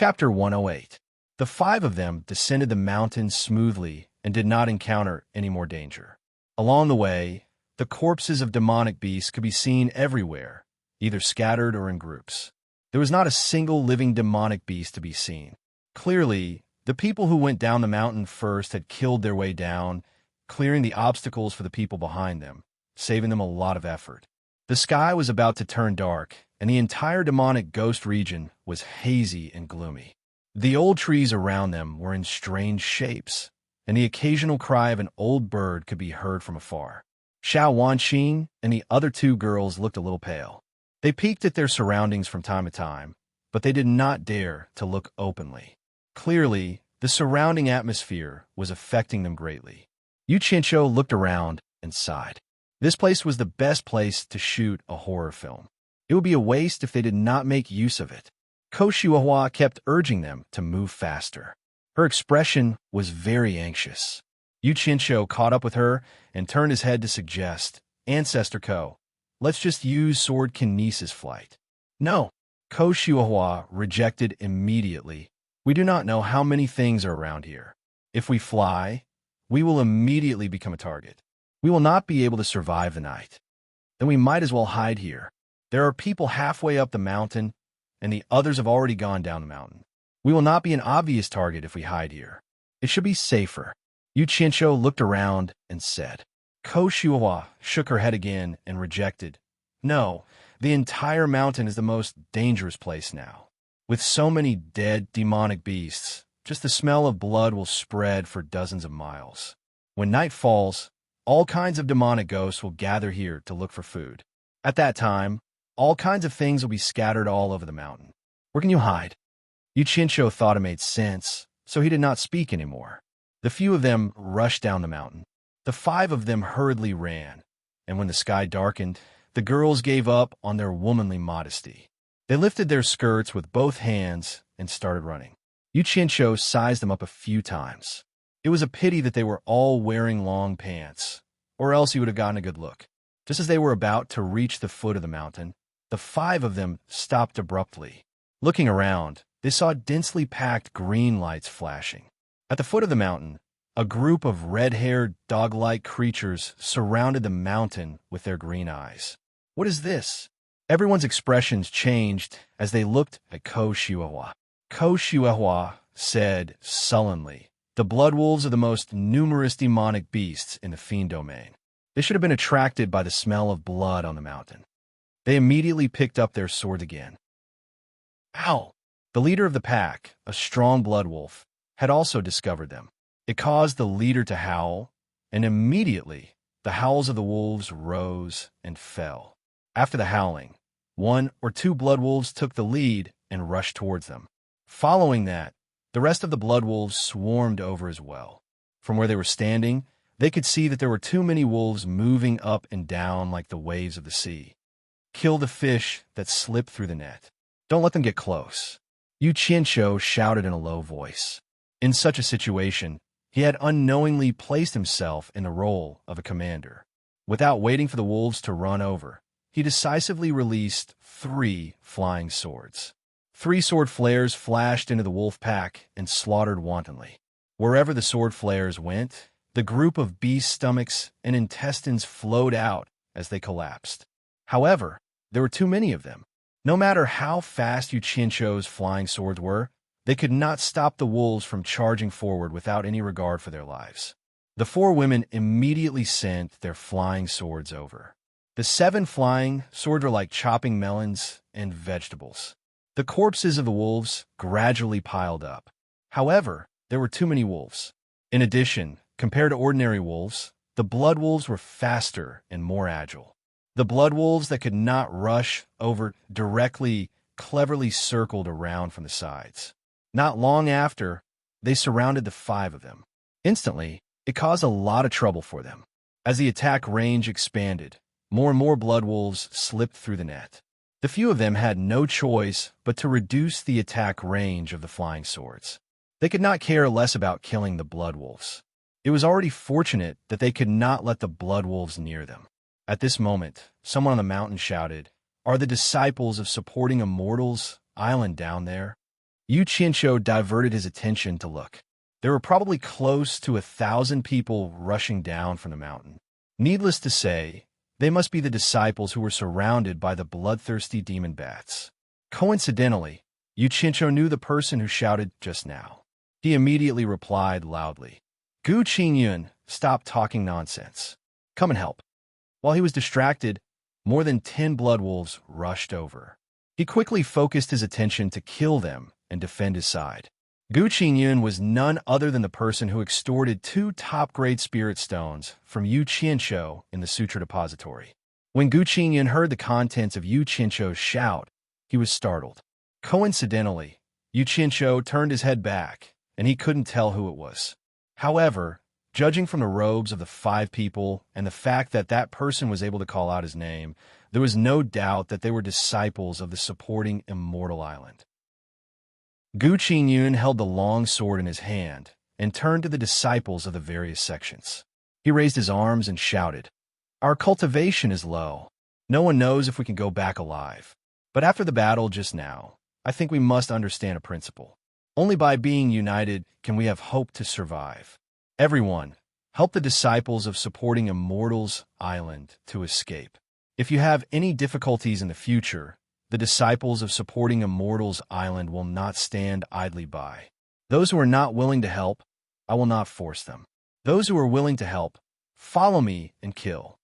Chapter 108. The five of them descended the mountain smoothly and did not encounter any more danger. Along the way, the corpses of demonic beasts could be seen everywhere, either scattered or in groups. There was not a single living demonic beast to be seen. Clearly, the people who went down the mountain first had killed their way down, clearing the obstacles for the people behind them, saving them a lot of effort. The sky was about to turn dark, and the entire demonic ghost region was hazy and gloomy. The old trees around them were in strange shapes, and the occasional cry of an old bird could be heard from afar. Xiao Wanxin and the other two girls looked a little pale. They peeked at their surroundings from time to time, but they did not dare to look openly. Clearly, the surrounding atmosphere was affecting them greatly. Yu Qianqiu looked around and sighed. This place was the best place to shoot a horror film. It would be a waste if they did not make use of it. Ko Shuahua kept urging them to move faster. Her expression was very anxious. Yu Qianqiu caught up with her and turned his head to suggest, Ancestor Ko, let's just use sword kinesis flight. No, Ko Shuahua rejected immediately. We do not know how many things are around here. If we fly, we will immediately become a target. We will not be able to survive the night. Then we might as well hide here. There are people halfway up the mountain, and the others have already gone down the mountain. We will not be an obvious target if we hide here. It should be safer. Yu Qianqiu looked around and said. Ko Shuahua shook her head again and rejected. No, the entire mountain is the most dangerous place now. With so many dead demonic beasts, just the smell of blood will spread for dozens of miles. When night falls, all kinds of demonic ghosts will gather here to look for food. At that time, all kinds of things will be scattered all over the mountain. Where can you hide? Yu Qianqiu thought it made sense, so he did not speak anymore. The few of them rushed down the mountain. The five of them hurriedly ran, and when the sky darkened, the girls gave up on their womanly modesty. They lifted their skirts with both hands and started running. Yu Qianqiu sized them up a few times. It was a pity that they were all wearing long pants, or else he would have gotten a good look. Just as they were about to reach the foot of the mountain, the five of them stopped abruptly. Looking around, they saw densely packed green lights flashing. At the foot of the mountain, a group of red-haired, dog-like creatures surrounded the mountain with their green eyes. What is this? Everyone's expressions changed as they looked at Ko Shuahua. Ko Shuahua said sullenly, the blood wolves are the most numerous demonic beasts in the fiend domain. They should have been attracted by the smell of blood on the mountain. They immediately picked up their swords again. Ow! The leader of the pack, a strong blood wolf, had also discovered them. It caused the leader to howl, and immediately the howls of the wolves rose and fell. After the howling, one or two blood wolves took the lead and rushed towards them. Following that, the rest of the blood wolves swarmed over as well. From where they were standing, they could see that there were too many wolves moving up and down like the waves of the sea. Kill the fish that slip through the net. Don't let them get close. Yu Qianqiu shouted in a low voice. In such a situation, he had unknowingly placed himself in the role of a commander. Without waiting for the wolves to run over, he decisively released 3 flying swords. 3 sword flares flashed into the wolf pack and slaughtered wantonly. Wherever the sword flares went, the group of beast stomachs and intestines flowed out as they collapsed. However, there were too many of them. No matter how fast Yu Qianqiu's flying swords were, they could not stop the wolves from charging forward without any regard for their lives. The 4 women immediately sent their flying swords over. The 7 flying swords were like chopping melons and vegetables. The corpses of the wolves gradually piled up. However, there were too many wolves. In addition, compared to ordinary wolves, the blood wolves were faster and more agile. The blood wolves that could not rush over directly cleverly circled around from the sides. Not long after, they surrounded the 5 of them. Instantly, it caused a lot of trouble for them. As the attack range expanded, more and more blood wolves slipped through the net. The few of them had no choice but to reduce the attack range of the flying swords. They could not care less about killing the blood wolves. It was already fortunate that they could not let the blood wolves near them. At this moment, someone on the mountain shouted, "Are the disciples of supporting immortals island down there?" Yu Qianqiu diverted his attention to look. There were probably close to 1,000 people rushing down from the mountain. Needless to say, they must be the disciples who were surrounded by the bloodthirsty demon bats. Coincidentally, Yu Qianqiu knew the person who shouted just now. He immediately replied loudly, "Gu Qingyun, stop talking nonsense. Come and help." While he was distracted, more than 10 blood wolves rushed over. He quickly focused his attention to kill them and defend his side. Gu Qingyun was none other than the person who extorted 2 top-grade spirit stones from Yu Qianqiu in the Sutra Depository. When Gu Qingyun heard the contents of Yu Qianqiu's shout, he was startled. Coincidentally, Yu Qianqiu turned his head back, and he couldn't tell who it was. However, judging from the robes of the 5 people and the fact that that person was able to call out his name, there was no doubt that they were disciples of the supporting Immortal Island. Gu Qingyun held the long sword in his hand and turned to the disciples of the various sections. He raised his arms and shouted, "Our cultivation is low. No one knows if we can go back alive. But after the battle just now, I think we must understand a principle. Only by being united can we have hope to survive. Everyone, help the disciples of supporting Immortal's Island to escape. If you have any difficulties in the future, the disciples of supporting Immortal's Island will not stand idly by. Those who are not willing to help, I will not force them. Those who are willing to help, follow me and kill."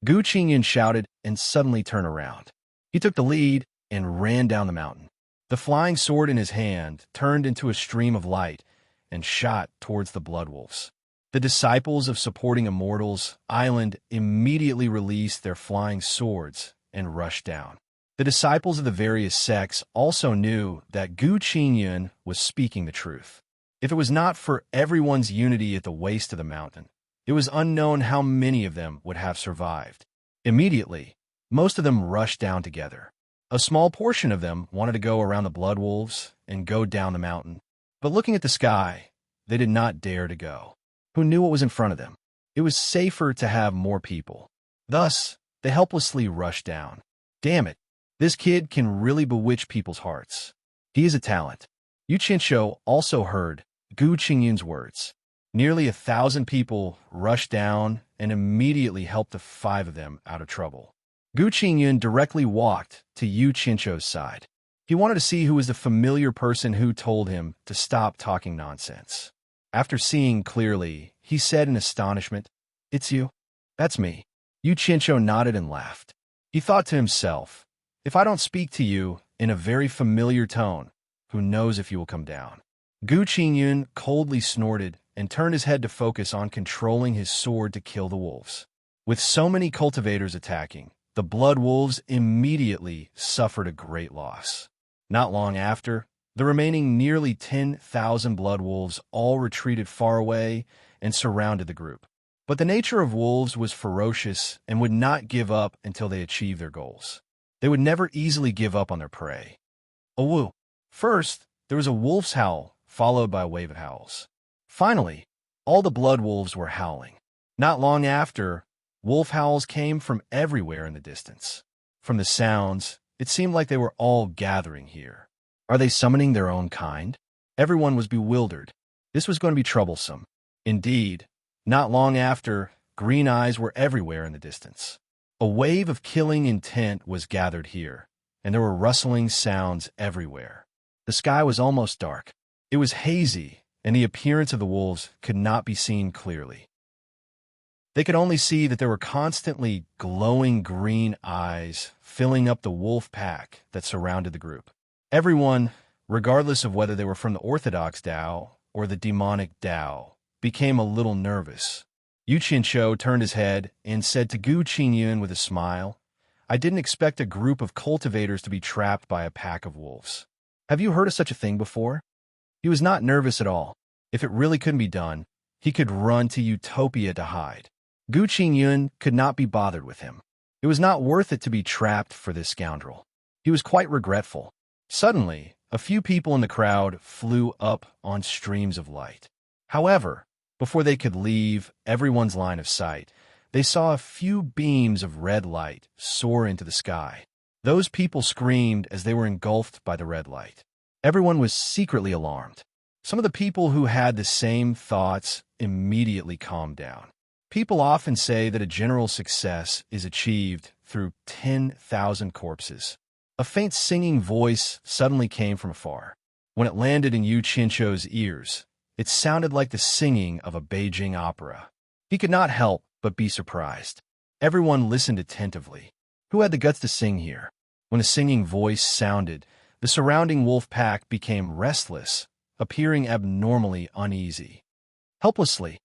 Gu Qingyun shouted and suddenly turned around. He took the lead and ran down the mountain. The flying sword in his hand turned into a stream of light and shot towards the blood wolves. The disciples of supporting Immortal's Island immediately released their flying swords and rushed down. The disciples of the various sects also knew that Gu Qingyun was speaking the truth. If it was not for everyone's unity at the waist of the mountain, it was unknown how many of them would have survived. Immediately, most of them rushed down together. A small portion of them wanted to go around the blood wolves and go down the mountain, but looking at the sky, they did not dare to go. Who knew what was in front of them? It was safer to have more people. Thus, they helplessly rushed down. Damn it, this kid can really bewitch people's hearts. He is a talent. Yu Qianqiu also heard Gu Qingyun's words. Nearly 1,000 people rushed down and immediately helped the 5 of them out of trouble. Gu Qingyun directly walked to Yu Qianqiu's side. He wanted to see who was the familiar person who told him to stop talking nonsense. After seeing clearly, he said in astonishment, "It's you." "That's me." Yu Qianqiu nodded and laughed. He thought to himself, "If I don't speak to you in a very familiar tone, who knows if you will come down?" Gu Qingyun coldly snorted and turned his head to focus on controlling his sword to kill the wolves. With so many cultivators attacking, the blood wolves immediately suffered a great loss. Not long after, the remaining nearly 10,000 blood wolves all retreated far away and surrounded the group. But the nature of wolves was ferocious and would not give up until they achieved their goals. They would never easily give up on their prey. A woo. First, there was a wolf's howl, followed by a wave of howls. Finally, all the blood wolves were howling. Not long after, wolf howls came from everywhere in the distance. From the sounds, it seemed like they were all gathering here. Are they summoning their own kind? Everyone was bewildered. This was going to be troublesome. Indeed, not long after, green eyes were everywhere in the distance. A wave of killing intent was gathered here, and there were rustling sounds everywhere. The sky was almost dark. It was hazy, and the appearance of the wolves could not be seen clearly. They could only see that there were constantly glowing green eyes filling up the wolf pack that surrounded the group. Everyone, regardless of whether they were from the Orthodox Tao or the demonic Tao, became a little nervous. Yu Qianqiu turned his head and said to Gu Qingyun with a smile, "I didn't expect a group of cultivators to be trapped by a pack of wolves. Have you heard of such a thing before?" He was not nervous at all. If it really couldn't be done, he could run to Utopia to hide. Gu Qingyun could not be bothered with him. It was not worth it to be trapped for this scoundrel. He was quite regretful. Suddenly, a few people in the crowd flew up on streams of light. However, before they could leave everyone's line of sight, they saw a few beams of red light soar into the sky. Those people screamed as they were engulfed by the red light. Everyone was secretly alarmed. Some of the people who had the same thoughts immediately calmed down. People often say that a general success is achieved through 10,000 corpses. A faint singing voice suddenly came from afar. When it landed in Yu Qianqiu's ears, it sounded like the singing of a Beijing opera. He could not help but be surprised. Everyone listened attentively. Who had the guts to sing here? When the singing voice sounded, the surrounding wolf pack became restless, appearing abnormally uneasy. Helplessly,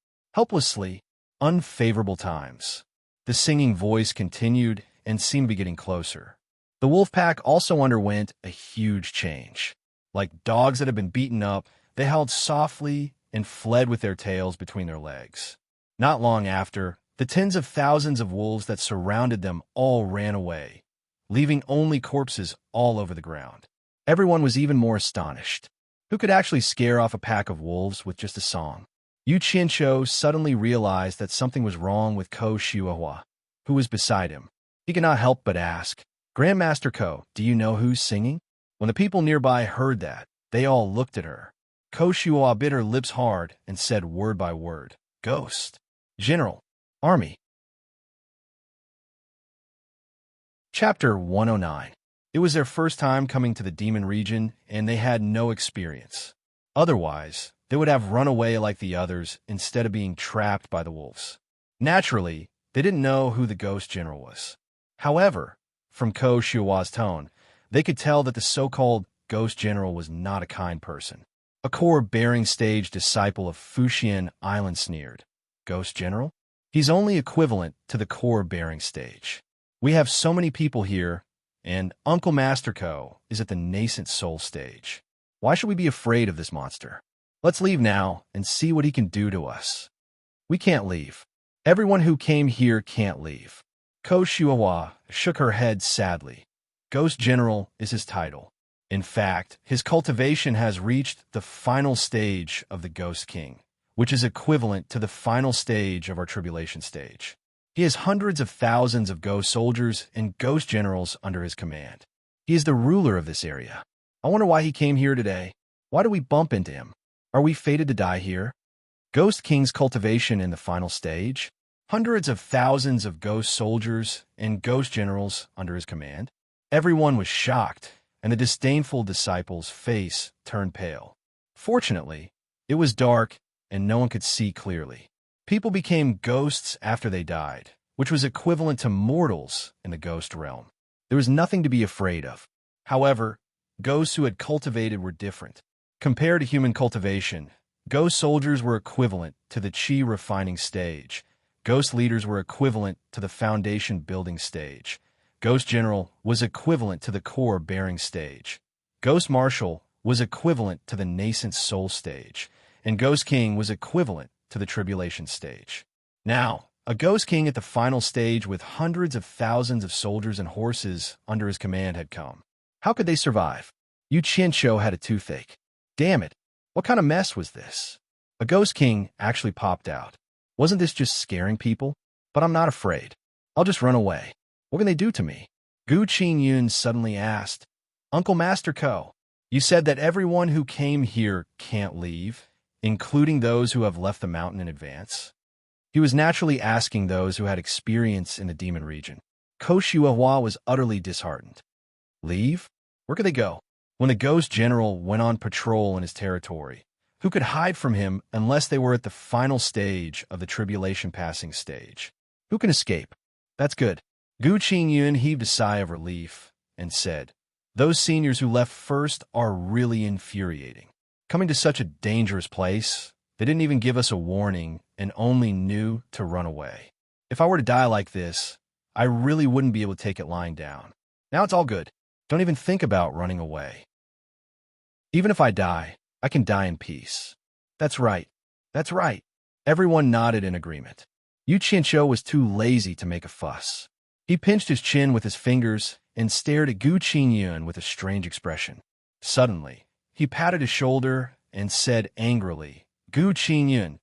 unfavorable times. The singing voice continued and seemed to be getting closer. The wolf pack also underwent a huge change. Like dogs that had been beaten up, they howled softly and fled with their tails between their legs. Not long after, the tens of thousands of wolves that surrounded them all ran away, leaving only corpses all over the ground. Everyone was even more astonished. Who could actually scare off a pack of wolves with just a song? Yu Qianqiu suddenly realized that something was wrong with Ko Shuahua, who was beside him. He could not help but ask, "Grandmaster Ko, do you know who's singing?" When the people nearby heard that, they all looked at her. Ko Shuahua bit her lips hard and said word by word, "Ghost. General. Army." Chapter 109. It was their first time coming to the demon region, and they had no experience. Otherwise, they would have run away like the others instead of being trapped by the wolves. Naturally, they didn't know who the ghost general was. However, from Ko Shua's tone, they could tell that the so-called ghost general was not a kind person. A core bearing stage disciple of Fuxian Island sneered. Ghost general? He's only equivalent to the core bearing stage. We have so many people here, and Uncle Master Ko is at the nascent soul stage. Why should we be afraid of this monster? Let's leave now and see what he can do to us. We can't leave. Everyone who came here can't leave. Ko Shuahua shook her head sadly. Ghost General is his title. In fact, his cultivation has reached the final stage of the Ghost King, which is equivalent to the final stage of our tribulation stage. He has hundreds of thousands of ghost soldiers and ghost generals under his command. He is the ruler of this area. I wonder why he came here today. Why do we bump into him? Are we fated to die here? Ghost King's cultivation in the final stage? Hundreds of thousands of ghost soldiers and ghost generals under his command? Everyone was shocked, and the disdainful disciple's face turned pale. Fortunately, it was dark, and no one could see clearly. People became ghosts after they died, which was equivalent to mortals in the ghost realm. There was nothing to be afraid of. However, ghosts who had cultivated were different. Compared to human cultivation, ghost soldiers were equivalent to the chi refining stage. Ghost leaders were equivalent to the foundation building stage. Ghost General was equivalent to the core bearing stage. Ghost Marshal was equivalent to the nascent soul stage. And Ghost King was equivalent to the tribulation stage. Now, a Ghost King at the final stage with hundreds of thousands of soldiers and horses under his command had come. How could they survive? Yu Qianqiu had a toothache. Damn it, what kind of mess was this? A Ghost King actually popped out. Wasn't this just scaring people? But I'm not afraid. I'll just run away. What can they do to me? Gu Qingyun suddenly asked. Uncle Master Ko, you said that everyone who came here can't leave, including those who have left the mountain in advance. He was naturally asking those who had experience in the demon region. Ko Shuahua was utterly disheartened. Leave? Where could they go? When the ghost general went on patrol in his territory, who could hide from him unless they were at the final stage of the tribulation passing stage? Who can escape? That's good. Gu Qingyun heaved a sigh of relief and said, those seniors who left first are really infuriating. Coming to such a dangerous place, they didn't even give us a warning and only knew to run away. If I were to die like this, I really wouldn't be able to take it lying down. Now it's all good. Don't even think about running away. Even if I die, I can die in peace. That's right. That's right. Everyone nodded in agreement. Yu Qianqiu was too lazy to make a fuss. He pinched his chin with his fingers and stared at Gu Qingyun with a strange expression. Suddenly, he patted his shoulder and said angrily, Gu Qingyun,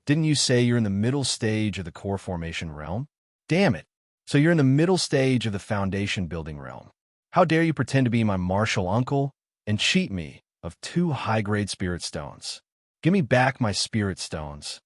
didn't you say you're in the middle stage of the core formation realm? Damn it. So you're in the middle stage of the foundation building realm. How dare you pretend to be my martial uncle and cheat me of 2 high-grade spirit stones. Give me back my spirit stones.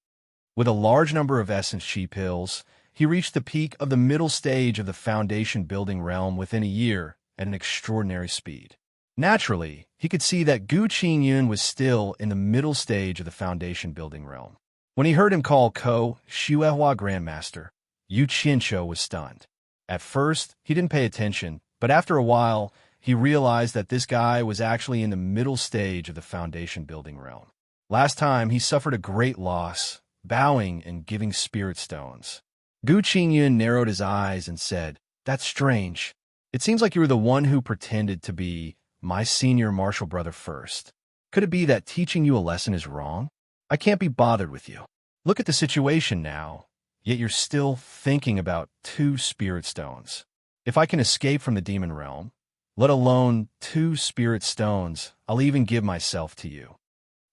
With a large number of essence chi pills, he reached the peak of the middle stage of the foundation building realm within a year at an extraordinary speed. Naturally, he could see that Gu Qingyun was still in the middle stage of the foundation building realm. When he heard him call Ko Xuehua Grandmaster, Yu Qianqiu was stunned. At first, he didn't pay attention, but after a while, he realized that this guy was actually in the middle stage of the foundation building realm. Last time, he suffered a great loss, bowing and giving spirit stones. Gu Qingyun narrowed his eyes and said, "That's strange. It seems like you were the one who pretended to be my senior martial brother first. Could it be that teaching you a lesson is wrong? I can't be bothered with you. Look at the situation now, yet you're still thinking about 2 spirit stones. If I can escape from the demon realm, let alone 2 spirit stones, I'll even give myself to you.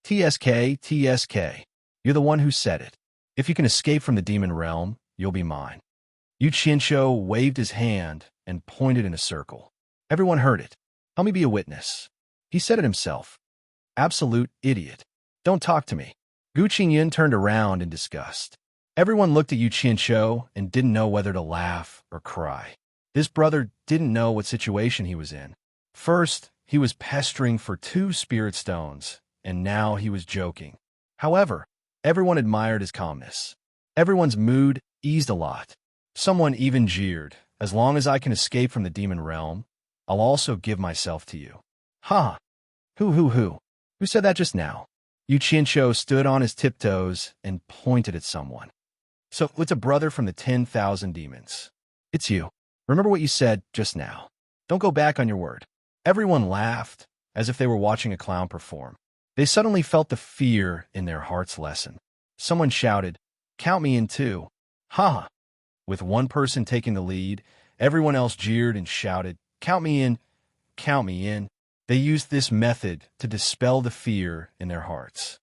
TSK, TSK. You're the one who said it. If you can escape from the demon realm, you'll be mine." Yu Qianqiu waved his hand and pointed in a circle. Everyone heard it. "Let me be a witness." He said it himself. "Absolute idiot. Don't talk to me." Gu Qingyun turned around in disgust. Everyone looked at Yu Qianqiu and didn't know whether to laugh or cry. This brother didn't know what situation he was in. First, he was pestering for 2 spirit stones, and now he was joking. However, everyone admired his calmness. Everyone's mood eased a lot. Someone even jeered, "As long as I can escape from the demon realm, I'll also give myself to you." "Ha! Who said that just now?" Yu Qianqiu stood on his tiptoes and pointed at someone. "So it's a brother from the 10,000 demons. It's you. Remember what you said just now. Don't go back on your word." Everyone laughed, as if they were watching a clown perform. They suddenly felt the fear in their hearts lessen. Someone shouted, "Count me in too." "Ha!" With one person taking the lead, everyone else jeered and shouted, "Count me in, count me in." They used this method to dispel the fear in their hearts.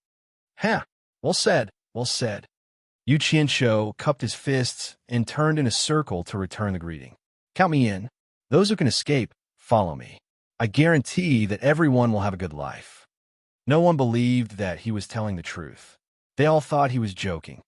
"Ha! Well said, well said." Yu Qianqiu cupped his fists and turned in a circle to return the greeting. "Count me in. Those who can escape, follow me. I guarantee that everyone will have a good life." No one believed that he was telling the truth. They all thought he was joking.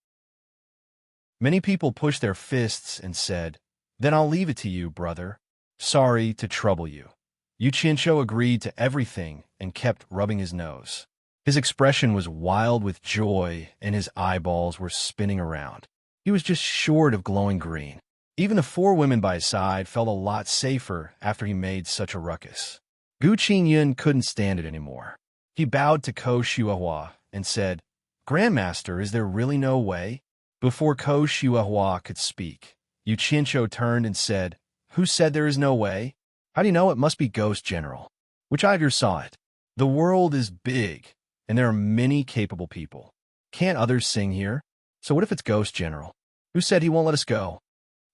Many people pushed their fists and said, "Then I'll leave it to you, brother. Sorry to trouble you." Yu Qianqiu agreed to everything and kept rubbing his nose. His expression was wild with joy and his eyeballs were spinning around. He was just short of glowing green. Even the 4 women by his side felt a lot safer after he made such a ruckus. Gu Qingyun couldn't stand it anymore. He bowed to Ko Xuehua and said, "Grandmaster, is there really no way?" Before Ko Xuehua could speak, Yu Qianqiu turned and said, "Who said there is no way? How do you know? It must be Ghost General. Which eye of yours saw it? The world is big, and there are many capable people. Can't others sing here? So what if it's Ghost General? Who said he won't let us go?"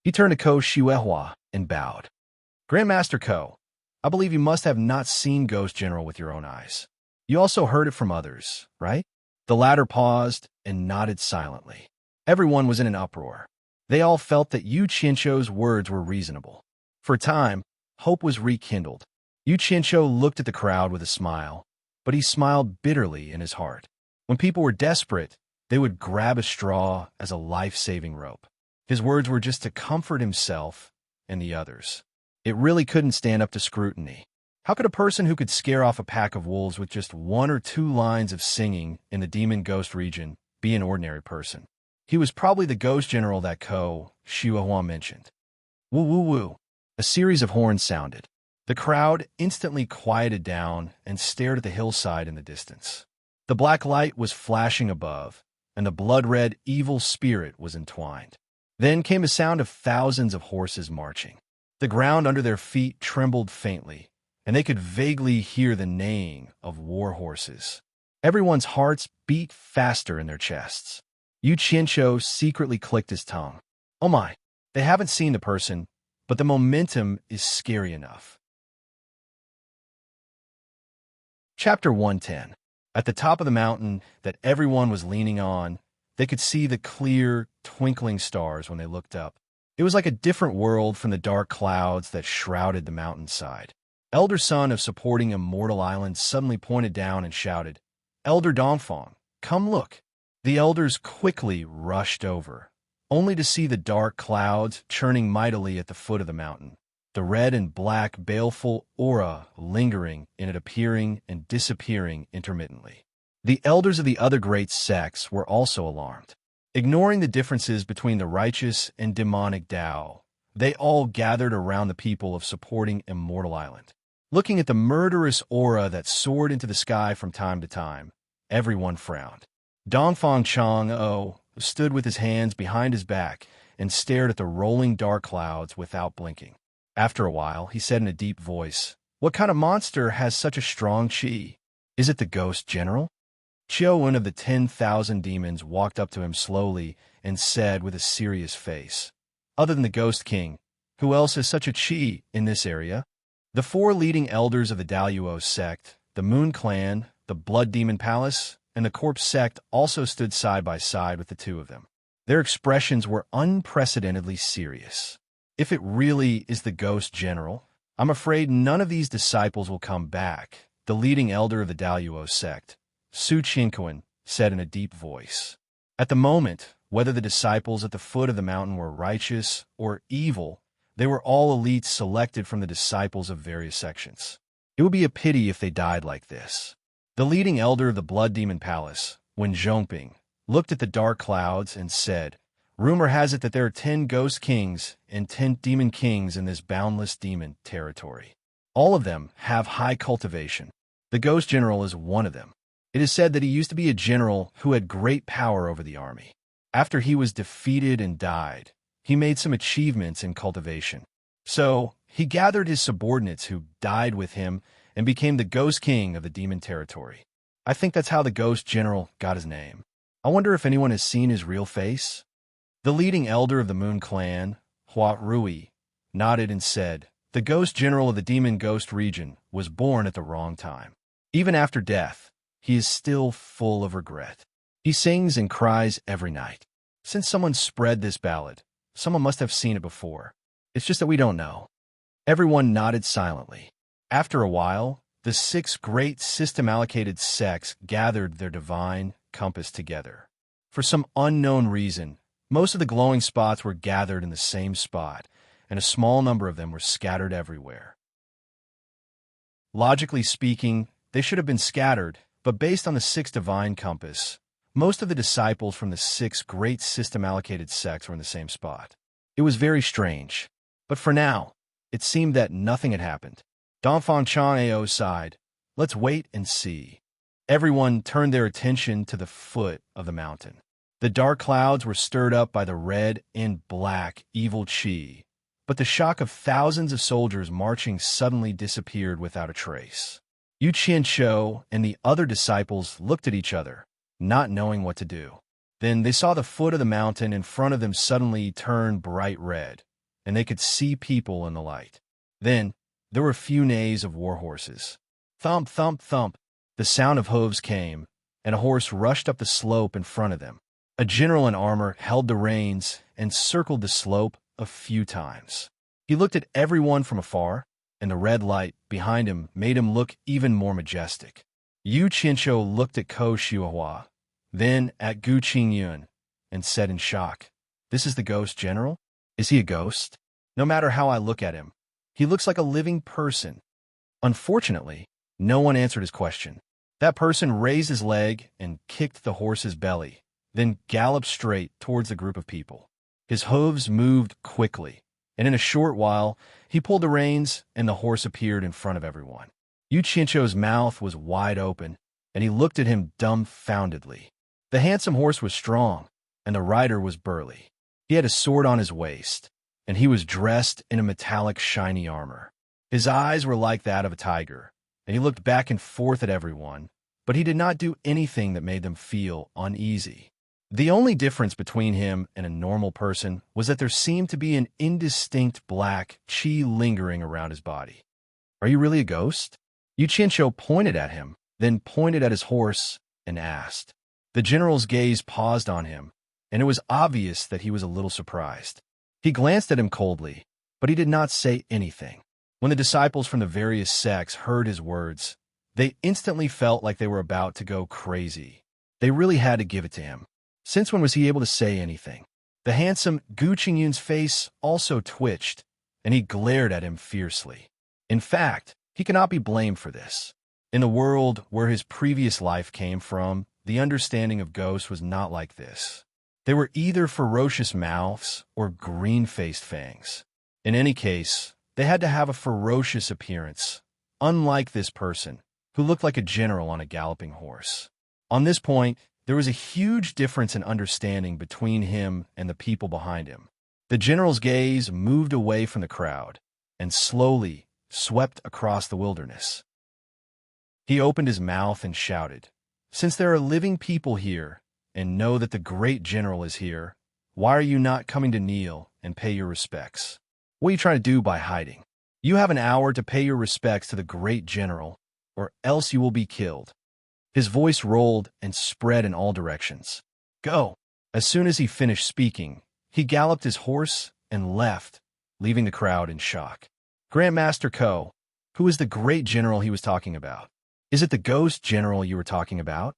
He turned to Ko Xuehua and bowed. "Grandmaster Ko, I believe you must have not seen Ghost General with your own eyes. You also heard it from others, right?" The latter paused and nodded silently. Everyone was in an uproar. They all felt that Yu Qianqiu's words were reasonable. For a time, hope was rekindled. Yu Qianqiu looked at the crowd with a smile, but he smiled bitterly in his heart. When people were desperate, they would grab a straw as a life-saving rope. His words were just to comfort himself and the others. It really couldn't stand up to scrutiny. How could a person who could scare off a pack of wolves with just 1 or 2 lines of singing in the demon ghost region be an ordinary person? He was probably the ghost general that Ko Xuehua mentioned. Woo woo woo. A series of horns sounded. The crowd instantly quieted down and stared at the hillside in the distance. The black light was flashing above, and the blood-red evil spirit was entwined. Then came a sound of thousands of horses marching. The ground under their feet trembled faintly, and they could vaguely hear the neighing of war horses. Everyone's hearts beat faster in their chests. Yu Qianqiu secretly clicked his tongue. Oh my, they haven't seen the person, but the momentum is scary enough. Chapter 110. At the top of the mountain that everyone was leaning on, they could see the clear, twinkling stars when they looked up. It was like a different world from the dark clouds that shrouded the mountainside. elder son of supporting Immortal Island, suddenly pointed down and shouted, "Elder Dongfang, come look." The elders quickly rushed over, only to see the dark clouds churning mightily at the foot of the mountain, the red and black baleful aura lingering in it, appearing and disappearing intermittently. The elders of the other great sects were also alarmed. Ignoring the differences between the righteous and demonic Tao, they all gathered around the people of supporting Immortal Island. Looking at the murderous aura that soared into the sky from time to time, everyone frowned. Dongfang Chang-O stood with his hands behind his back and stared at the rolling dark clouds without blinking. After a while, he said in a deep voice, "What kind of monster has such a strong qi? Is it the Ghost General?" Chiao-Un of the 10,000 demons walked up to him slowly and said with a serious face, "Other than the Ghost King, who else has such a qi in this area?" The four leading elders of the Daluo sect, the Moon Clan, the Blood Demon Palace, and the Corpse sect also stood side by side with the two of them. Their expressions were unprecedentedly serious. If it really is the Ghost General, I'm afraid none of these disciples will come back, the leading elder of the Daluo sect, Su Qinquan, said in a deep voice. At the moment, whether the disciples at the foot of the mountain were righteous or evil, they were all elites selected from the disciples of various sections. It would be a pity if they died like this. The leading elder of the Blood Demon Palace, Wen Zhongping, looked at the dark clouds and said, "Rumor has it that there are 10 Ghost Kings and 10 Demon Kings in this boundless demon territory. All of them have high cultivation. The Ghost General is one of them. It is said that he used to be a general who had great power over the army. After he was defeated and died, he made some achievements in cultivation. So he gathered his subordinates who died with him and became the Ghost King of the demon territory. I think that's how the Ghost General got his name. I wonder if anyone has seen his real face?" The leading elder of the Moon Clan, Hua Rui, nodded and said, "The Ghost General of the Demon Ghost region was born at the wrong time. Even after death, he is still full of regret. He sings and cries every night. Since someone spread this ballad, someone must have seen it before. It's just that we don't know." Everyone nodded silently. After a while, the 6 great system-allocated sects gathered their divine compass together. For some unknown reason, most of the glowing spots were gathered in the same spot, and a small number of them were scattered everywhere. Logically speaking, they should have been scattered, but based on the 6 divine compass, most of the disciples from the 6 great system-allocated sects were in the same spot. It was very strange, but for now, it seemed that nothing had happened. Dongfang Chang-O sighed, "Let's wait and see." Everyone turned their attention to the foot of the mountain. The dark clouds were stirred up by the red and black evil qi, but the shock of thousands of soldiers marching suddenly disappeared without a trace. Yu Qianqiu and the other disciples looked at each other, not knowing what to do. Then they saw the foot of the mountain in front of them suddenly turn bright red, and they could see people in the light. Then there were a few neighs of war horses. Thump, thump, thump. The sound of hooves came, and a horse rushed up the slope in front of them. A general in armor held the reins and circled the slope a few times. He looked at everyone from afar, and the red light behind him made him look even more majestic. Yu Qianqiu looked at Ko Xiuhua, then at Gu Qingyun, and said in shock, "This is the Ghost General? Is he a ghost? No matter how I look at him, he looks like a living person." Unfortunately, no one answered his question. That person raised his leg and kicked the horse's belly, then galloped straight towards the group of people. His hooves moved quickly, and in a short while, he pulled the reins and the horse appeared in front of everyone. Yu Qianqiu's mouth was wide open, and he looked at him dumbfoundedly. The handsome horse was strong, and the rider was burly. He had a sword on his waist, and he was dressed in a metallic shiny armor. His eyes were like that of a tiger, and he looked back and forth at everyone, but he did not do anything that made them feel uneasy. The only difference between him and a normal person was that there seemed to be an indistinct black qi lingering around his body. "Are you really a ghost?" Yu Qianqiu pointed at him, then pointed at his horse and asked. The general's gaze paused on him, and it was obvious that he was a little surprised. He glanced at him coldly, but he did not say anything. When the disciples from the various sects heard his words, they instantly felt like they were about to go crazy. They really had to give it to him. Since when was he able to say anything? The handsome Gu Qingyun's face also twitched, and he glared at him fiercely. In fact, he cannot be blamed for this. In the world where his previous life came from, the understanding of ghosts was not like this. They were either ferocious mouths or green-faced fangs. In any case, they had to have a ferocious appearance, unlike this person, who looked like a general on a galloping horse. On this point, there was a huge difference in understanding between him and the people behind him. The general's gaze moved away from the crowd and slowly swept across the wilderness. He opened his mouth and shouted, "Since there are living people here and know that the great general is here, why are you not coming to kneel and pay your respects? What are you trying to do by hiding? You have an hour to pay your respects to the great general, or else you will be killed." His voice rolled and spread in all directions. "Go!" As soon as he finished speaking, he galloped his horse and left, leaving the crowd in shock. "Grandmaster Ko, who is the great general he was talking about? Is it the ghost general you were talking about?"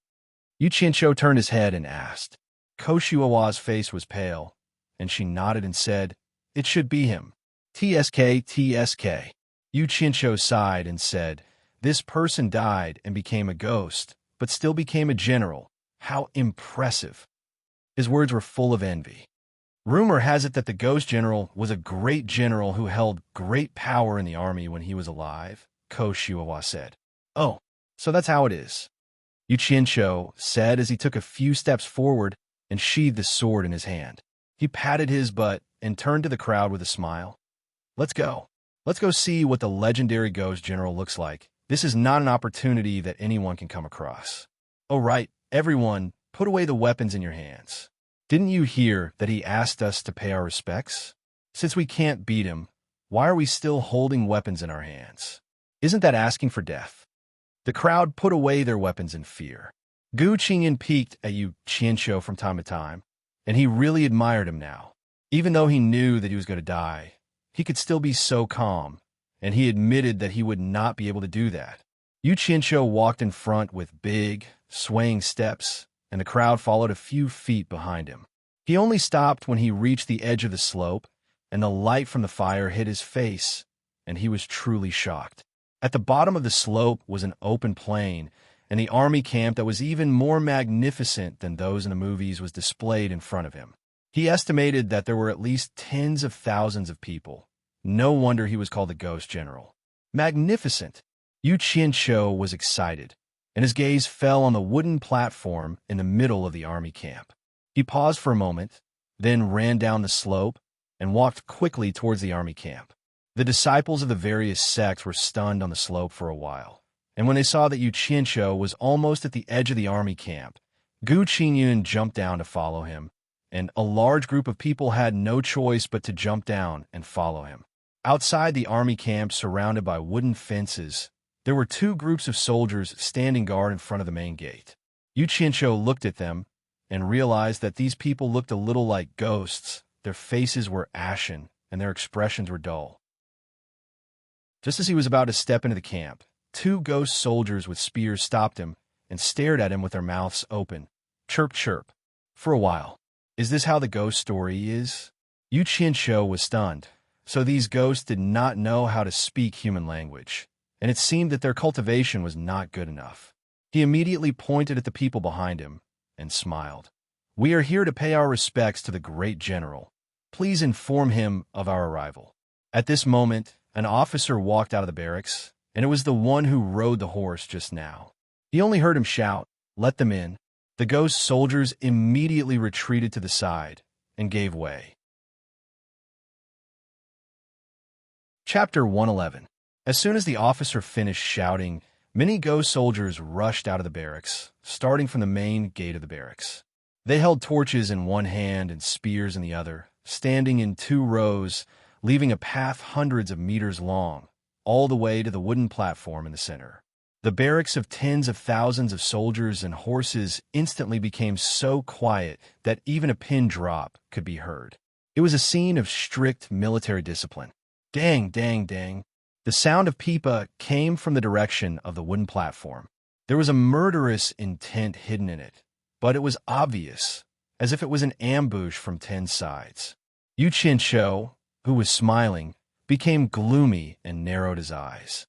Yu Qianqiu turned his head and asked. Ko Shuawa's face was pale, and she nodded and said, "It should be him." "TSK, TSK. Yu Qianqiu sighed and said, "This person died and became a ghost, but still became a general. How impressive." His words were full of envy. "Rumor has it that the ghost general was a great general who held great power in the army when he was alive," Ko Shuawa said. "Oh, so that's how it is," Yu Qianqiu said as he took a few steps forward and sheathed the sword in his hand. He patted his butt and turned to the crowd with a smile. "Let's go. Let's go see what the legendary ghost general looks like. This is not an opportunity that anyone can come across. Oh, right, everyone, put away the weapons in your hands. Didn't you hear that he asked us to pay our respects? Since we can't beat him, why are we still holding weapons in our hands? Isn't that asking for death?" The crowd put away their weapons in fear. Gu Qingyun peeked at Yu Qianqiu from time to time, and he really admired him now. Even though he knew that he was going to die, he could still be so calm, and he admitted that he would not be able to do that. Yu Qianqiu walked in front with big, swaying steps, and the crowd followed a few feet behind him. He only stopped when he reached the edge of the slope, and the light from the fire hit his face, and he was truly shocked. At the bottom of the slope was an open plain, and the army camp that was even more magnificent than those in the movies was displayed in front of him. He estimated that there were at least tens of thousands of people. No wonder he was called the Ghost General. Magnificent! Yu Qianqiu was excited, and his gaze fell on the wooden platform in the middle of the army camp. He paused for a moment, then ran down the slope and walked quickly towards the army camp. The disciples of the various sects were stunned on the slope for a while, and when they saw that Yu Qianqiu was almost at the edge of the army camp, Gu Qingyun jumped down to follow him, and a large group of people had no choice but to jump down and follow him. Outside the army camp, surrounded by wooden fences, there were two groups of soldiers standing guard in front of the main gate. Yu Qianqiu looked at them and realized that these people looked a little like ghosts. Their faces were ashen, and their expressions were dull. Just as he was about to step into the camp, two ghost soldiers with spears stopped him and stared at him with their mouths open. Chirp, chirp. For a while. Is this how the ghost story is? Yu Qianqiu was stunned. So these ghosts did not know how to speak human language, and it seemed that their cultivation was not good enough. He immediately pointed at the people behind him and smiled. "We are here to pay our respects to the great general. Please inform him of our arrival." At this moment, an officer walked out of the barracks, and it was the one who rode the horse just now. He only heard him shout, "Let them in." The ghost soldiers immediately retreated to the side and gave way. Chapter 111. As soon as the officer finished shouting, many ghost soldiers rushed out of the barracks, starting from the main gate of the barracks. They held torches in one hand and spears in the other, standing in two rows, leaving a path hundreds of meters long, all the way to the wooden platform in the center. The barracks of tens of thousands of soldiers and horses instantly became so quiet that even a pin drop could be heard. It was a scene of strict military discipline. Dang, dang, dang. The sound of pipa came from the direction of the wooden platform. There was a murderous intent hidden in it, but it was obvious, as if it was an ambush from 10 sides. Yu Qianqiu, who was smiling, became gloomy and narrowed his eyes.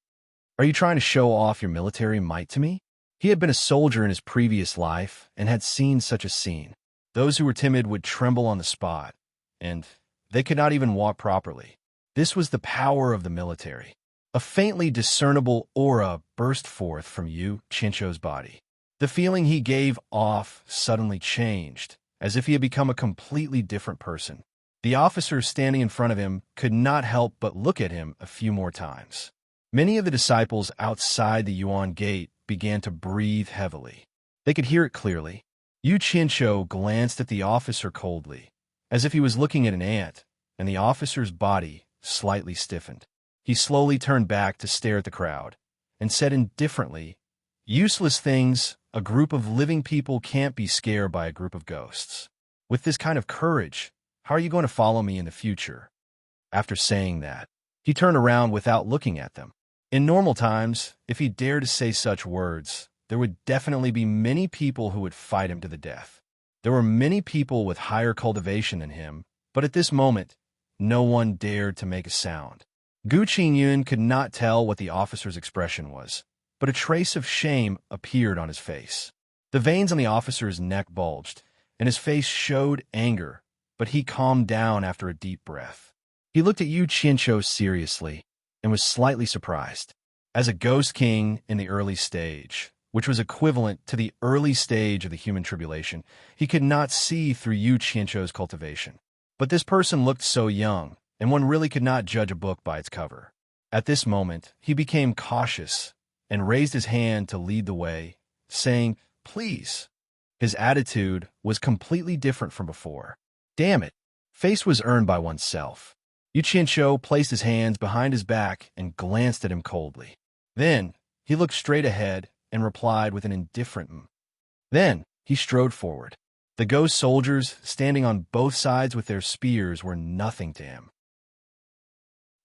Are you trying to show off your military might to me? He had been a soldier in his previous life and had seen such a scene. Those who were timid would tremble on the spot, and they could not even walk properly. This was the power of the military. A faintly discernible aura burst forth from Yu Qianqiu's body. The feeling he gave off suddenly changed, as if he had become a completely different person. The officers standing in front of him could not help but look at him a few more times. Many of the disciples outside the Yuan gate began to breathe heavily. They could hear it clearly. Yu Qianqiu glanced at the officer coldly, as if he was looking at an ant, and the officer's body slightly stiffened. He slowly turned back to stare at the crowd, and said indifferently, "Useless things, a group of living people can't be scared by a group of ghosts. With this kind of courage, how are you going to follow me in the future?" After saying that, he turned around without looking at them. In normal times, if he dared to say such words, there would definitely be many people who would fight him to the death. There were many people with higher cultivation than him, but at this moment, no one dared to make a sound. Gu Qingyun could not tell what the officer's expression was, but a trace of shame appeared on his face. The veins on the officer's neck bulged, and his face showed anger, but he calmed down after a deep breath. He looked at Yu Qianqiu seriously and was slightly surprised. As a ghost king in the early stage, which was equivalent to the early stage of the human tribulation, he could not see through Yu Qianqiu's cultivation. But this person looked so young, and one really could not judge a book by its cover. At this moment, he became cautious and raised his hand to lead the way, saying, "Please." His attitude was completely different from before. Damn it, face was earned by oneself. Yu Qianqiu placed his hands behind his back and glanced at him coldly. Then, he looked straight ahead and replied with an indifferent Then, he strode forward. The ghost soldiers, standing on both sides with their spears, were nothing to him.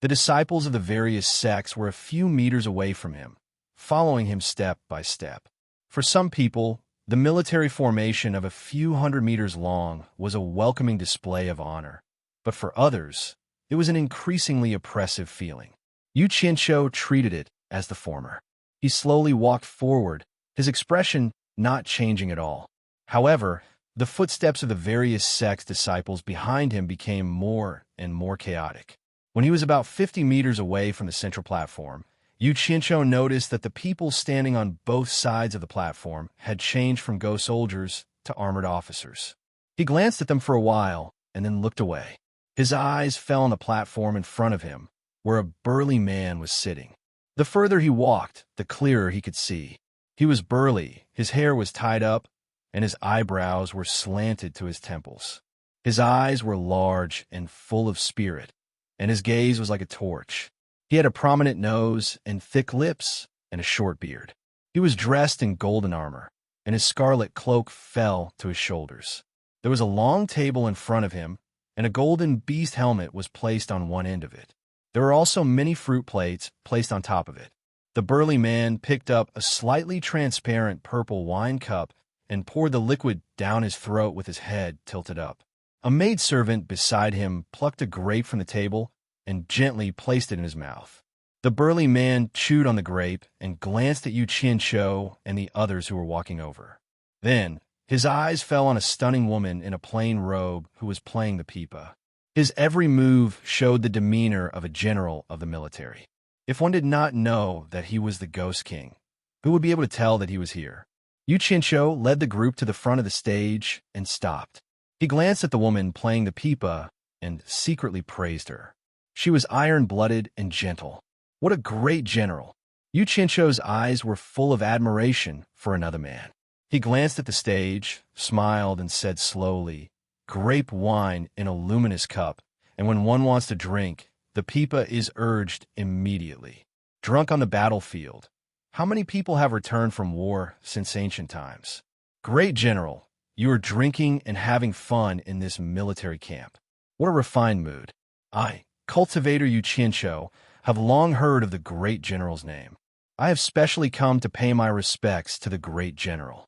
The disciples of the various sects were a few meters away from him, following him step by step. For some people, the military formation of a few hundred meters long was a welcoming display of honor, but for others, it was an increasingly oppressive feeling. Yu Qianqiu treated it as the former. He slowly walked forward, his expression not changing at all. However, the footsteps of the various sects' disciples behind him became more and more chaotic. When he was about 50 meters away from the central platform, Yu Qianqiu noticed that the people standing on both sides of the platform had changed from ghost soldiers to armored officers. He glanced at them for a while and then looked away. His eyes fell on the platform in front of him, where a burly man was sitting. The further he walked, the clearer he could see. He was burly, his hair was tied up, and his eyebrows were slanted to his temples. His eyes were large and full of spirit, and his gaze was like a torch. He had a prominent nose and thick lips and a short beard. He was dressed in golden armor, and his scarlet cloak fell to his shoulders. There was a long table in front of him, and a golden beast helmet was placed on one end of it. There were also many fruit plates placed on top of it. The burly man picked up a slightly transparent purple wine cup and poured the liquid down his throat with his head tilted up. A maidservant beside him plucked a grape from the table and gently placed it in his mouth. The burly man chewed on the grape and glanced at Yu Qianqiu and the others who were walking over. Then, his eyes fell on a stunning woman in a plain robe who was playing the pipa. His every move showed the demeanor of a general of the military. If one did not know that he was the Ghost King, who would be able to tell that he was here? Yu Qianqiu led the group to the front of the stage and stopped. He glanced at the woman playing the pipa and secretly praised her. She was iron-blooded and gentle. What a great general! Yu Qianqiu's eyes were full of admiration for another man. He glanced at the stage, smiled, and said slowly, "Grape wine in a luminous cup, and when one wants to drink, the pipa is urged immediately. Drunk on the battlefield. How many people have returned from war since ancient times? Great general, you are drinking and having fun in this military camp. What a refined mood. I, cultivator Yu Qianqiu, have long heard of the great general's name. I have specially come to pay my respects to the great general."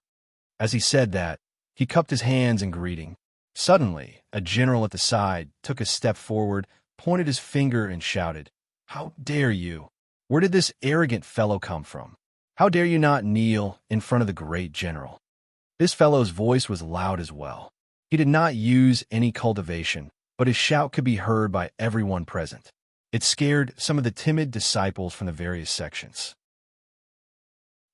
As he said that, he cupped his hands in greeting. Suddenly, a general at the side took a step forward, pointed his finger, and shouted, "How dare you? Where did this arrogant fellow come from? How dare you not kneel in front of the great general?" This fellow's voice was loud as well. He did not use any cultivation, but his shout could be heard by everyone present. It scared some of the timid disciples from the various sections.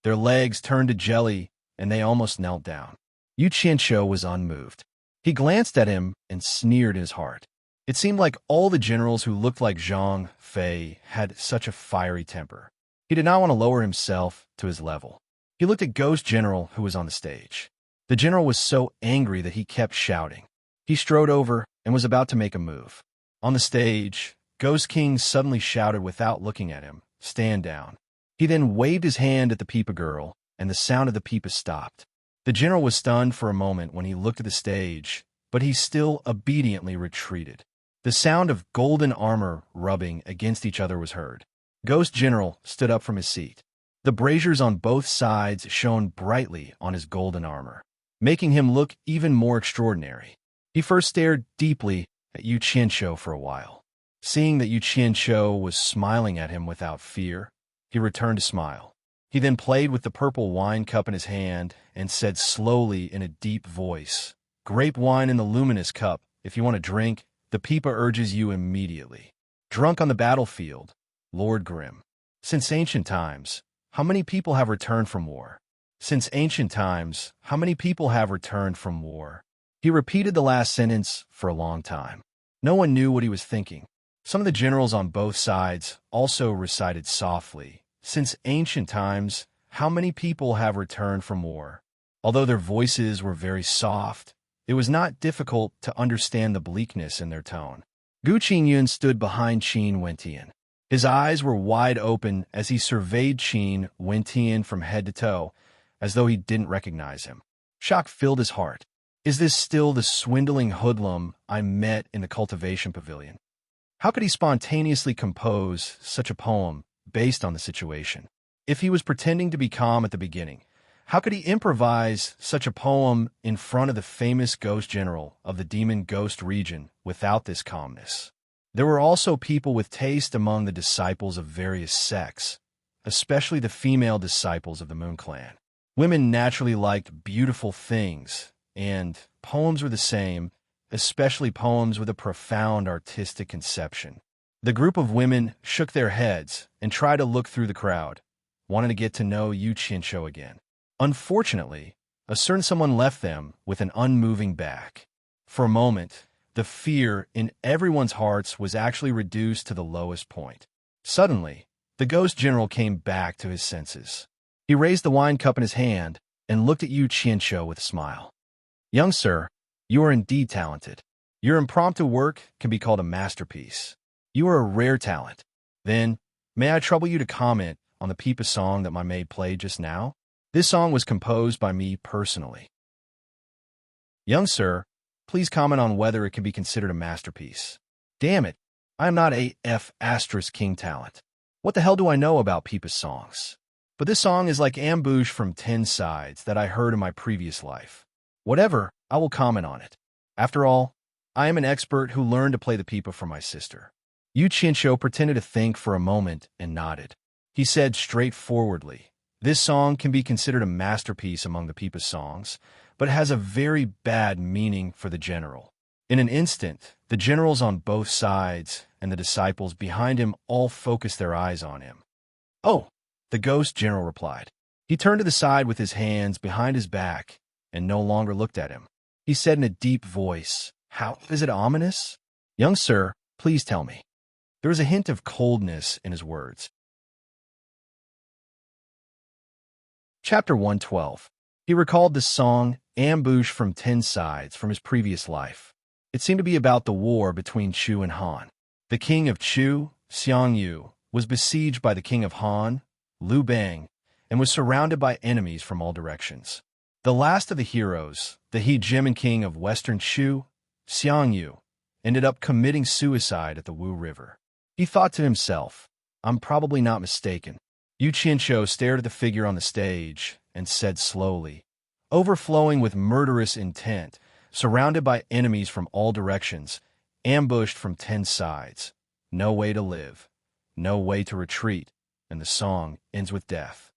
Their legs turned to jelly, and they almost knelt down. Yu Qianqiu was unmoved. He glanced at him and sneered in his heart. It seemed like all the generals who looked like Zhang Fei had such a fiery temper. He did not want to lower himself to his level. He looked at Ghost General, who was on the stage. The general was so angry that he kept shouting. He strode over and was about to make a move. On the stage, Ghost King suddenly shouted without looking at him, "Stand down." He then waved his hand at the Peepa girl, and the sound of the Peepa stopped. The general was stunned for a moment when he looked at the stage, but he still obediently retreated. The sound of golden armor rubbing against each other was heard. Ghost General stood up from his seat. The braziers on both sides shone brightly on his golden armor, making him look even more extraordinary. He first stared deeply at Yu Qianqiu for a while. Seeing that Yu Qianqiu was smiling at him without fear, he returned to smile. He then played with the purple wine cup in his hand and said slowly in a deep voice, "Grape wine in the luminous cup. If you want to drink, the Peepa urges you immediately. Drunk on the battlefield, Lord Grim. Since ancient times, how many people have returned from war? Since ancient times, how many people have returned from war?" He repeated the last sentence for a long time. No one knew what he was thinking. Some of the generals on both sides also recited softly, "Since ancient times, how many people have returned from war?" Although their voices were very soft, it was not difficult to understand the bleakness in their tone. Gu Qingyun stood behind Qin Wentian. His eyes were wide open as he surveyed Qin Wentian from head to toe, as though he didn't recognize him. Shock filled his heart. Is this still the swindling hoodlum I met in the cultivation pavilion? How could he spontaneously compose such a poem based on the situation? If he was pretending to be calm at the beginning, how could he improvise such a poem in front of the famous ghost general of the demon ghost region without this calmness? There were also people with taste among the disciples of various sects, especially the female disciples of the Moon Clan. Women naturally liked beautiful things, and poems were the same, especially poems with a profound artistic conception. The group of women shook their heads and tried to look through the crowd, wanting to get to know Yu Qianqiu again. Unfortunately, a certain someone left them with an unmoving back. For a moment, the fear in everyone's hearts was actually reduced to the lowest point. Suddenly, the ghost general came back to his senses. He raised the wine cup in his hand and looked at Yu Qianqiu with a smile. "Young sir, you are indeed talented. Your impromptu work can be called a masterpiece. You are a rare talent. Then, may I trouble you to comment on the Peepa song that my maid played just now? This song was composed by me personally." "Young sir, please comment on whether it can be considered a masterpiece." "Damn it, I am not a F** king talent. What the hell do I know about Peepa songs? But this song is like ambush from 10 sides that I heard in my previous life. Whatever, I will comment on it. After all, I am an expert who learned to play the Peepa from my sister." Yu Qianqiu pretended to think for a moment and nodded. He said straightforwardly, "This song can be considered a masterpiece among the Peepa songs, but has a very bad meaning for the general." In an instant, the generals on both sides and the disciples behind him all focused their eyes on him. "Oh," the ghost general replied. He turned to the side with his hands behind his back and no longer looked at him. He said in a deep voice, "How is it ominous? Young sir, please tell me." There was a hint of coldness in his words. Chapter 112. He recalled the song Ambush from 10 Sides from his previous life. It seemed to be about the war between Chu and Han. The king of Chu, Xiang Yu, was besieged by the king of Han, Liu Bang, and was surrounded by enemies from all directions. The last of the heroes, the hegemon king of Western Chu, Xiang Yu, ended up committing suicide at the Wu River. He thought to himself, I'm probably not mistaken. Yu Qianqiu stared at the figure on the stage and said slowly, overflowing with murderous intent, surrounded by enemies from all directions, ambushed from 10 sides. No way to live, no way to retreat, and the song ends with death.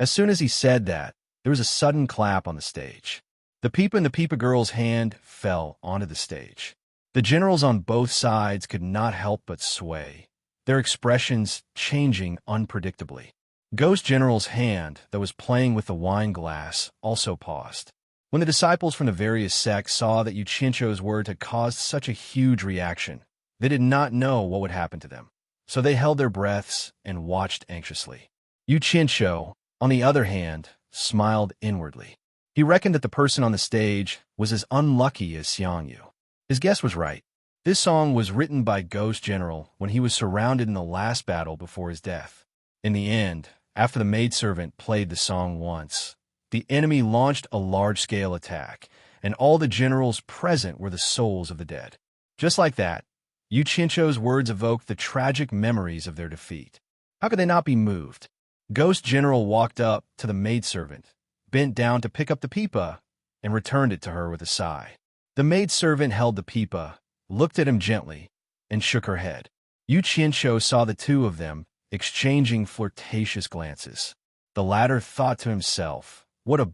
As soon as he said that, there was a sudden clap on the stage. The Peepa and the Peepa girl's hand fell onto the stage. The generals on both sides could not help but sway, their expressions changing unpredictably. Ghost General's hand, that was playing with the wine glass, also paused. When the disciples from the various sects saw that Yu Qianqiu's words had caused such a huge reaction, they did not know what would happen to them. So they held their breaths and watched anxiously. Yu Qianqiu, on the other hand, smiled inwardly. He reckoned that the person on the stage was as unlucky as Xiangyu. His guess was right. This song was written by Ghost General when he was surrounded in the last battle before his death. In the end, after the maidservant played the song once, the enemy launched a large-scale attack, and all the generals present were the souls of the dead. Just like that, Yu Qianqiu's words evoked the tragic memories of their defeat. How could they not be moved? Ghost General walked up to the maidservant, bent down to pick up the Peepa, and returned it to her with a sigh. The maidservant held the Peepa, looked at him gently, and shook her head. Yu Qianqiu saw the two of them exchanging flirtatious glances. The latter thought to himself, what a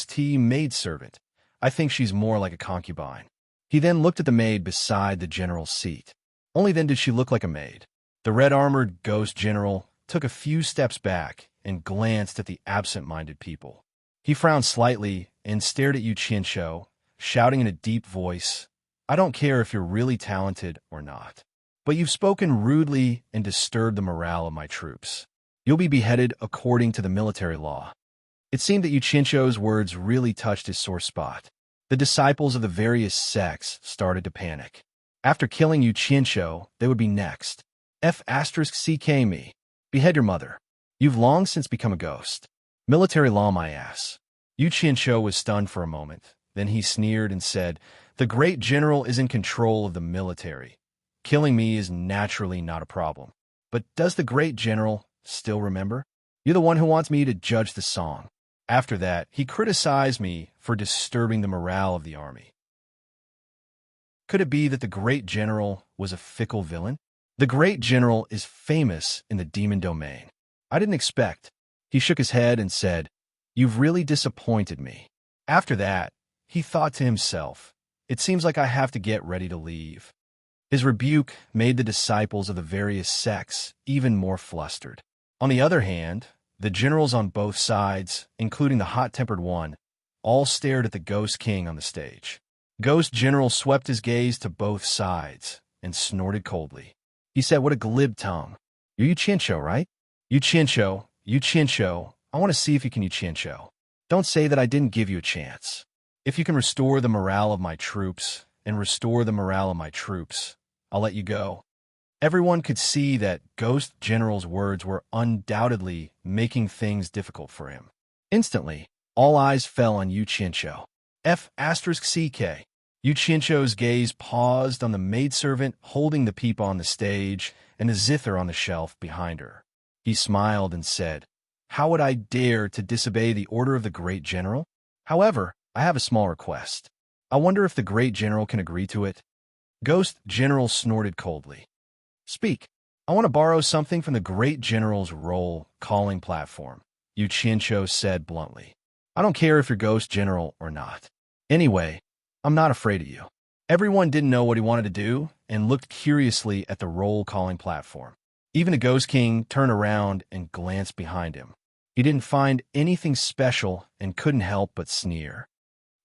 *T maidservant. I think she's more like a concubine. He then looked at the maid beside the general's seat. Only then did she look like a maid. The red-armored Ghost General took a few steps back and glanced at the absent-minded people. He frowned slightly and stared at Yu Qianqiu, shouting in a deep voice, I don't care if you're really talented or not, but you've spoken rudely and disturbed the morale of my troops. You'll be beheaded according to the military law. It seemed that Yu Qianqiu's words really touched his sore spot. The disciples of the various sects started to panic. After killing Yu Qianqiu, they would be next. *CK me. Behead your mother. You've long since become a ghost. Military law, my ass. Yu Qianqiu was stunned for a moment. Then he sneered and said, the great general is in control of the military. Killing me is naturally not a problem. But does the great general still remember? You're the one who wants me to judge the song. After that, he criticized me for disturbing the morale of the army. Could it be that the great general was a fickle villain? The great general is famous in the demon domain. I didn't expect. He shook his head and said, you've really disappointed me. After that, he thought to himself, it seems like I have to get ready to leave. His rebuke made the disciples of the various sects even more flustered. On the other hand, the generals on both sides, including the hot-tempered one, all stared at the Ghost King on the stage. Ghost General swept his gaze to both sides and snorted coldly. He said, what a glib tongue. You're Yu Qianqiu, right? Yu Qianqiu, I want to see if you can Yu Qianqiu. Don't say that I didn't give you a chance. If you can restore the morale of my troops, and restore the morale of my troops, I'll let you go. Everyone could see that Ghost General's words were undoubtedly making things difficult for him. Instantly, all eyes fell on Yu Qianqiu. *CK. Yu Qianqiu's gaze paused on the maidservant holding the Peepa on the stage and the zither on the shelf behind her. He smiled and said, how would I dare to disobey the order of the great general? However, I have a small request. I wonder if the great general can agree to it. Ghost General snorted coldly. Speak. I want to borrow something from the great general's roll-calling platform, Yu Qianqiu said bluntly. I don't care if you're Ghost General or not. Anyway, I'm not afraid of you. Everyone didn't know what he wanted to do and looked curiously at the roll-calling platform. Even the Ghost King turned around and glanced behind him. He didn't find anything special and couldn't help but sneer.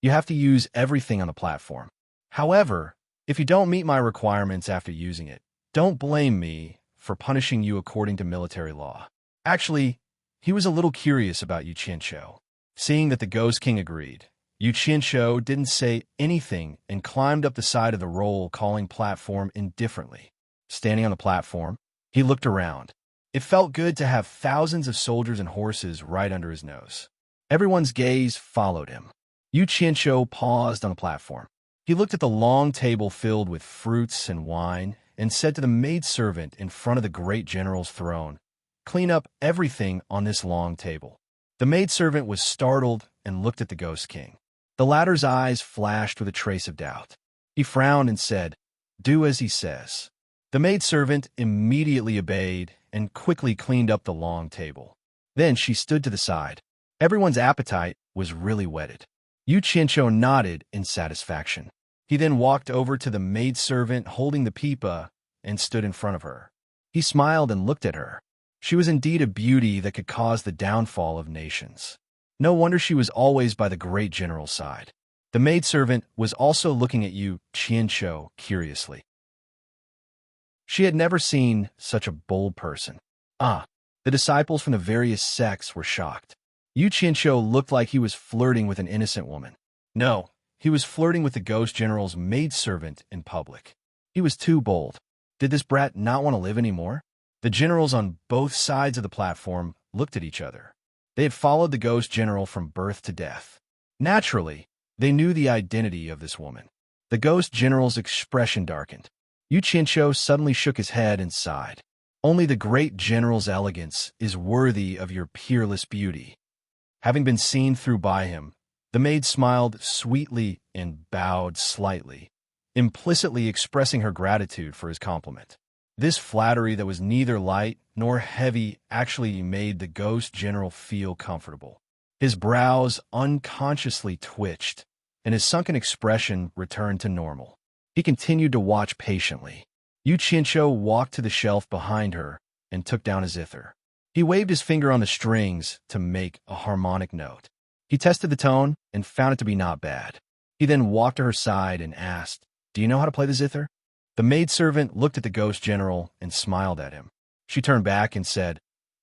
You have to use everything on the platform. However, if you don't meet my requirements after using it, don't blame me for punishing you according to military law. Actually, he was a little curious about Yu Qianqiu. Seeing that the Ghost King agreed, Yu Qianqiu didn't say anything and climbed up the side of the roll-calling platform indifferently. Standing on the platform, he looked around. It felt good to have thousands of soldiers and horses right under his nose. Everyone's gaze followed him. Yu Qianqiu paused on the platform. He looked at the long table filled with fruits and wine and said to the maidservant in front of the great general's throne, "Clean up everything on this long table." The maidservant was startled and looked at the Ghost King. The latter's eyes flashed with a trace of doubt. He frowned and said, "Do as he says." The maidservant immediately obeyed and quickly cleaned up the long table. Then she stood to the side. Everyone's appetite was really whetted. Yu Qianqiu nodded in satisfaction. He then walked over to the maidservant holding the pipa and stood in front of her. He smiled and looked at her. She was indeed a beauty that could cause the downfall of nations. No wonder she was always by the great general's side. The maidservant was also looking at Yu Qianqiu curiously. She had never seen such a bold person. The disciples from the various sects were shocked. Yu Qianqiu looked like he was flirting with an innocent woman. No, he was flirting with the ghost general's maidservant in public. He was too bold. Did this brat not want to live anymore? The generals on both sides of the platform looked at each other. They had followed the ghost general from birth to death. Naturally, they knew the identity of this woman. The ghost general's expression darkened. Yu Qianqiu suddenly shook his head and sighed. Only the great general's elegance is worthy of your peerless beauty. Having been seen through by him, the maid smiled sweetly and bowed slightly, implicitly expressing her gratitude for his compliment. This flattery that was neither light nor heavy actually made the ghost general feel comfortable. His brows unconsciously twitched, and his sunken expression returned to normal. He continued to watch patiently. Yu Qianqiu walked to the shelf behind her and took down a zither. He waved his finger on the strings to make a harmonic note. He tested the tone and found it to be not bad. He then walked to her side and asked, "Do you know how to play the zither?" The maidservant looked at the ghost general and smiled at him. She turned back and said,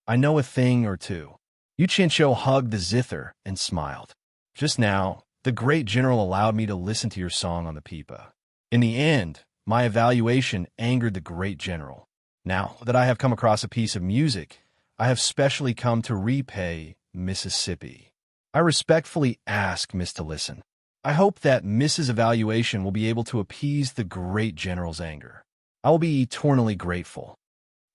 "I know a thing or two." Yu Qianqiu hugged the zither and smiled. "Just now, the great general allowed me to listen to your song on the pipa. In the end, my evaluation angered the great general. Now that I have come across a piece of music, I have specially come to repay Mississippi. I respectfully ask Miss to listen. I hope that Miss's evaluation will be able to appease the great general's anger. I will be eternally grateful.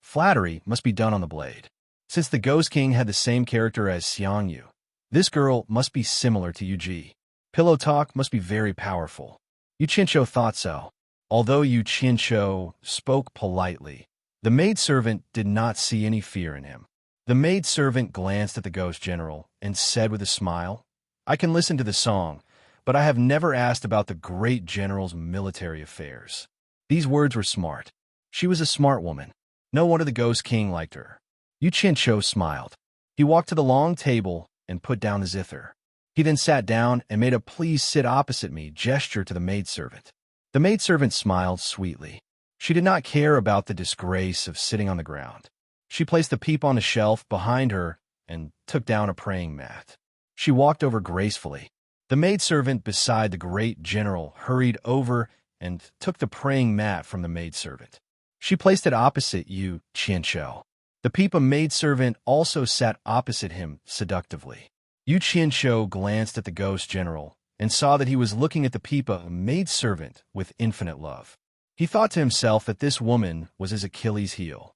Flattery must be done on the blade. Since the Ghost King had the same character as Xiangyu, this girl must be similar to Yuji. Pillow talk must be very powerful." Yu Qianqiu thought so. Although Yu Qianqiu spoke politely, the maidservant did not see any fear in him. The maidservant glanced at the ghost general and said with a smile, "I can listen to the song, but I have never asked about the great general's military affairs." These words were smart. She was a smart woman. No wonder the Ghost King liked her. Yu Qianqiu smiled. He walked to the long table and put down the zither. He then sat down and made a "please sit opposite me" gesture to the maidservant. The maidservant smiled sweetly. She did not care about the disgrace of sitting on the ground. She placed the pipa on the shelf behind her and took down a praying mat. She walked over gracefully. The maidservant beside the great general hurried over and took the praying mat from the maidservant. She placed it opposite Yu Qianqiu. The pipa maidservant also sat opposite him seductively. Yu Qianqiu glanced at the ghost general and saw that he was looking at the pipa maidservant with infinite love. He thought to himself that this woman was his Achilles' heel.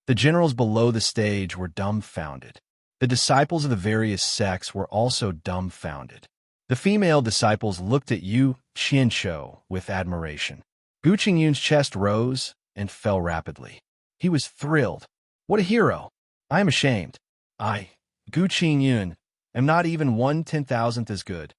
The generals below the stage were dumbfounded. The disciples of the various sects were also dumbfounded. The female disciples looked at Yu Qianqiu with admiration. Gu Qingyun's chest rose and fell rapidly. He was thrilled. What a hero! I am ashamed. I, Gu Qingyun, am not even 1/10,000th as good.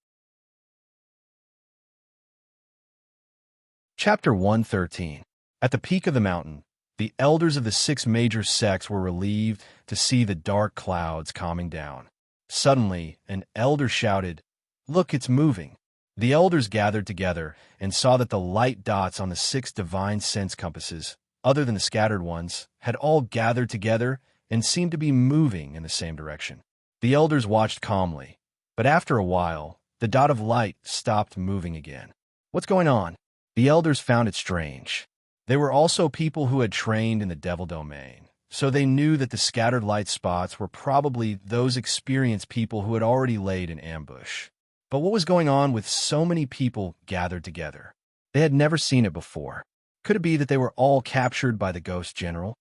Chapter 113. At the peak of the mountain, the elders of the 6 major sects were relieved to see the dark clouds calming down. Suddenly, an elder shouted, "Look, it's moving." The elders gathered together and saw that the light dots on the 6 divine sense compasses, other than the scattered ones, had all gathered together and seemed to be moving in the same direction. The elders watched calmly, but after a while, the dot of light stopped moving again. What's going on? The elders found it strange. They were also people who had trained in the devil domain, so they knew that the scattered light spots were probably those experienced people who had already laid an ambush. But what was going on with so many people gathered together? They had never seen it before. Could it be that they were all captured by the ghost general?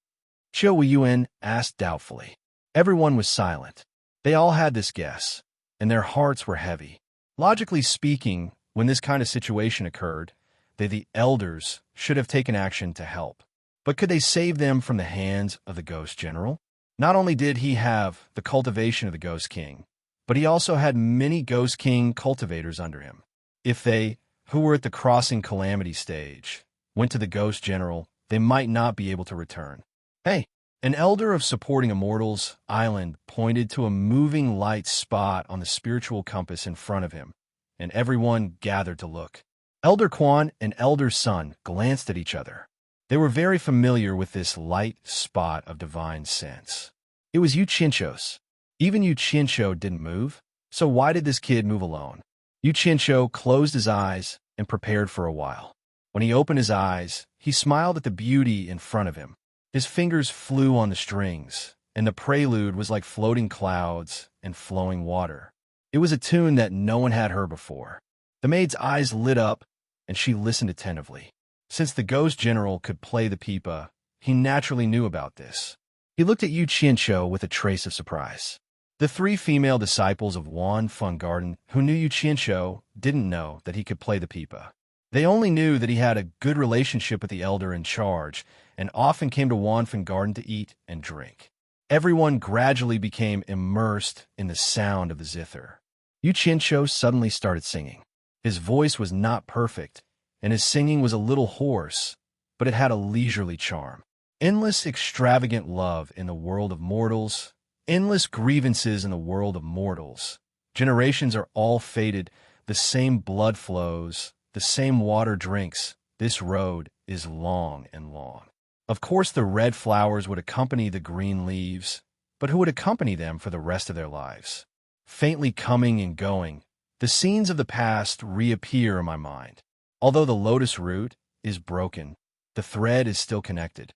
Qiu Yuen asked doubtfully. Everyone was silent. They all had this guess, and their hearts were heavy. Logically speaking, when this kind of situation occurred, they, the elders, should have taken action to help. But could they save them from the hands of the ghost general? Not only did he have the cultivation of the Ghost King, but he also had many Ghost King cultivators under him. If they, who were at the crossing calamity stage, went to the Ghost General, they might not be able to return. Hey, an elder of Supporting Immortals Island pointed to a moving light spot on the spiritual compass in front of him, and everyone gathered to look. Elder Quan and Elder Sun glanced at each other. They were very familiar with this light spot of divine sense. It was Yu Qinsho's. Even Yu Qinsho didn't move, so why did this kid move alone? Yu Qinsho closed his eyes and prepared for a while. When he opened his eyes, he smiled at the beauty in front of him. His fingers flew on the strings, and the prelude was like floating clouds and flowing water. It was a tune that no one had heard before. The maid's eyes lit up, and she listened attentively. Since the Ghost General could play the pipa, he naturally knew about this. He looked at Yu Qinsho with a trace of surprise. The three female disciples of Wan Feng Garden who knew Yu Qinsho didn't know that he could play the pipa. They only knew that he had a good relationship with the elder in charge and often came to Wan Feng Garden to eat and drink. Everyone gradually became immersed in the sound of the zither. Yu Qinsho suddenly started singing. His voice was not perfect, and his singing was a little hoarse, but it had a leisurely charm. Endless extravagant love in the world of mortals, endless grievances in the world of mortals. Generations are all fated, the same blood flows, the same water drinks. This road is long and long. Of course, the red flowers would accompany the green leaves, but who would accompany them for the rest of their lives? Faintly coming and going, the scenes of the past reappear in my mind. Although the lotus root is broken, the thread is still connected.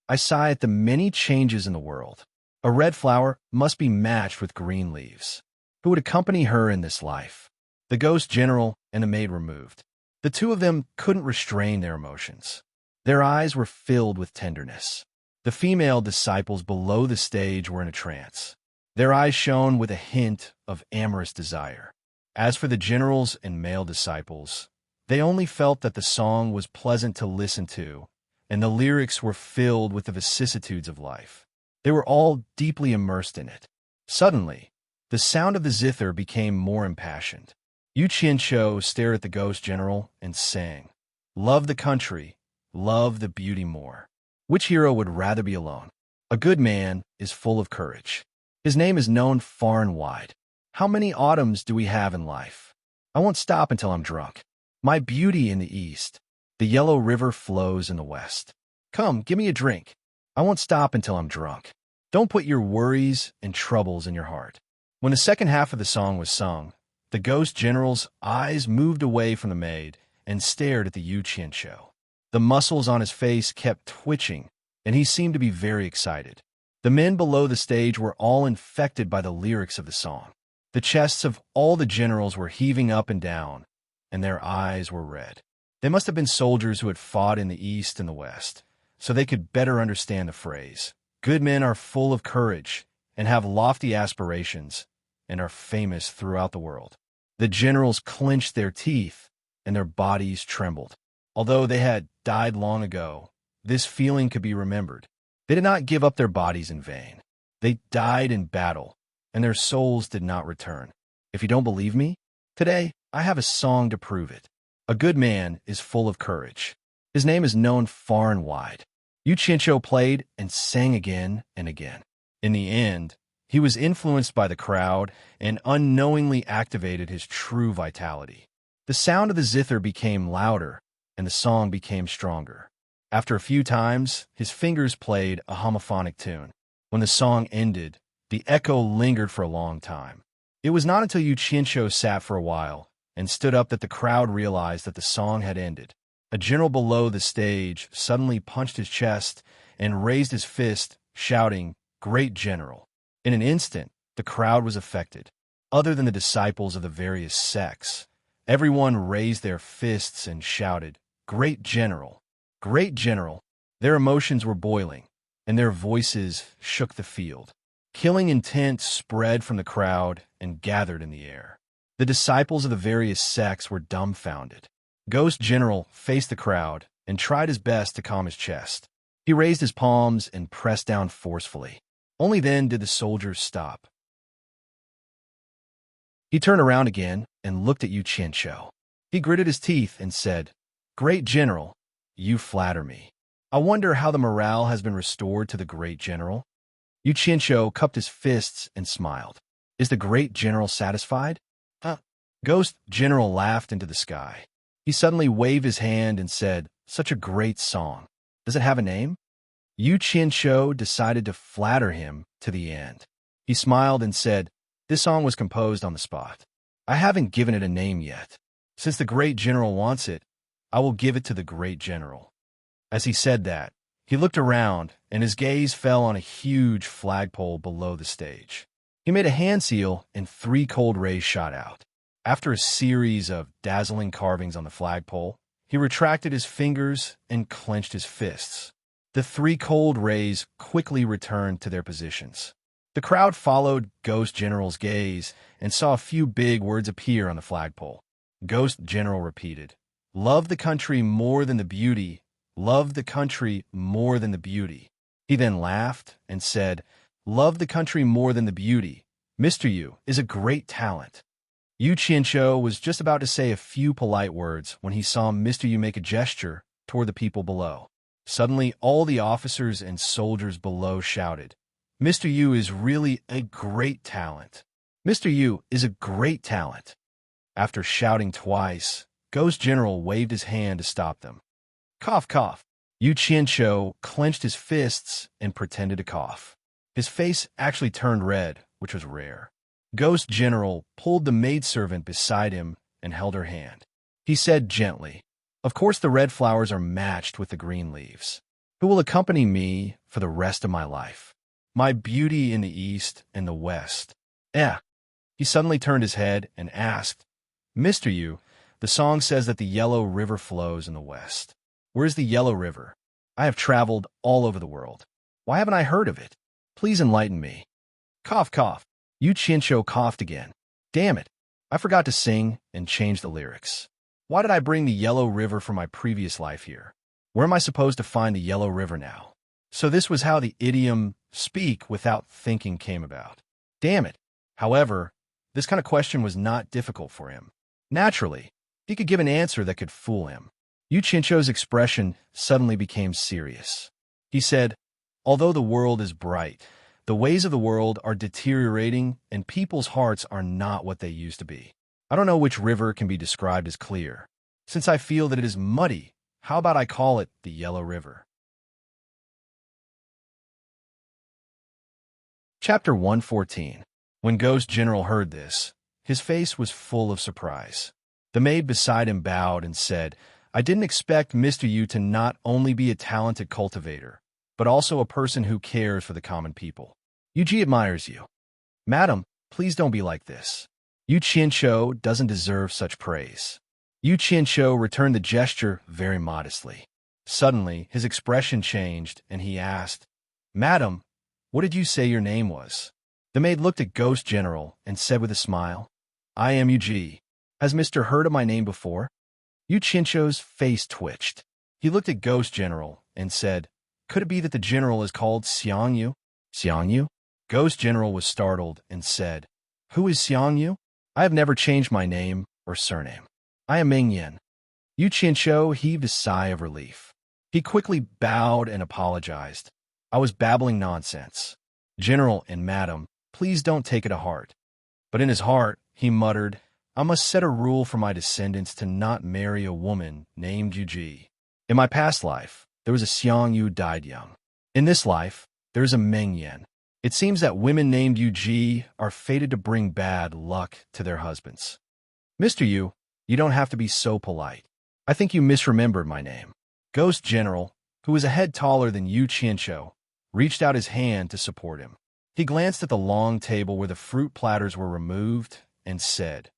I sigh at the many changes in the world. A red flower must be matched with green leaves. Who would accompany her in this life? The Ghost General and the maid were moved. The two of them couldn't restrain their emotions. Their eyes were filled with tenderness. The female disciples below the stage were in a trance. Their eyes shone with a hint of amorous desire. As for the generals and male disciples, they only felt that the song was pleasant to listen to, and the lyrics were filled with the vicissitudes of life. They were all deeply immersed in it. Suddenly, the sound of the zither became more impassioned. Yu Qinsho stared at the Ghost General and sang, "Love the country, love the beauty more." Which hero would rather be alone? A good man is full of courage. His name is known far and wide. How many autumns do we have in life? I won't stop until I'm drunk. My beauty in the east. The yellow river flows in the west. Come, give me a drink. I won't stop until I'm drunk. Don't put your worries and troubles in your heart. When the second half of the song was sung, the Ghost General's eyes moved away from the maid and stared at the Yu Qinsho. The muscles on his face kept twitching, and he seemed to be very excited. The men below the stage were all infected by the lyrics of the song. The chests of all the generals were heaving up and down, and their eyes were red. They must have been soldiers who had fought in the east and the west, so they could better understand the phrase. Good men are full of courage and have lofty aspirations and are famous throughout the world. The generals clenched their teeth and their bodies trembled. Although they had died long ago, this feeling could be remembered. They did not give up their bodies in vain. They died in battle, and their souls did not return. If you don't believe me, today I have a song to prove it. A good man is full of courage. His name is known far and wide. Yu Qinsho played and sang again and again. In the end, he was influenced by the crowd and unknowingly activated his true vitality. The sound of the zither became louder, and the song became stronger. After a few times, his fingers played a homophonic tune. When the song ended, the echo lingered for a long time. It was not until Yu Qinsho sat for a while and stood up that the crowd realized that the song had ended. A general below the stage suddenly punched his chest and raised his fist, shouting, "Great General!" In an instant, the crowd was affected. Other than the disciples of the various sects, everyone raised their fists and shouted, Great General! Great General! Their emotions were boiling, and their voices shook the field. Killing intent spread from the crowd and gathered in the air. The disciples of the various sects were dumbfounded. Ghost General faced the crowd and tried his best to calm his chest. He raised his palms and pressed down forcefully. Only then did the soldiers stop. He turned around again and looked at Yu Qianqiu. He gritted his teeth and said, "Great General, you flatter me. I wonder how the morale has been restored to the Great General." Yu Qianqiu cupped his fists and smiled. "Is the Great General satisfied?" Ghost General laughed into the sky. He suddenly waved his hand and said, "Such a great song. Does it have a name?" Yu Qianqiu decided to flatter him to the end. He smiled and said, "This song was composed on the spot. I haven't given it a name yet. Since the Great General wants it, I will give it to the Great General." As he said that, he looked around, and his gaze fell on a huge flagpole below the stage. He made a hand seal, and 3 cold rays shot out. After a series of dazzling carvings on the flagpole, he retracted his fingers and clenched his fists. The 3 cold rays quickly returned to their positions. The crowd followed Ghost General's gaze and saw a few big words appear on the flagpole. Ghost General repeated, "Love the country more than the beauty. Love the country more than the beauty." He then laughed and said, "Love the country more than the beauty. Mr. Yu is a great talent." Yu Qianqiu was just about to say a few polite words when he saw Mr. Yu make a gesture toward the people below. Suddenly, all the officers and soldiers below shouted, "Mr. Yu is really a great talent. Mr. Yu is a great talent." After shouting twice, Ghost General waved his hand to stop them. Cough, cough. Yu Qianqiu clenched his fists and pretended to cough. His face actually turned red, which was rare. Ghost General pulled the maidservant beside him and held her hand. He said gently, "Of course the red flowers are matched with the green leaves. Who will accompany me for the rest of my life? My beauty in the east and the west." He suddenly turned his head and asked, "Mr. Yu, the song says that the Yellow River flows in the west. Where is the Yellow River? I have traveled all over the world. Why haven't I heard of it? Please enlighten me." Cough, cough. Yu Qianqiu coughed again. "Damn it, I forgot to sing and change the lyrics. Why did I bring the Yellow River from my previous life here? Where am I supposed to find the Yellow River now?" So this was how the idiom "speak without thinking" came about. Damn it. However, this kind of question was not difficult for him. Naturally, he could give an answer that could fool him. Yu Qianqiu's expression suddenly became serious. He said, "Although the world is bright, the ways of the world are deteriorating and people's hearts are not what they used to be. I don't know which river can be described as clear. Since I feel that it is muddy, how about I call it the Yellow River?" Chapter 114. When Ghost General heard this, his face was full of surprise. The maid beside him bowed and said, "I didn't expect Mr. Yu to not only be a talented cultivator, but also a person who cares for the common people. Yuji admires you." "Madam, please don't be like this. Yu Qianqiu doesn't deserve such praise." Yu Qianqiu returned the gesture very modestly. Suddenly, his expression changed, and he asked, "Madam, what did you say your name was?" The maid looked at Ghost General and said with a smile, "I am Yuji. Has Mr. heard of my name before?" Yu Qianqiu's face twitched. He looked at Ghost General and said, "Could it be that the general is called Xiang Yu?" "Xiang Yu?" Ghost General was startled and said, "Who is Xiang Yu? I have never changed my name or surname. I am Ming Yin." Yu Qianqiu heaved a sigh of relief. He quickly bowed and apologized. "I was babbling nonsense. General and Madam, please don't take it to heart." But in his heart, he muttered, "I must set a rule for my descendants to not marry a woman named Yuji. In my past life, there was a Xiang Yu died young. In this life, there is a Meng Yin. It seems that women named Yuji are fated to bring bad luck to their husbands. Mr. Yu, you don't have to be so polite. I think you misremembered my name." Ghost General, who was a head taller than Yu Qianqiu, reached out his hand to support him. He glanced at the long table where the fruit platters were removed and said,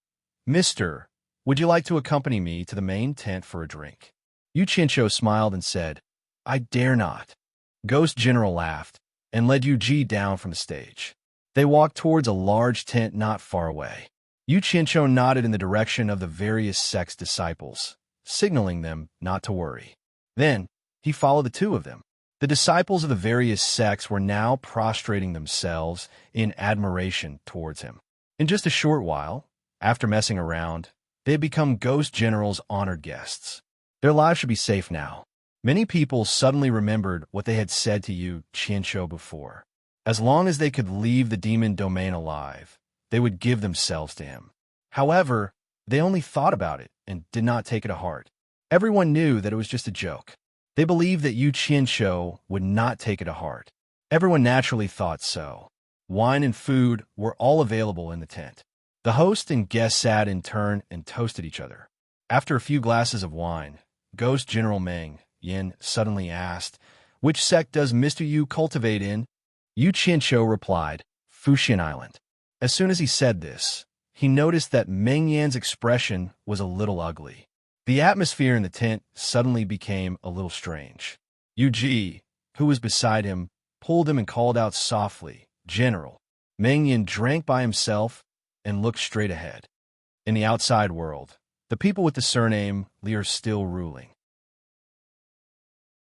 "Mister, would you like to accompany me to the main tent for a drink?" Yu Qianqiu smiled and said, I dare not. Ghost General laughed and led Yu Ji down from the stage. They walked towards a large tent not far away. Yu Qianqiu nodded in the direction of the various sect's disciples, signaling them not to worry. Then, he followed the two of them. The disciples of the various sects were now prostrating themselves in admiration towards him. In just a short while, after messing around, they had become Ghost General's honored guests. Their lives should be safe now. Many people suddenly remembered what they had said to Yu Qianqiu before. As long as they could leave the demon domain alive, they would give themselves to him. However, they only thought about it and did not take it to heart. Everyone knew that it was just a joke. They believed that Yu Qianqiu would not take it to heart. Everyone naturally thought so. Wine and food were all available in the tent. The host and guests sat in turn and toasted each other. After a few glasses of wine, Ghost General Meng Yin suddenly asked, Which sect does Mr. Yu cultivate in? Yu Qianqiu replied, Fuxian Island. As soon as he said this, he noticed that Meng Yan's expression was a little ugly. The atmosphere in the tent suddenly became a little strange. Yu Ji, who was beside him, pulled him and called out softly, General. Meng Yan drank by himself and looked straight ahead. In the outside world, the people with the surname Li are still ruling.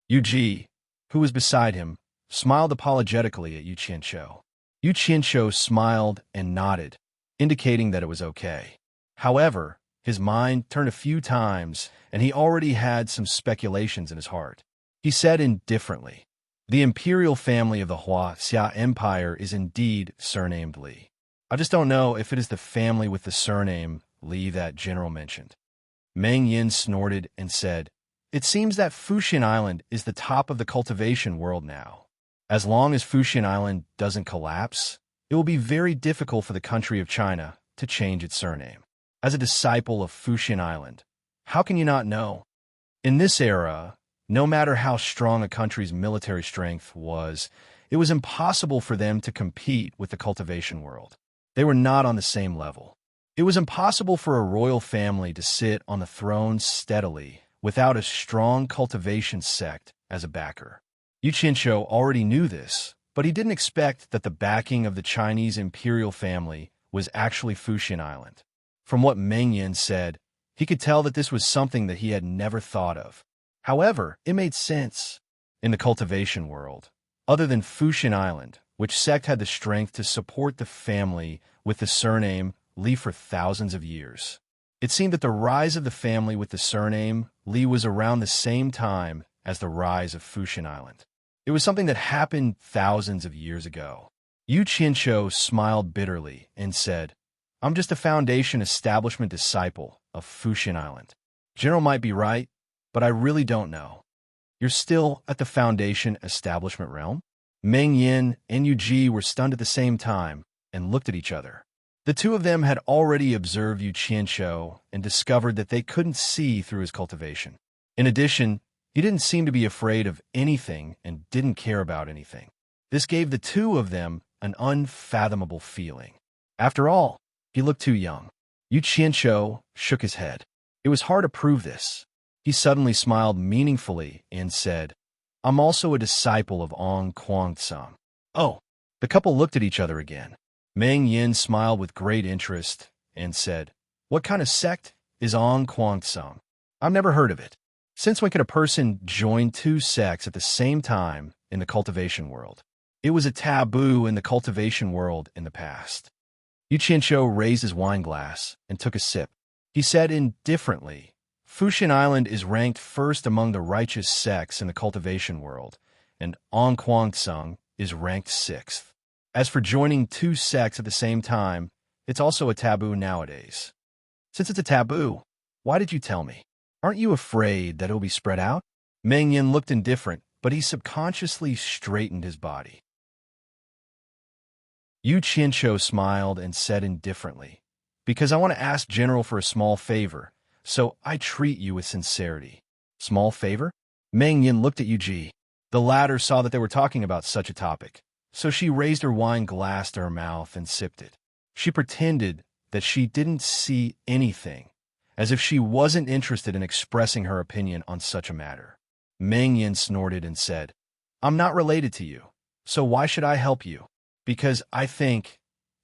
Yu Ji, who was beside him, smiled apologetically at Yu Qianqiu. Yu Qianqiu smiled and nodded, indicating that it was okay. However, his mind turned a few times, and he already had some speculations in his heart. He said indifferently, The imperial family of the Xia Empire is indeed surnamed Li. I just don't know if it is the family with the surname Li that General mentioned. Meng Yin snorted and said, It seems that Fuxian Island is the top of the cultivation world now. As long as Fuxian Island doesn't collapse, it will be very difficult for the country of China to change its surname. As a disciple of Fuxian Island, how can you not know? In this era, no matter how strong a country's military strength was, it was impossible for them to compete with the cultivation world. They were not on the same level. It was impossible for a royal family to sit on the throne steadily without a strong cultivation sect as a backer. Yu Qianqiu already knew this, but he didn't expect that the backing of the Chinese imperial family was actually Fuxian Island. From what Meng Yin said, he could tell that this was something that he had never thought of. However, it made sense. In the cultivation world, other than Fuxian Island, which sect had the strength to support the family with the surname Li for thousands of years. It seemed that the rise of the family with the surname Li was around the same time as the rise of Fuxian Island. It was something that happened thousands of years ago. Yu Qianqiu smiled bitterly and said, I'm just a Foundation establishment disciple of Fuxian Island. General might be right, but I really don't know. You're still at the Foundation establishment realm? Meng Yin and Yu Ji were stunned at the same time and looked at each other. The two of them had already observed Yu Qianqiu and discovered that they couldn't see through his cultivation. In addition, he didn't seem to be afraid of anything and didn't care about anything. This gave the two of them an unfathomable feeling. After all, he looked too young. Yu Qianqiu shook his head. It was hard to prove this. He suddenly smiled meaningfully and said, I'm also a disciple of Ong Guangcong. Oh, the couple looked at each other again. Meng Yin smiled with great interest and said, What kind of sect is Ong Guangcong? I've never heard of it. Since when could a person join two sects at the same time in the cultivation world? It was a taboo in the cultivation world in the past. Yu Qianqiu raised his wine glass and took a sip. He said indifferently, Fuxian Island is ranked first among the righteous sects in the cultivation world, and Ong Guangcong is ranked sixth. As for joining two sects at the same time, it's also a taboo nowadays. Since it's a taboo, why did you tell me? Aren't you afraid that it will be spread out? Meng Yin looked indifferent, but he subconsciously straightened his body. Yu Qianqiu smiled and said indifferently, Because I want to ask General for a small favor, so I treat you with sincerity. Small favor? Meng Yin looked at Yu Ji. The latter saw that they were talking about such a topic, so she raised her wine glass to her mouth and sipped it. She pretended that she didn't see anything, as if she wasn't interested in expressing her opinion on such a matter. Meng Yin snorted and said, I'm not related to you, so why should I help you? Because I think,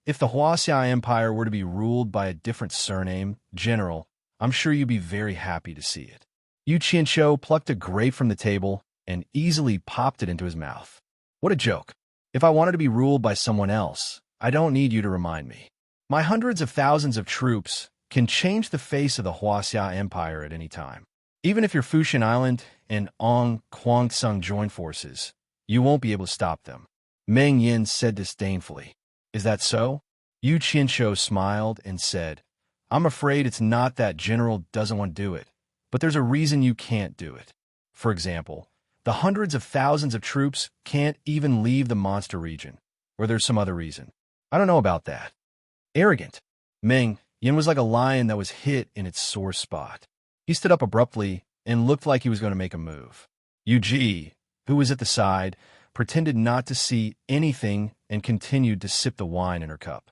if the Huaxia Empire were to be ruled by a different surname, General, I'm sure you'd be very happy to see it. Yu Qianqiu plucked a grape from the table and easily popped it into his mouth. What a joke. If I wanted to be ruled by someone else, I don't need you to remind me. My hundreds of thousands of troops can change the face of the Huaxia Empire at any time. Even if your Fushan Island and Ong Kwangsung join forces, you won't be able to stop them. Meng Yin said disdainfully. Is that so? Yu Qianqiu smiled and said, I'm afraid it's not that General doesn't want to do it, but there's a reason you can't do it. For example, the hundreds of thousands of troops can't even leave the monster region, or there's some other reason. I don't know about that. Arrogant. Meng Yin was like a lion that was hit in its sore spot. He stood up abruptly and looked like he was going to make a move. Yu Ji, who was at the side, pretended not to see anything and continued to sip the wine in her cup.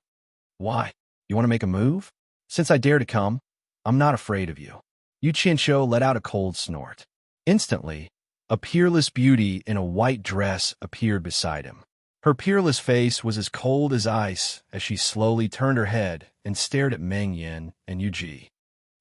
Why? You want to make a move? Since I dare to come, I'm not afraid of you. Yu Qianqiu let out a cold snort. Instantly, a peerless beauty in a white dress appeared beside him. Her peerless face was as cold as ice as she slowly turned her head and stared at Meng Yin and Yu Ji.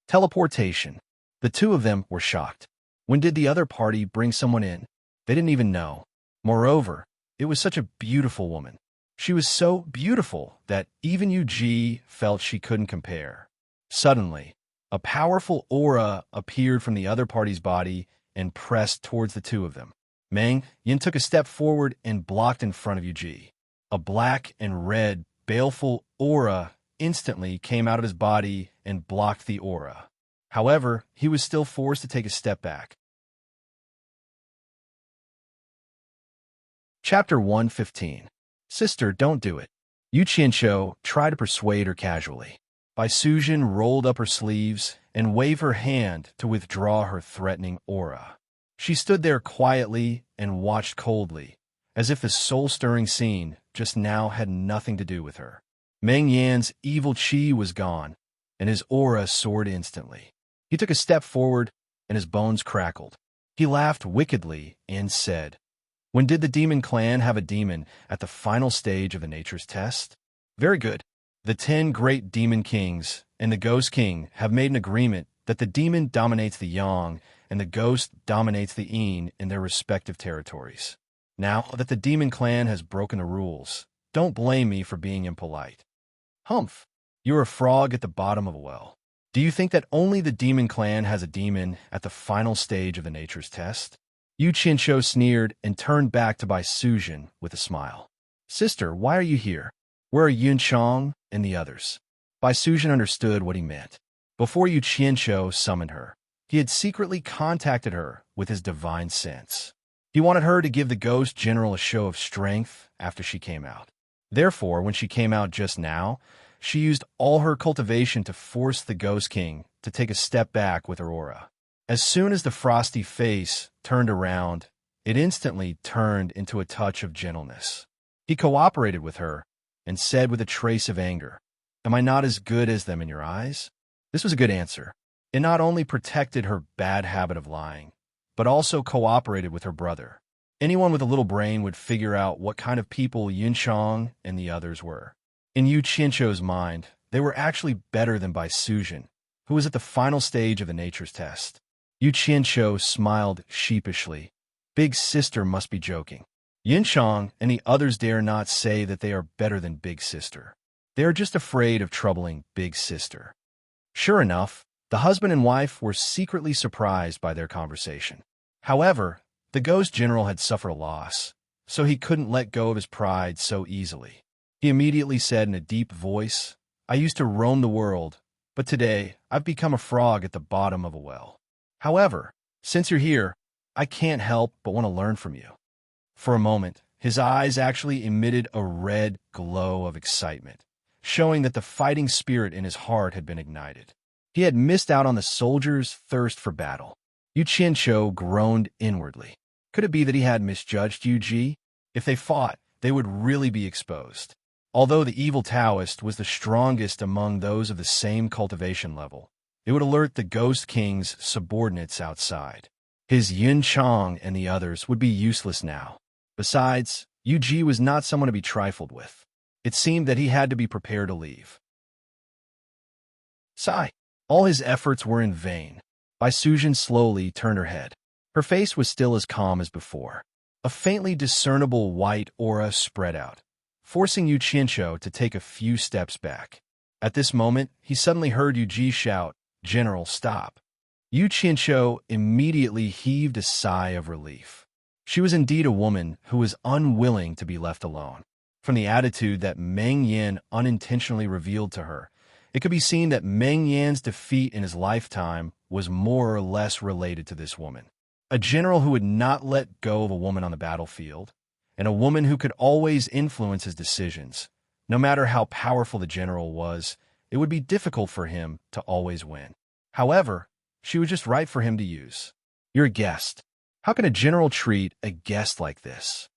Teleportation. The two of them were shocked. When did the other party bring someone in? They didn't even know. Moreover, it was such a beautiful woman. She was so beautiful that even Yu Ji felt she couldn't compare. Suddenly, a powerful aura appeared from the other party's body and pressed towards the two of them. Meng Yin took a step forward and blocked in front of Yu Ji. A black and red, baleful aura instantly came out of his body and blocked the aura. However, he was still forced to take a step back. Chapter 115. Sister, don't do it. Yu Qianqiu tried to persuade her casually. Bai Sujin rolled up her sleeves and waved her hand to withdraw her threatening aura. She stood there quietly and watched coldly, as if the soul-stirring scene just now had nothing to do with her. Meng Yan's evil qi was gone, and his aura soared instantly. He took a step forward, and his bones crackled. He laughed wickedly and said, When did the demon clan have a demon at the final stage of the nature's test? Very good. The 10 great demon kings and the ghost king have made an agreement that the demon dominates the yang and the ghost dominates the yin in their respective territories. Now that the demon clan has broken the rules, don't blame me for being impolite. Humph, you're a frog at the bottom of a well. Do you think that only the demon clan has a demon at the final stage of the nature's test? Yu Qianqiu sneered and turned back to Bai Sujin with a smile. Sister, why are you here? Where are Yun Chong and the others? Bai Sujin understood what he meant. Before Yu Qianqiu summoned her, he had secretly contacted her with his divine sense. He wanted her to give the ghost general a show of strength after she came out. Therefore, when she came out just now, she used all her cultivation to force the ghost king to take a step back with her aura. As soon as the frosty face turned around, it instantly turned into a touch of gentleness. He cooperated with her and said with a trace of anger, Am I not as good as them in your eyes? This was a good answer. It not only protected her bad habit of lying, but also cooperated with her brother. Anyone with a little brain would figure out what kind of people Yun Chong and the others were. In Yu Qianqiu's mind, they were actually better than Bai Sujin, who was at the final stage of the nature's test. Yu Qianqiu smiled sheepishly. Big Sister must be joking. Yin Chong and the others dare not say that they are better than Big Sister. They are just afraid of troubling Big Sister. Sure enough, the husband and wife were secretly surprised by their conversation. However, the ghost general had suffered a loss, so he couldn't let go of his pride so easily. He immediately said in a deep voice, I used to roam the world, but today I've become a frog at the bottom of a well. However, since you're here, I can't help but want to learn from you. For a moment, his eyes actually emitted a red glow of excitement, showing that the fighting spirit in his heart had been ignited. He had missed out on the soldier's thirst for battle. Yu Qianqiu groaned inwardly. Could it be that he had misjudged Yu Ji? If they fought, they would really be exposed. Although the evil Taoist was the strongest among those of the same cultivation level, It would alert the Ghost King's subordinates outside. His Yin Chong and the others would be useless now. Besides, Yu was not someone to be trifled with. It seemed that he had to be prepared to leave. Sigh. All his efforts were in vain. Bai Sujin slowly turned her head. Her face was still as calm as before. A faintly discernible white aura spread out, forcing Yu Qianqiu to take a few steps back. At this moment, he suddenly heard Yu shout, "General, stop." Yu Qianqiu immediately heaved a sigh of relief. She was indeed a woman who was unwilling to be left alone. From the attitude that Meng Yan unintentionally revealed to her, it could be seen that Meng Yan's defeat in his lifetime was more or less related to this woman. A general who would not let go of a woman on the battlefield, and a woman who could always influence his decisions. No matter how powerful the general was, it would be difficult for him to always win. However, she was just right for him to use. You're a guest. How can a general treat a guest like this?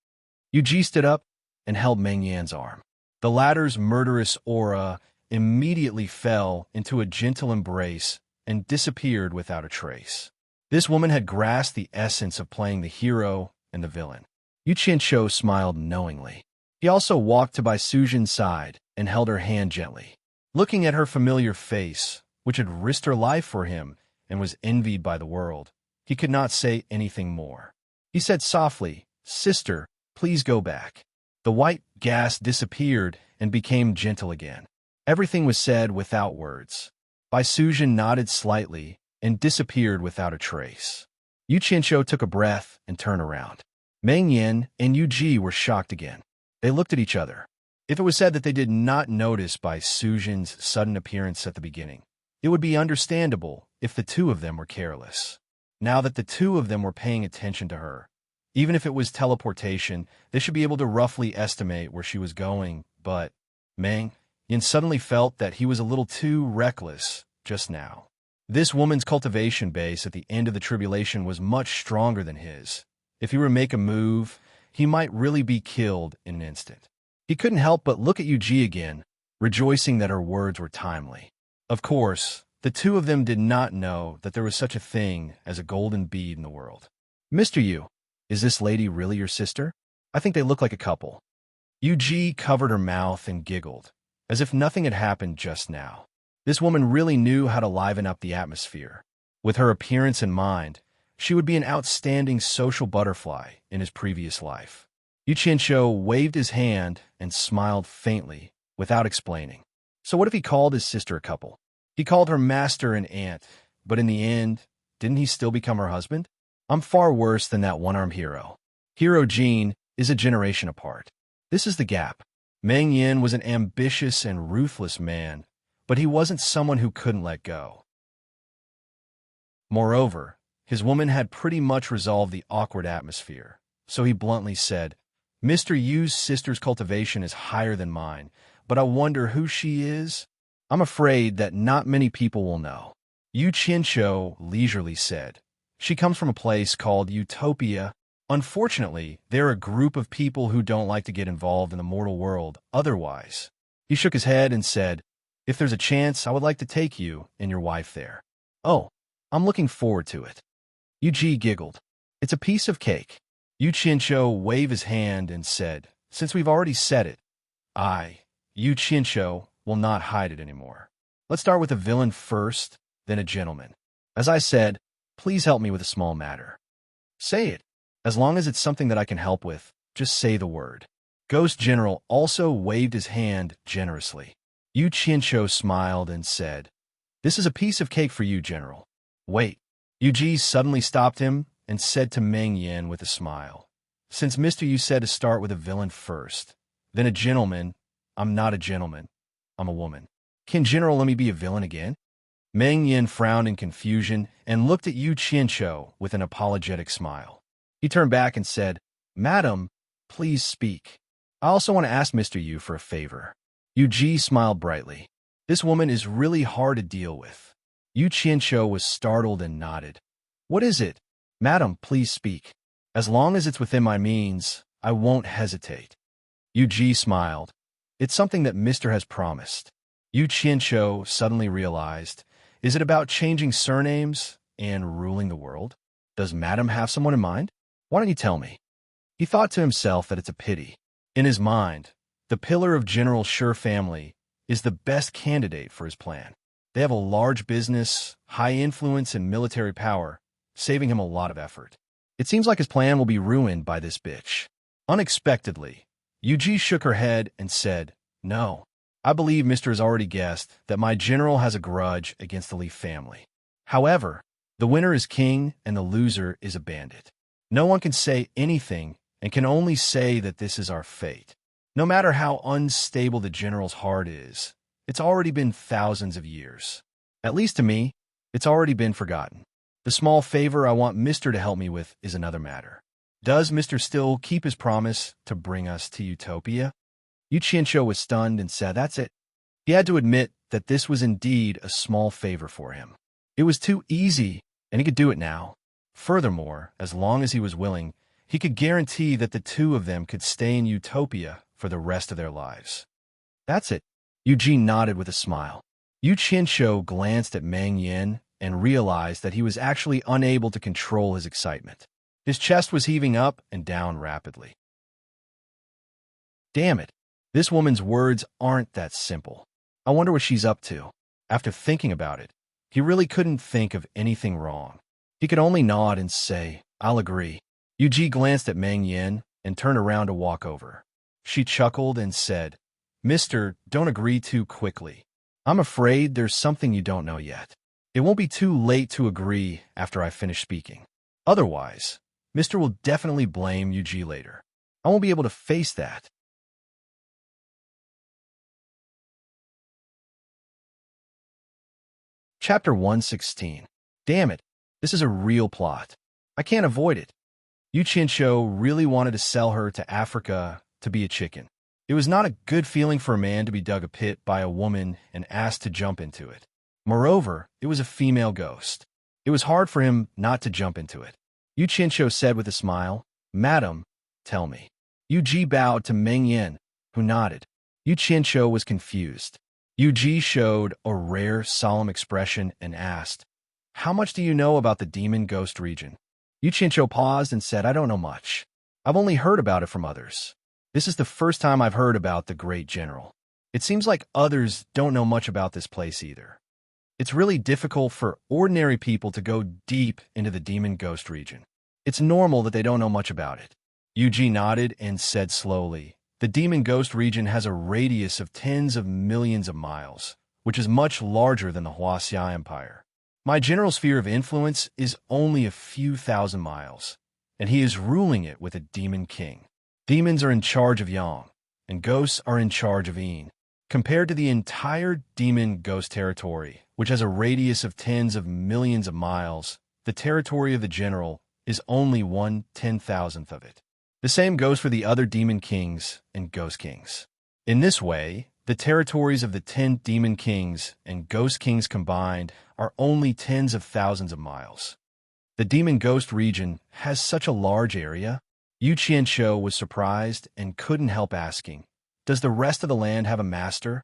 Yu stood up and held Meng Yan's arm. The latter's murderous aura immediately fell into a gentle embrace and disappeared without a trace. This woman had grasped the essence of playing the hero and the villain. Yu Qianqiu smiled knowingly. He also walked to Bai Sujin's side and held her hand gently. Looking at her familiar face, which had risked her life for him and was envied by the world, he could not say anything more. He said softly, "Sister, please go back." The white gas disappeared and became gentle again. Everything was said without words. Bai Sujin nodded slightly and disappeared without a trace. Yu Qianqiu took a breath and turned around. Meng Yan and Yu were shocked again. They looked at each other. If it was said that they did not notice Bai Sujin's sudden appearance at the beginning, it would be understandable if the two of them were careless. Now that the two of them were paying attention to her, even if it was teleportation, they should be able to roughly estimate where she was going, but Meng Yan suddenly felt that he was a little too reckless just now. This woman's cultivation base at the end of the tribulation was much stronger than his. If he were to make a move, he might really be killed in an instant. He couldn't help but look at Yu again, rejoicing that her words were timely. Of course, the two of them did not know that there was such a thing as a golden bead in the world. "Mr. Yu, is this lady really your sister? I think they look like a couple." Yu covered her mouth and giggled, as if nothing had happened just now. This woman really knew how to liven up the atmosphere. With her appearance in mind, she would be an outstanding social butterfly in his previous life. Yu Qianqiu waved his hand and smiled faintly, without explaining. So what if he called his sister a couple? He called her master and aunt, but in the end, didn't he still become her husband? I'm far worse than that one-armed hero. Hero Jean is a generation apart. This is the gap. Meng Yan was an ambitious and ruthless man, but he wasn't someone who couldn't let go. Moreover, his woman had pretty much resolved the awkward atmosphere, so he bluntly said, "Mr. Yu's sister's cultivation is higher than mine, but I wonder who she is? I'm afraid that not many people will know." Yu Qianqiu leisurely said, "She comes from a place called Utopia. Unfortunately, they're a group of people who don't like to get involved in the mortal world otherwise." He shook his head and said, "If there's a chance, I would like to take you and your wife there." "Oh, I'm looking forward to it." Yu giggled. "It's a piece of cake." Yu Qianqiu waved his hand and said, "Since we've already said it, Yu Qianqiu, will not hide it anymore. Let's start with a villain first, then a gentleman. As I said, please help me with a small matter." "Say it. As long as it's something that I can help with, just say the word." Ghost General also waved his hand generously. Yu Qianqiu smiled and said, "This is a piece of cake for you, General." "Wait." Yu suddenly stopped him and said to Meng Yan with a smile, "Since Mr. Yu said to start with a villain first, then a gentleman, I'm not a gentleman, I'm a woman. Can General let me be a villain again?" Meng Yan frowned in confusion and looked at Yu Qianqiu with an apologetic smile. He turned back and said, "Madam, please speak. I also want to ask Mr. Yu for a favor." Yu smiled brightly. This woman is really hard to deal with. Yu Qianqiu was startled and nodded. "What is it?" "Madam, please speak. As long as it's within my means, I won't hesitate." Yu smiled. "It's something that Mr. has promised." Yu Qianqiu suddenly realized Is it about changing surnames and ruling the world? Does Madam have someone in mind? Why don't you tell me? He thought to himself that it's a pity. In his mind, the pillar of General Sure family is the best candidate for his plan. They have a large business, high influence, and military power, saving him a lot of effort. It seems like his plan will be ruined by this bitch. Unexpectedly, Yuji shook her head and said, "No, I believe Mr. has already guessed that my general has a grudge against the Leaf family. However, the winner is king and the loser is a bandit. No one can say anything and can only say that this is our fate. No matter how unstable the general's heart is, it's already been thousands of years. At least to me, it's already been forgotten. The small favor I want Mr. to help me with is another matter. Does Mr. still keep his promise to bring us to Utopia?" Yu Qianqiu was stunned and said, "That's it." He had to admit that this was indeed a small favor for him. It was too easy, and he could do it now. Furthermore, as long as he was willing, he could guarantee that the two of them could stay in Utopia for the rest of their lives. "That's it." Eugene nodded with a smile. Yu Qianqiu glanced at Meng Yin and realized that he was actually unable to control his excitement. His chest was heaving up and down rapidly. Damn it. This woman's words aren't that simple. I wonder what she's up to. After thinking about it, he really couldn't think of anything wrong. He could only nod and say, "I'll agree." Yuji glanced at Meng Yin and turned around to walk over. She chuckled and said, "Mister, don't agree too quickly. I'm afraid there's something you don't know yet. It won't be too late to agree after I finish speaking. Otherwise, Mister will definitely blame Yuji later. I won't be able to face that." Chapter 116. Damn it, this is a real plot. I can't avoid it. Yu Qianqiu really wanted to sell her to Africa to be a chicken. It was not a good feeling for a man to be dug a pit by a woman and asked to jump into it. Moreover, it was a female ghost. It was hard for him not to jump into it. Yu Qianqiu said with a smile, "Madam, tell me." Yu Ji bowed to Meng Yin, who nodded. Yu Qianqiu was confused. Yu Ji showed a rare, solemn expression and asked, "How much do you know about the demon ghost region?" Yu Qianqiu paused and said, "I don't know much. I've only heard about it from others. This is the first time I've heard about the great general. It seems like others don't know much about this place either. It's really difficult for ordinary people to go deep into the demon ghost region. It's normal that they don't know much about it." Yuji nodded and said slowly, "The demon ghost region has a radius of tens of millions of miles, which is much larger than the Huaxia Empire. My general's sphere of influence is only a few thousand miles, and he is ruling it with a demon king. Demons are in charge of Yang, and ghosts are in charge of Yin. Compared to the entire demon ghost territory, which has a radius of tens of millions of miles, the territory of the general is only 1/10,000th of it. The same goes for the other demon kings and ghost kings. In this way, the territories of the 10 demon kings and ghost kings combined are only tens of thousands of miles. The demon ghost region has such a large area." Yu Qianqiu was surprised and couldn't help asking, "Does the rest of the land have a master?"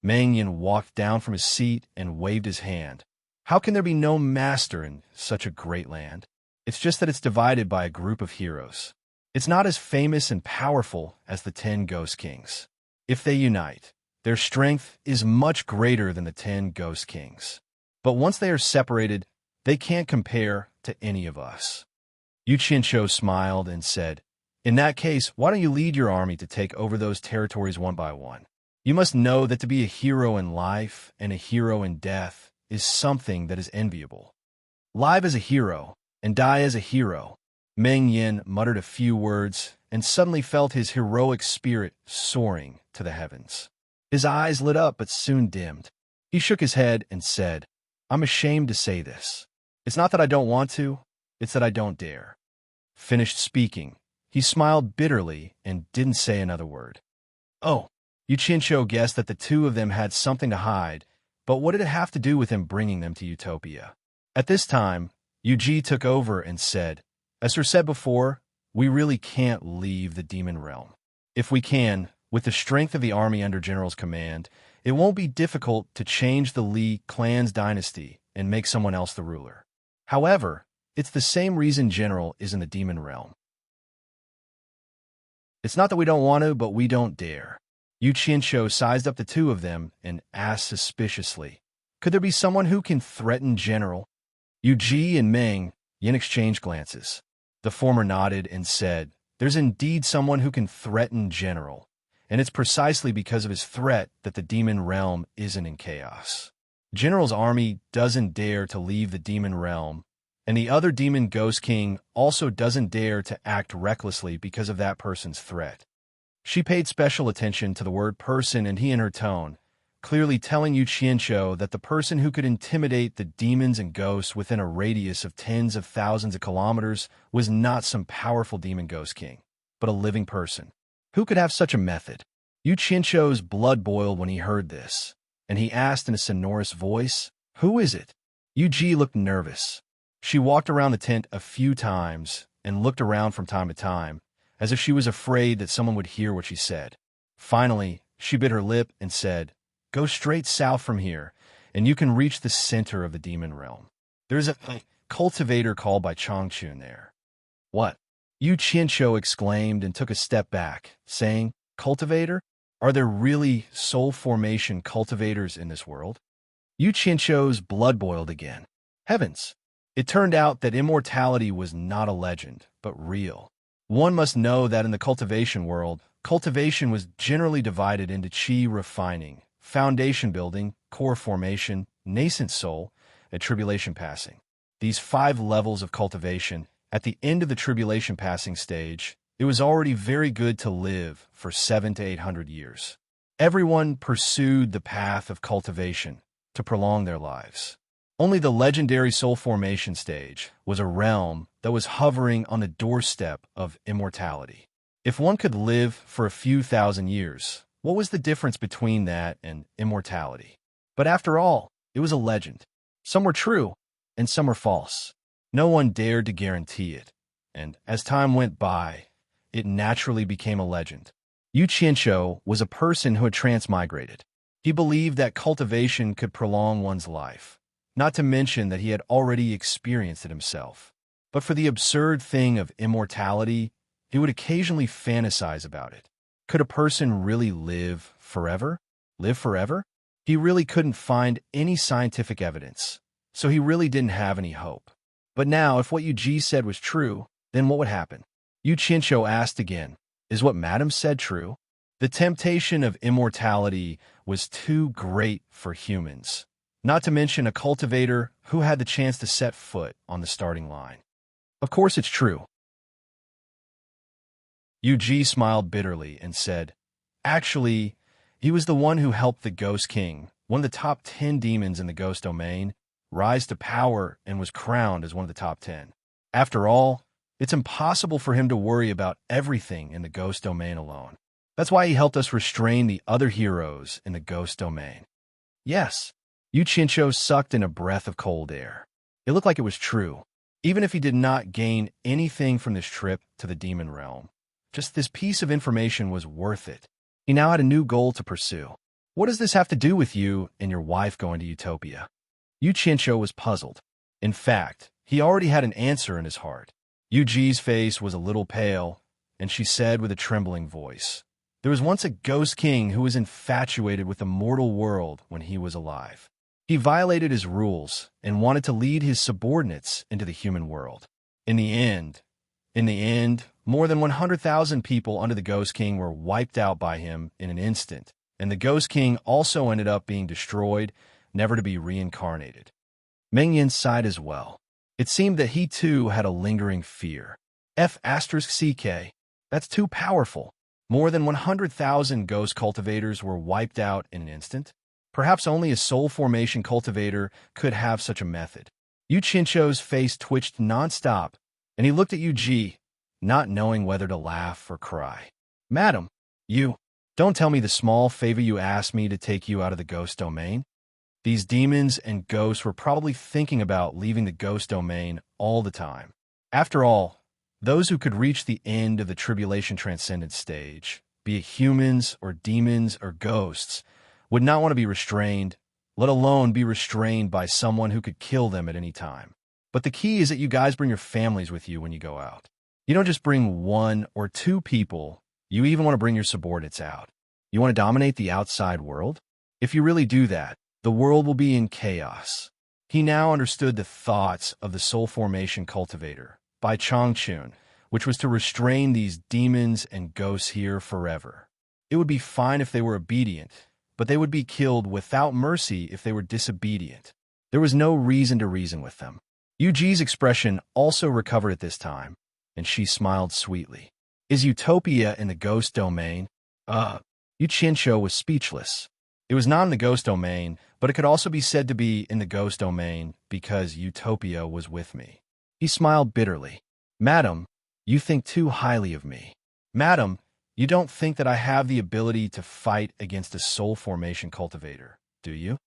Meng Yin walked down from his seat and waved his hand. "How can there be no master in such a great land? It's just that it's divided by a group of heroes. It's not as famous and powerful as the 10 ghost kings. If they unite, their strength is much greater than the 10 ghost kings. But once they are separated, they can't compare to any of us." Yu Qianqiu smiled and said, "In that case, why don't you lead your army to take over those territories one by one? You must know that to be a hero in life and a hero in death is something that is enviable. Live as a hero and die as a hero." Meng Yin muttered a few words and suddenly felt his heroic spirit soaring to the heavens. His eyes lit up but soon dimmed. He shook his head and said, "I'm ashamed to say this. It's not that I don't want to, it's that I don't dare." Finished speaking, he smiled bitterly and didn't say another word. Oh, Yu Qianqiu guessed that the two of them had something to hide, but what did it have to do with him bringing them to Utopia? At this time, Yuji took over and said, "As Sir said before, we really can't leave the demon realm. If we can, with the strength of the army under General's command, it won't be difficult to change the Li clan's dynasty and make someone else the ruler. However, it's the same reason General is in the demon realm. It's not that we don't want to, but we don't dare. Yu Qianqiu sized up the two of them and asked suspiciously, "Could there be someone who can threaten General?" Yu Ji and Meng Yin exchanged glances. The former nodded and said, "There's indeed someone who can threaten General, and it's precisely because of his threat that the demon realm isn't in chaos. General's army doesn't dare to leave the demon realm, and the other demon Ghost King also doesn't dare to act recklessly because of that person's threat." She paid special attention to the word person and he in her tone, clearly telling Yu Qianqiu that the person who could intimidate the demons and ghosts within a radius of tens of thousands of kilometers was not some powerful demon Ghost King, but a living person. Who could have such a method? Yu Qianqiu's blood boiled when he heard this, and he asked in a sonorous voice, "Who is it?" Yu Ji looked nervous. She walked around the tent a few times and looked around from time to time, as if she was afraid that someone would hear what she said. Finally, she bit her lip and said, "Go straight south from here, and you can reach the center of the demon realm. There's a cultivator called by Changchun there." "What?" Yu Qianqiu exclaimed and took a step back, saying, "Cultivator? Are there really soul formation cultivators in this world?" Yu Qianqiu's blood boiled again. Heavens! It turned out that immortality was not a legend, but real. One must know that in the cultivation world, cultivation was generally divided into qi refining, foundation building, core formation, nascent soul, and tribulation passing. These 5 levels of cultivation, at the end of the tribulation passing stage, it was already very good to live for 700 to 800 years. Everyone pursued the path of cultivation to prolong their lives. Only the legendary soul formation stage was a realm that was hovering on the doorstep of immortality. If one could live for a few thousand years, what was the difference between that and immortality? But after all, it was a legend. Some were true, and some were false. No one dared to guarantee it, and as time went by, it naturally became a legend. Yu Qianqiu was a person who had transmigrated. He believed that cultivation could prolong one's life, not to mention that he had already experienced it himself. But for the absurd thing of immortality, he would occasionally fantasize about it. Could a person really live forever? Live forever? He really couldn't find any scientific evidence, so he really didn't have any hope. But now, if what Yu Ji said was true, then what would happen? Yu Qianqiu asked again, "Is what Madam said true?" The temptation of immortality was too great for humans, not to mention a cultivator who had the chance to set foot on the starting line. "Of course it's true." Yu Ji smiled bitterly and said, "Actually, he was the one who helped the Ghost King, one of the top 10 demons in the Ghost domain, rise to power and was crowned as one of the top 10. After all, it's impossible for him to worry about everything in the Ghost domain alone. That's why he helped us restrain the other heroes in the Ghost domain." Yes, Yu Qianqiu sucked in a breath of cold air. It looked like it was true, even if he did not gain anything from this trip to the demon realm. Just this piece of information was worth it. He now had a new goal to pursue. "What does this have to do with you and your wife going to Utopia?" Yu Qianqiu was puzzled. In fact, he already had an answer in his heart. Yu Ji's face was a little pale, and she said with a trembling voice, "There was once a Ghost King who was infatuated with the mortal world when he was alive. He violated his rules and wanted to lead his subordinates into the human world. In the end, more than 100,000 people under the Ghost King were wiped out by him in an instant, and the Ghost King also ended up being destroyed, never to be reincarnated." Meng Yin sighed as well. It seemed that he too had a lingering fear. F***CK. That's too powerful. More than 100,000 ghost cultivators were wiped out in an instant. Perhaps only a soul formation cultivator could have such a method. Yu Qianqiu's face twitched non-stop, and he looked at Yu Ji, not knowing whether to laugh or cry. "Madam, don't tell me the small favor you asked me to take you out of the ghost domain." These demons and ghosts were probably thinking about leaving the ghost domain all the time. After all, those who could reach the end of the tribulation transcendent stage, be it humans or demons or ghosts, would not want to be restrained, let alone be restrained by someone who could kill them at any time. But the key is that you guys bring your families with you when you go out. You don't just bring one or two people, you even want to bring your subordinates out. You want to dominate the outside world? If you really do that, the world will be in chaos. He now understood the thoughts of the Soul Formation Cultivator by Changchun, which was to restrain these demons and ghosts here forever. It would be fine if they were obedient, but they would be killed without mercy if they were disobedient. There was no reason to reason with them. Yuji's expression also recovered at this time, and she smiled sweetly. Is utopia in the ghost domain? Yu Qianqiu was speechless. It was not in the ghost domain, but it could also be said to be in the ghost domain because utopia was with me. He smiled bitterly. Madam, you think too highly of me. Madam, you don't think that I have the ability to fight against a soul formation cultivator, do you?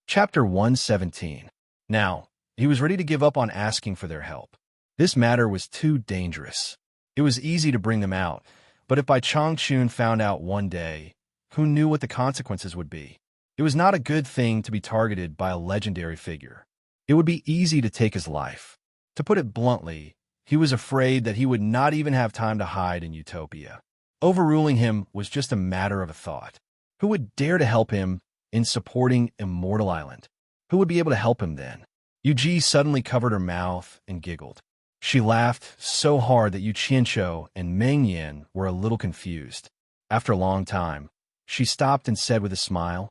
Chapter 117. Now, he was ready to give up on asking for their help. This matter was too dangerous. It was easy to bring them out, but if Bai Changchun found out one day, who knew what the consequences would be? It was not a good thing to be targeted by a legendary figure. It would be easy to take his life. To put it bluntly, he was afraid that he would not even have time to hide in Utopia. Overruling him was just a matter of a thought. Who would dare to help him in supporting Immortal Island? Who would be able to help him then? Yuji suddenly covered her mouth and giggled. She laughed so hard that Yu Qianqiu and Meng Yan were a little confused. After a long time, she stopped and said with a smile,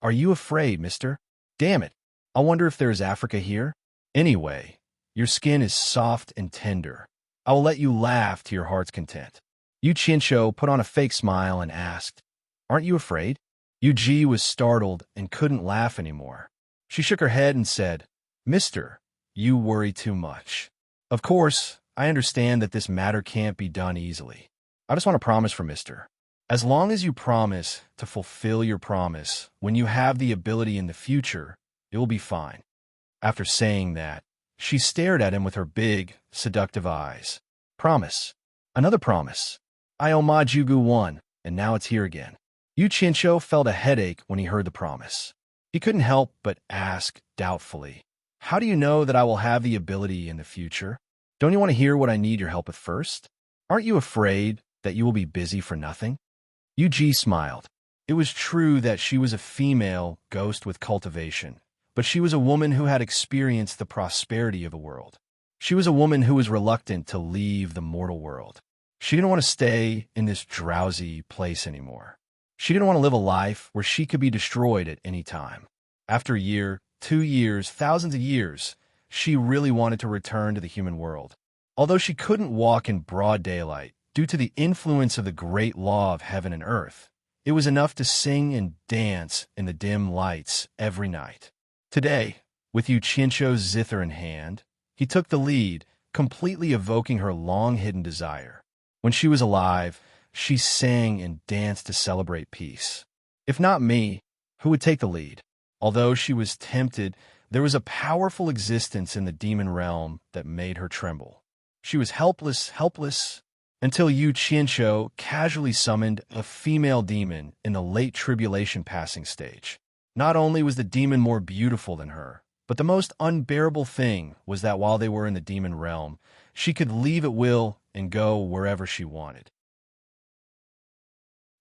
"Are you afraid, mister? Damn it, I wonder if there is Africa here? Anyway, your skin is soft and tender. I will let you laugh to your heart's content." Yu Qianqiu put on a fake smile and asked, "Aren't you afraid?" Yuji was startled and couldn't laugh anymore. She shook her head and said, "Mister, you worry too much. Of course, I understand that this matter can't be done easily. I just want a promise from Mister. As long as you promise to fulfill your promise when you have the ability in the future, it will be fine." After saying that, she stared at him with her big, seductive eyes. "Promise. Another promise. I owe Ma Jugu one, and now it's here again." Yu Qianqiu felt a headache when he heard the promise. He couldn't help but ask doubtfully, "How do you know that I will have the ability in the future? Don't you want to hear what I need your help with first? Aren't you afraid that you will be busy for nothing?" Yuji smiled. It was true that she was a female ghost with cultivation, but she was a woman who had experienced the prosperity of the world. She was a woman who was reluctant to leave the mortal world. She didn't want to stay in this drowsy place anymore. She didn't want to live a life where she could be destroyed at any time. After a year, 2 years, thousands of years, she really wanted to return to the human world. Although she couldn't walk in broad daylight due to the influence of the great law of heaven and earth, it was enough to sing and dance in the dim lights every night. Today, with Yu Qianqiu's zither in hand, he took the lead, completely evoking her long-hidden desire. When she was alive, she sang and danced to celebrate peace. If not me, who would take the lead? Although she was tempted, there was a powerful existence in the demon realm that made her tremble. She was helpless, until Yu Qianqiu casually summoned a female demon in the late tribulation passing stage. Not only was the demon more beautiful than her, but the most unbearable thing was that while they were in the demon realm, she could leave at will and go wherever she wanted.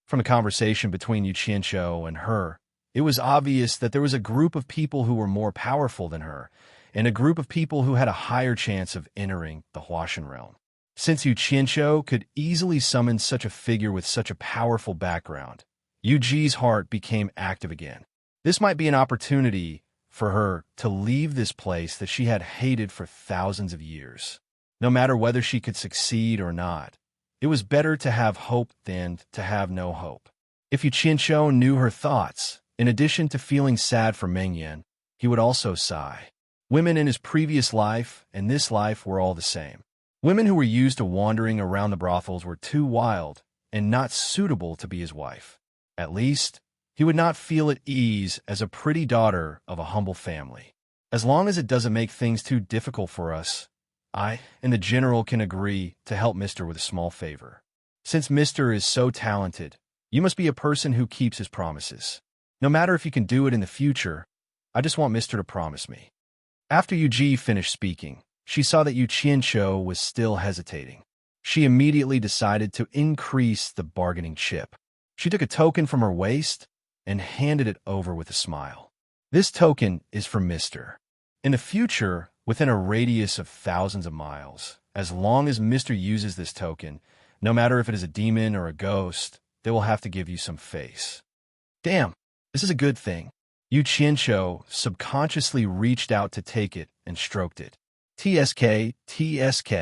From a conversation between Yu Qianqiu and her, it was obvious that there was a group of people who were more powerful than her, and a group of people who had a higher chance of entering the Huashan realm. Since Yu Qianqiu could easily summon such a figure with such a powerful background, Yuji's heart became active again. This might be an opportunity for her to leave this place that she had hated for thousands of years. No matter whether she could succeed or not, it was better to have hope than to have no hope. If Yu Qianqiu knew her thoughts, in addition to feeling sad for Meng Yan, he would also sigh. Women in his previous life and this life were all the same. Women who were used to wandering around the brothels were too wild and not suitable to be his wife. At least, he would not feel at ease as a pretty daughter of a humble family. As long as it doesn't make things too difficult for us, I and the general can agree to help Mister with a small favor. Since Mr. is so talented, you must be a person who keeps his promises. No matter if you can do it in the future, I just want Mr. to promise me. After Yuji finished speaking, she saw that Yu Qianqiu was still hesitating. She immediately decided to increase the bargaining chip. She took a token from her waist and handed it over with a smile. This token is for Mr. In the future, within a radius of thousands of miles, as long as Mr. uses this token, no matter if it is a demon or a ghost, they will have to give you some face. Damn, this is a good thing. Yu Qianqiu subconsciously reached out to take it and stroked it. TSK, TSK.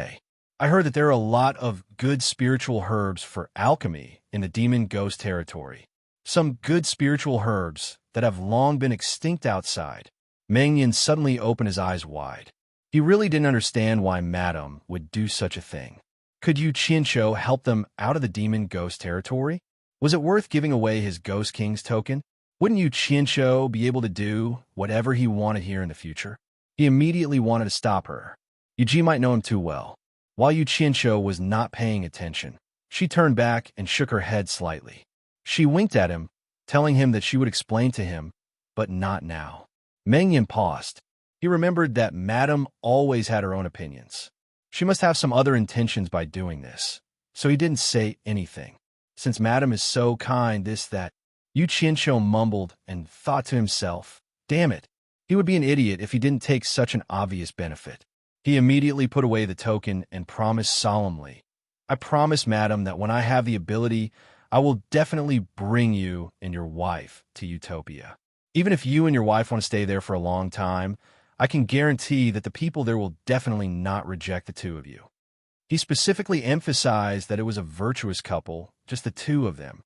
I heard that there are a lot of good spiritual herbs for alchemy in the demon ghost territory. Some good spiritual herbs that have long been extinct outside. Mengyan suddenly opened his eyes wide. He really didn't understand why Madame would do such a thing. Could Yu Qianqiu help them out of the demon ghost territory? Was it worth giving away his Ghost King's token? Wouldn't Yu Qianqiu be able to do whatever he wanted here in the future? He immediately wanted to stop her. Yuji might know him too well. While Yu Qianqiu was not paying attention, she turned back and shook her head slightly. She winked at him, telling him that she would explain to him, but not now. Mengyan paused. He remembered that Madame always had her own opinions. She must have some other intentions by doing this, so he didn't say anything. Since Madame is so kind, that, Yu Qianqiu mumbled and thought to himself, damn it, he would be an idiot if he didn't take such an obvious benefit. He immediately put away the token and promised solemnly, I promise, Madame, that when I have the ability, I will definitely bring you and your wife to Utopia. Even if you and your wife want to stay there for a long time, I can guarantee that the people there will definitely not reject the two of you. He specifically emphasized that it was a virtuous couple, just the two of them.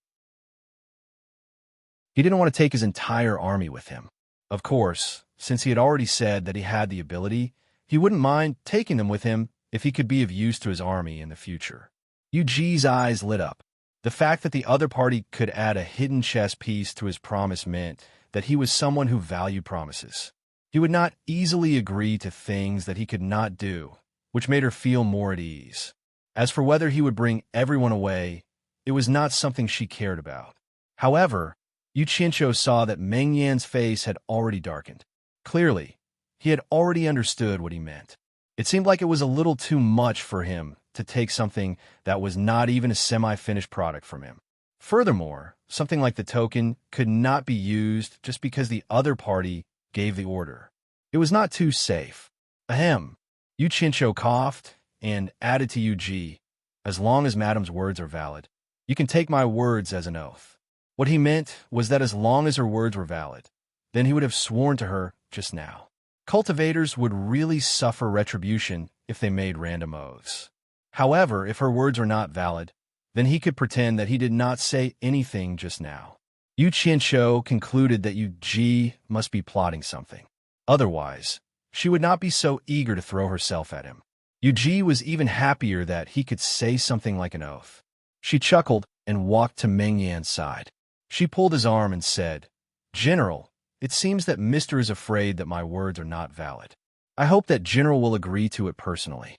He didn't want to take his entire army with him. Of course, since he had already said that he had the ability, he wouldn't mind taking them with him if he could be of use to his army in the future. Yuji's eyes lit up. The fact that the other party could add a hidden chess piece to his promise meant that he was someone who valued promises. He would not easily agree to things that he could not do, which made her feel more at ease. As for whether he would bring everyone away, it was not something she cared about. However, Yu Qianqiu saw that Mengyan's face had already darkened. Clearly, he had already understood what he meant. It seemed like it was a little too much for him to take something that was not even a semi-finished product from him. Furthermore, something like the token could not be used just because the other party gave the order. It was not too safe. Ahem. Yu Qianqiu coughed and added to Yuji, as long as Madame's words are valid, you can take my words as an oath. What he meant was that as long as her words were valid, then he would have sworn to her just now. Cultivators would really suffer retribution if they made random oaths. However, if her words were not valid, then he could pretend that he did not say anything just now. Yu Qianqiu concluded that Yuji must be plotting something. Otherwise, she would not be so eager to throw herself at him. Yuji was even happier that he could say something like an oath. She chuckled and walked to Mengyan's side. She pulled his arm and said, General, it seems that Mr. is afraid that my words are not valid. I hope that General will agree to it personally.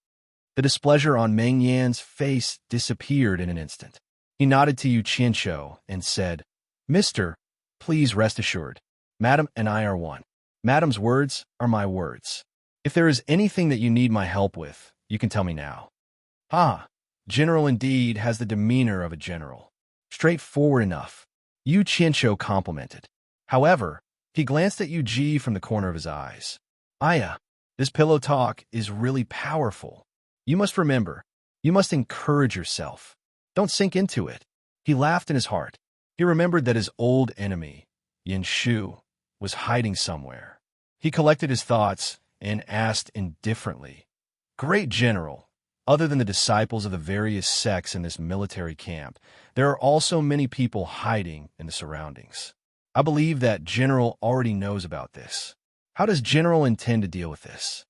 The displeasure on Mengyan's face disappeared in an instant. He nodded to Yu Qianqiu and said, Mister, please rest assured. Madame and I are one. Madame's words are my words. If there is anything that you need my help with, you can tell me now. Ah, General indeed has the demeanor of a general. Straightforward enough. Yu Qianqiu complimented. However, he glanced at Yuji from the corner of his eyes. Aya, this pillow talk is really powerful. You must remember, you must encourage yourself. Don't sink into it. He laughed in his heart. He remembered that his old enemy, Yin Shu, was hiding somewhere. He collected his thoughts and asked indifferently, Great General, other than the disciples of the various sects in this military camp, there are also many people hiding in the surroundings. I believe that General already knows about this. How does General intend to deal with this?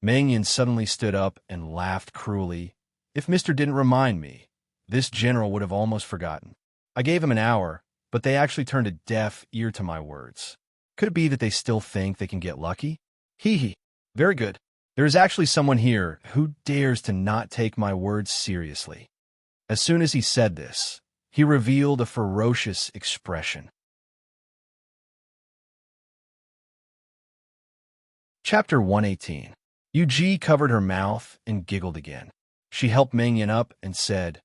Mengyan suddenly stood up and laughed cruelly. If Mr. didn't remind me, this General would have almost forgotten. I gave him an hour, but they actually turned a deaf ear to my words. Could it be that they still think they can get lucky? Hee hee. Very good. There is actually someone here who dares to not take my words seriously. As soon as he said this, he revealed a ferocious expression. Chapter 118. Yu covered her mouth and giggled again. She helped Meng Yin up and said,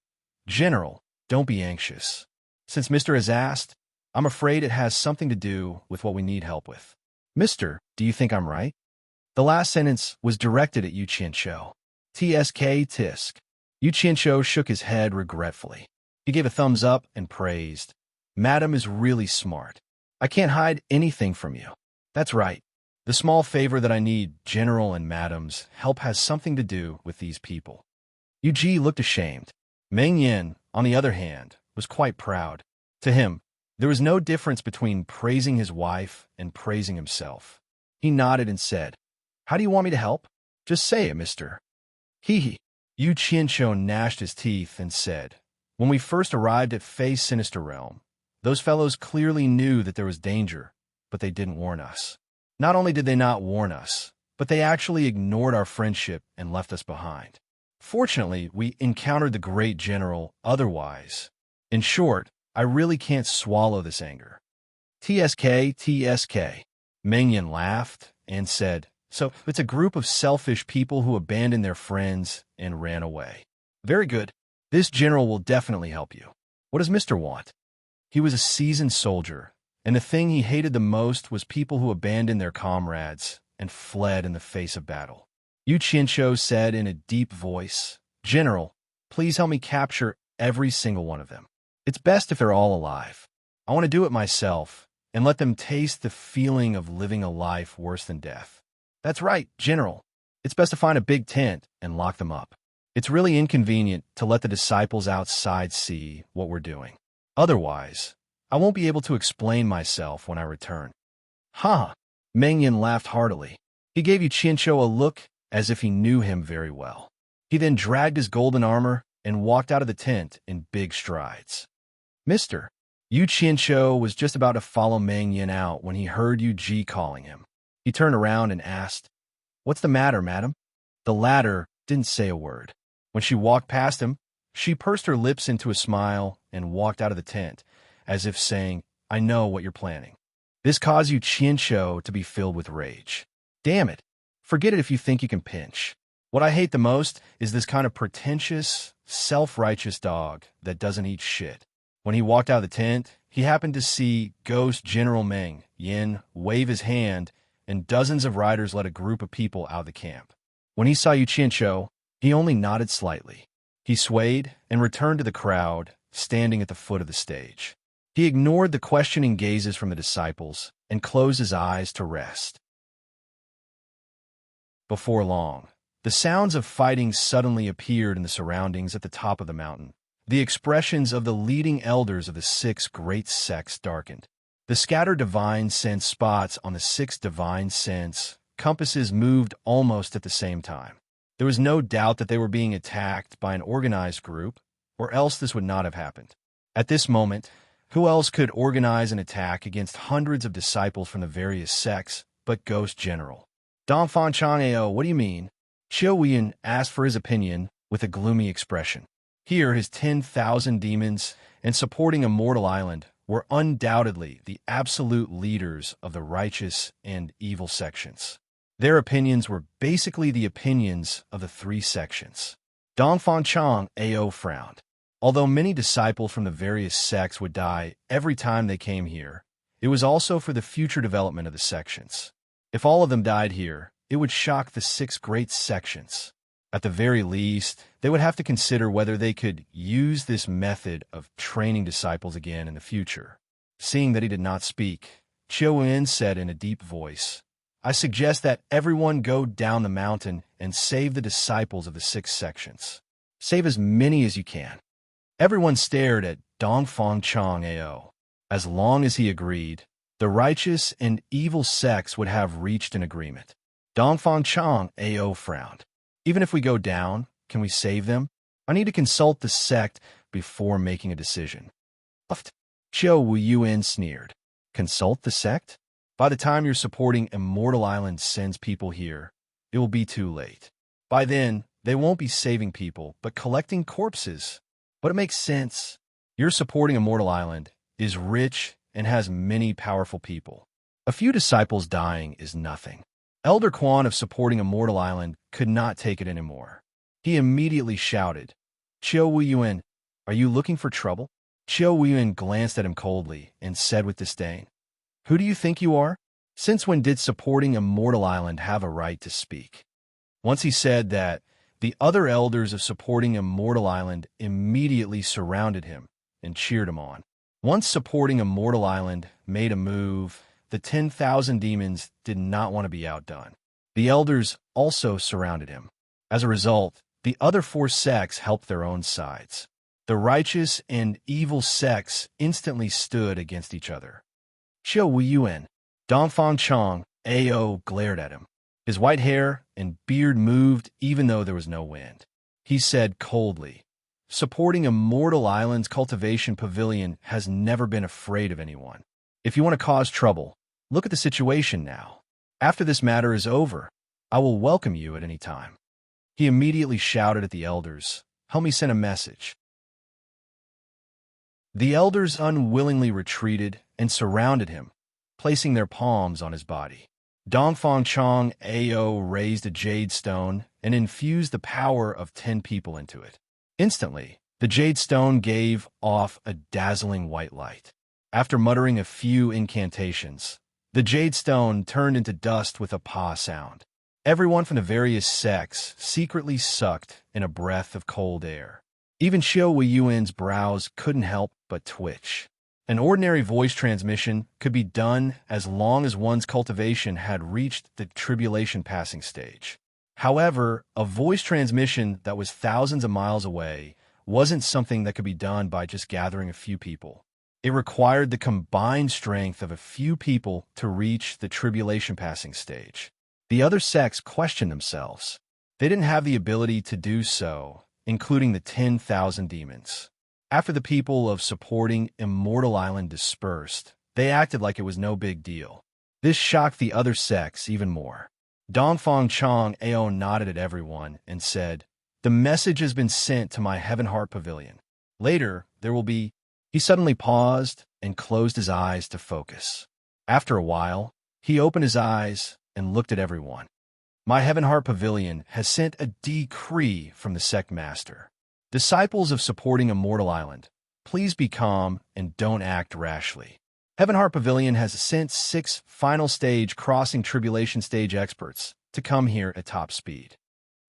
"General, don't be anxious. Since Mr. has asked, I'm afraid it has something to do with what we need help with." "Mister, do you think I'm right?" The last sentence was directed at Yu Qianqiu. Tisk. Yu Qianqiu shook his head regretfully. He gave a thumbs up and praised, "Madam is really smart. I can't hide anything from you." "That's right. The small favor that I need, General and Madam's help has something to do with these people." Yu looked ashamed. Meng Yin, on the other hand, was quite proud. To him, there was no difference between praising his wife and praising himself. He nodded and said, "How do you want me to help? Just say it, mister." Hee. Yu Qianqiu gnashed his teeth and said, "When we first arrived at Faye's sinister realm, those fellows clearly knew that there was danger, but they didn't warn us. Not only did they not warn us, but they actually ignored our friendship and left us behind. Fortunately, we encountered the great general otherwise. In short, I really can't swallow this anger." Tsk. Meng Yin laughed and said, "So it's a group of selfish people who abandoned their friends and ran away. Very good. This general will definitely help you. What does Mr. want?" He was a seasoned soldier, and the thing he hated the most was people who abandoned their comrades and fled in the face of battle. Yu Qianqiu said in a deep voice, "General, please help me capture every single one of them. It's best if they're all alive. I want to do it myself and let them taste the feeling of living a life worse than death." "That's right, General. It's best to find a big tent and lock them up. It's really inconvenient to let the disciples outside see what we're doing. Otherwise, I won't be able to explain myself when I return." "Ha!" Meng Yin laughed heartily. He gave Yu Qianqiu a look as if he knew him very well. He then dragged his golden armor and walked out of the tent in big strides. "Mister." Yu Qianqiu was just about to follow Meng Yin out when he heard Yu Ji calling him. He turned around and asked, "What's the matter, madam?" The latter didn't say a word. When she walked past him, she pursed her lips into a smile and walked out of the tent, as if saying, "I know what you're planning." This caused Yu Qianqiu to be filled with rage. "Damn it. Forget it if you think you can pinch. What I hate the most is this kind of pretentious, self-righteous dog that doesn't eat shit." When he walked out of the tent, he happened to see Ghost General Meng Yin wave his hand, and dozens of riders led a group of people out of the camp. When he saw Yu Qianqiu, he only nodded slightly. He swayed and returned to the crowd, standing at the foot of the stage. He ignored the questioning gazes from the disciples and closed his eyes to rest. Before long, the sounds of fighting suddenly appeared in the surroundings at the top of the mountain. The expressions of the leading elders of the 6 great sects darkened. The scattered divine sense spots on the 6 divine sense compasses moved almost at the same time. There was no doubt that they were being attacked by an organized group, or else this would not have happened. At this moment, who else could organize an attack against hundreds of disciples from the various sects but Ghost General? "Dongfang Chang'ao, what do you mean?" Qiu Huiyan asked for his opinion with a gloomy expression. Here, his 10,000 demons and supporting Immortal Island were undoubtedly the absolute leaders of the righteous and evil sections. Their opinions were basically the opinions of the 3 sections. Dongfang Chang'ao frowned. Although many disciples from the various sects would die every time they came here, it was also for the future development of the sections. If all of them died here, it would shock the 6 great sections. At the very least, they would have to consider whether they could use this method of training disciples again in the future. Seeing that he did not speak, Qiu Huiyan said in a deep voice, "I suggest that everyone go down the mountain and save the disciples of the 6 sections. Save as many as you can." Everyone stared at Dongfang Chang'ao. As long as he agreed, the righteous and evil sects would have reached an agreement. Dongfang Chang'ao frowned. "Even if we go down, can we save them? I need to consult the sect before making a decision." Qiu Huiyan sneered. "Consult the sect? By the time you're supporting Immortal Island sends people here, it will be too late. By then, they won't be saving people, but collecting corpses. But it makes sense. You're supporting Immortal Island, is rich, and has many powerful people. A few disciples dying is nothing. Elder Quan of supporting Immortal Island could not take it anymore. He immediately shouted, "Qiu Wuyuan, are you looking for trouble?" Qiu Wuyuan glanced at him coldly and said with disdain, "Who do you think you are? Since when did supporting Immortal Island have a right to speak?" Once he said that, the other elders of supporting Immortal Island immediately surrounded him and cheered him on. Once supporting Immortal Island made a move, the 10,000 demons did not want to be outdone. The elders also surrounded him. As a result, the other 4 sects helped their own sides. The righteous and evil sects instantly stood against each other. Qiu Wuyuan, Dongfang Chang, Ao glared at him. His white hair and beard moved even though there was no wind. He said coldly, "Supporting Immortal Island's cultivation pavilion has never been afraid of anyone. If you want to cause trouble, look at the situation now. After this matter is over, I will welcome you at any time." He immediately shouted at the elders, "Help me send a message." The elders unwillingly retreated and surrounded him, placing their palms on his body. Dongfang Chang Ao raised a jade stone and infused the power of 10 people into it. Instantly, the jade stone gave off a dazzling white light. After muttering a few incantations, the jade stone turned into dust with a pa sound. Everyone from the various sects secretly sucked in a breath of cold air. Even Qiu Wuyuan's brows couldn't help but twitch. An ordinary voice transmission could be done as long as one's cultivation had reached the tribulation passing stage. However, a voice transmission that was thousands of miles away wasn't something that could be done by just gathering a few people. It required the combined strength of a few people to reach the tribulation passing stage. The other sects questioned themselves. They didn't have the ability to do so, including the 10,000 demons. After the people of supporting Immortal Island dispersed, they acted like it was no big deal. This shocked the other sects even more. Dongfang Chang Ao nodded at everyone and said, "The message has been sent to my Heaven Heart Pavilion. Later, there will be..." He suddenly paused and closed his eyes to focus. After a while, he opened his eyes and looked at everyone. "My Heaven Heart Pavilion has sent a decree from the Sect Master. Disciples of supporting Immortal Island, please be calm and don't act rashly. Heaven Heart Pavilion has sent 6 final stage crossing tribulation stage experts to come here at top speed."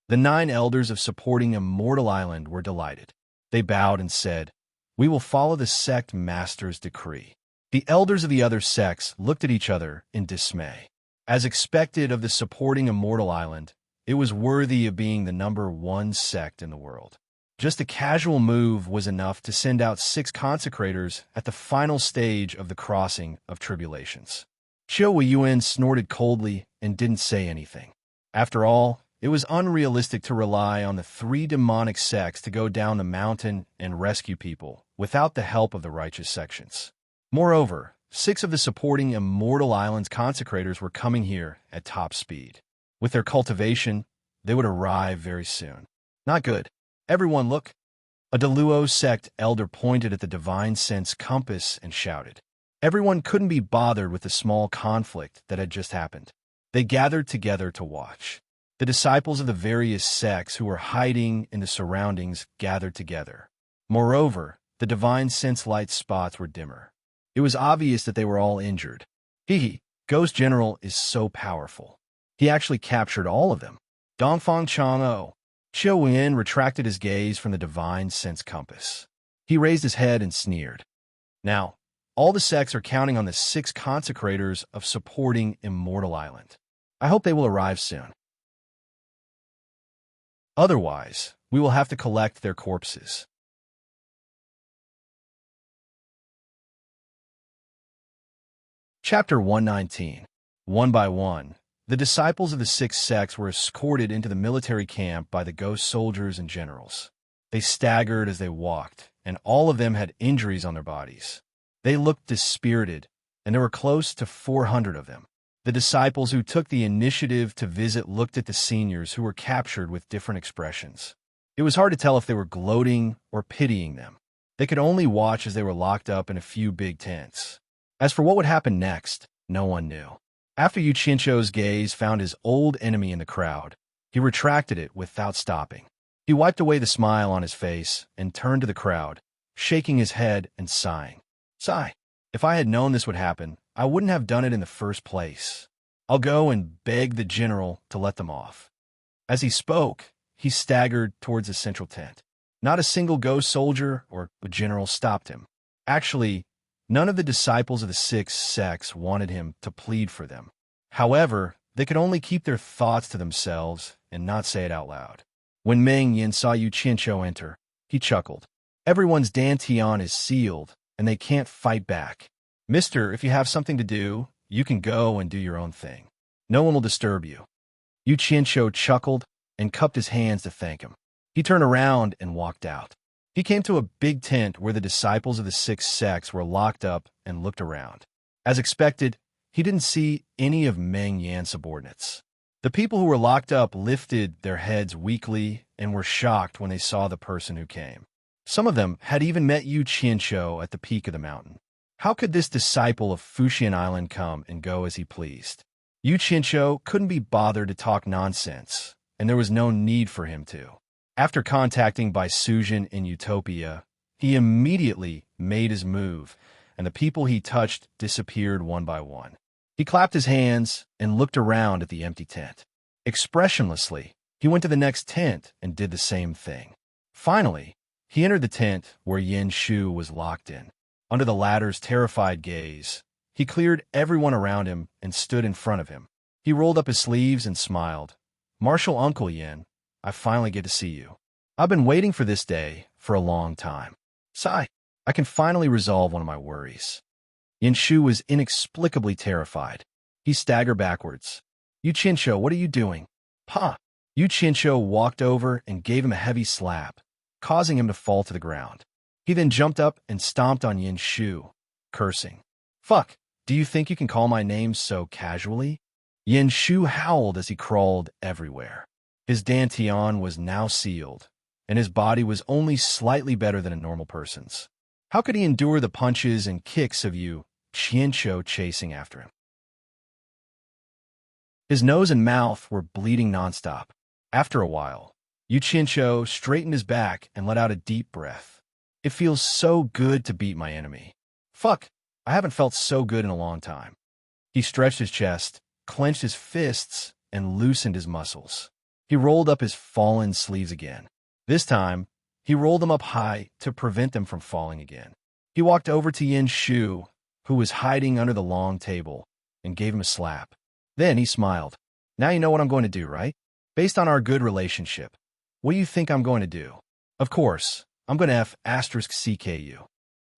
The 9 elders of supporting Immortal Island were delighted. They bowed and said, "We will follow the Sect Master's decree." The elders of the other sects looked at each other in dismay. As expected of the supporting Immortal Island, it was worthy of being the #1 sect in the world. Just a casual move was enough to send out 6 consecrators at the final stage of the crossing of tribulations. Qiu Wuyuan snorted coldly and didn't say anything. After all, it was unrealistic to rely on the 3 demonic sects to go down the mountain and rescue people without the help of the righteous sections. Moreover, 6 of the supporting Immortal Island's consecrators were coming here at top speed. With their cultivation, they would arrive very soon. Not good. "Everyone look." A Deluo sect elder pointed at the divine sense compass and shouted. Everyone couldn't be bothered with the small conflict that had just happened. They gathered together to watch. The disciples of the various sects who were hiding in the surroundings gathered together. Moreover, the divine sense light spots were dimmer. It was obvious that they were all injured. Ghost General is so powerful. He actually captured all of them. Dongfang Chang'o. Qiu Wen retracted his gaze from the divine sense compass. He raised his head and sneered. Now, all the sects are counting on the 6 consecrators of supporting Immortal Island. I hope they will arrive soon. Otherwise, we will have to collect their corpses. Chapter 119. One by one, the disciples of the 6 sects were escorted into the military camp by the ghost soldiers and generals. They staggered as they walked, and all of them had injuries on their bodies. They looked dispirited, and there were close to 400 of them. The disciples who took the initiative to visit looked at the seniors who were captured with different expressions. It was hard to tell if they were gloating or pitying them. They could only watch as they were locked up in a few big tents. As for what would happen next, no one knew. After Yuchincho's gaze found his old enemy in the crowd, he retracted it without stopping. He wiped away the smile on his face and turned to the crowd, shaking his head and sighing. Sigh. If I had known this would happen, I wouldn't have done it in the first place. I'll go and beg the general to let them off. As he spoke, he staggered towards the central tent. Not a single ghost soldier or general stopped him. Actually, none of the disciples of the six sects wanted him to plead for them. However, they could only keep their thoughts to themselves and not say it out loud. When Meng Yin saw Yuchincho enter, he chuckled. Everyone's dantian is sealed, and they can't fight back. Mister, if you have something to do, you can go and do your own thing. No one will disturb you. Yuchincho chuckled and cupped his hands to thank him. He turned around and walked out. He came to a big tent where the disciples of the six sects were locked up and looked around. As expected, he didn't see any of Meng Yan's subordinates. The people who were locked up lifted their heads weakly and were shocked when they saw the person who came. Some of them had even met Yuchincho at the peak of the mountain. How could this disciple of Fuxian Island come and go as he pleased? Yuchincho couldn't be bothered to talk nonsense, and there was no need for him to. After contacting by Sujin in Utopia, he immediately made his move, and the people he touched disappeared one by one. He clapped his hands and looked around at the empty tent. Expressionlessly, he went to the next tent and did the same thing. Finally, he entered the tent where Yin Shu was locked in. Under the latter's terrified gaze, he cleared everyone around him and stood in front of him. He rolled up his sleeves and smiled. Martial Uncle Yin, I finally get to see you. I've been waiting for this day for a long time. Sigh, I can finally resolve one of my worries. Yin Shu was inexplicably terrified. He staggered backwards. Yuchincho, what are you doing? Pa! Yuchincho walked over and gave him a heavy slap, causing him to fall to the ground. He then jumped up and stomped on Yin Shu, cursing. Fuck, do you think you can call my name so casually? Yin Shu howled as he crawled everywhere. His dantian was now sealed, and his body was only slightly better than a normal person's. How could he endure the punches and kicks of Yuchincho chasing after him? His nose and mouth were bleeding nonstop. After a while, Yuchincho straightened his back and let out a deep breath. It feels so good to beat my enemy. Fuck, I haven't felt so good in a long time. He stretched his chest, clenched his fists, and loosened his muscles. He rolled up his fallen sleeves again. This time, he rolled them up high to prevent them from falling again. He walked over to Yin Shu, who was hiding under the long table, and gave him a slap. Then he smiled. Now you know what I'm going to do, right? Based on our good relationship, what do you think I'm going to do? Of course, I'm going to F***CK you.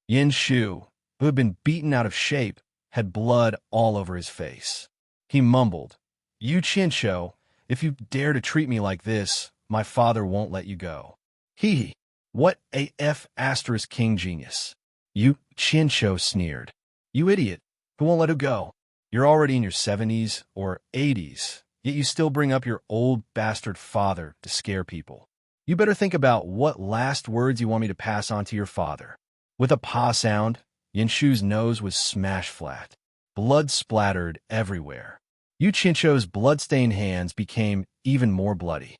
Yin Shu, who had been beaten out of shape, had blood all over his face. He mumbled, Yuchincho, if you dare to treat me like this, my father won't let you go. Hee. What a F***king genius. Yuchincho sneered. You idiot. Who won't let him go? You're already in your 70s or 80s, yet you still bring up your old bastard father to scare people. You better think about what last words you want me to pass on to your father. With a pa sound, Yin Shu's nose was smashed flat. Blood splattered everywhere. Yuchincho's blood-stained hands became even more bloody.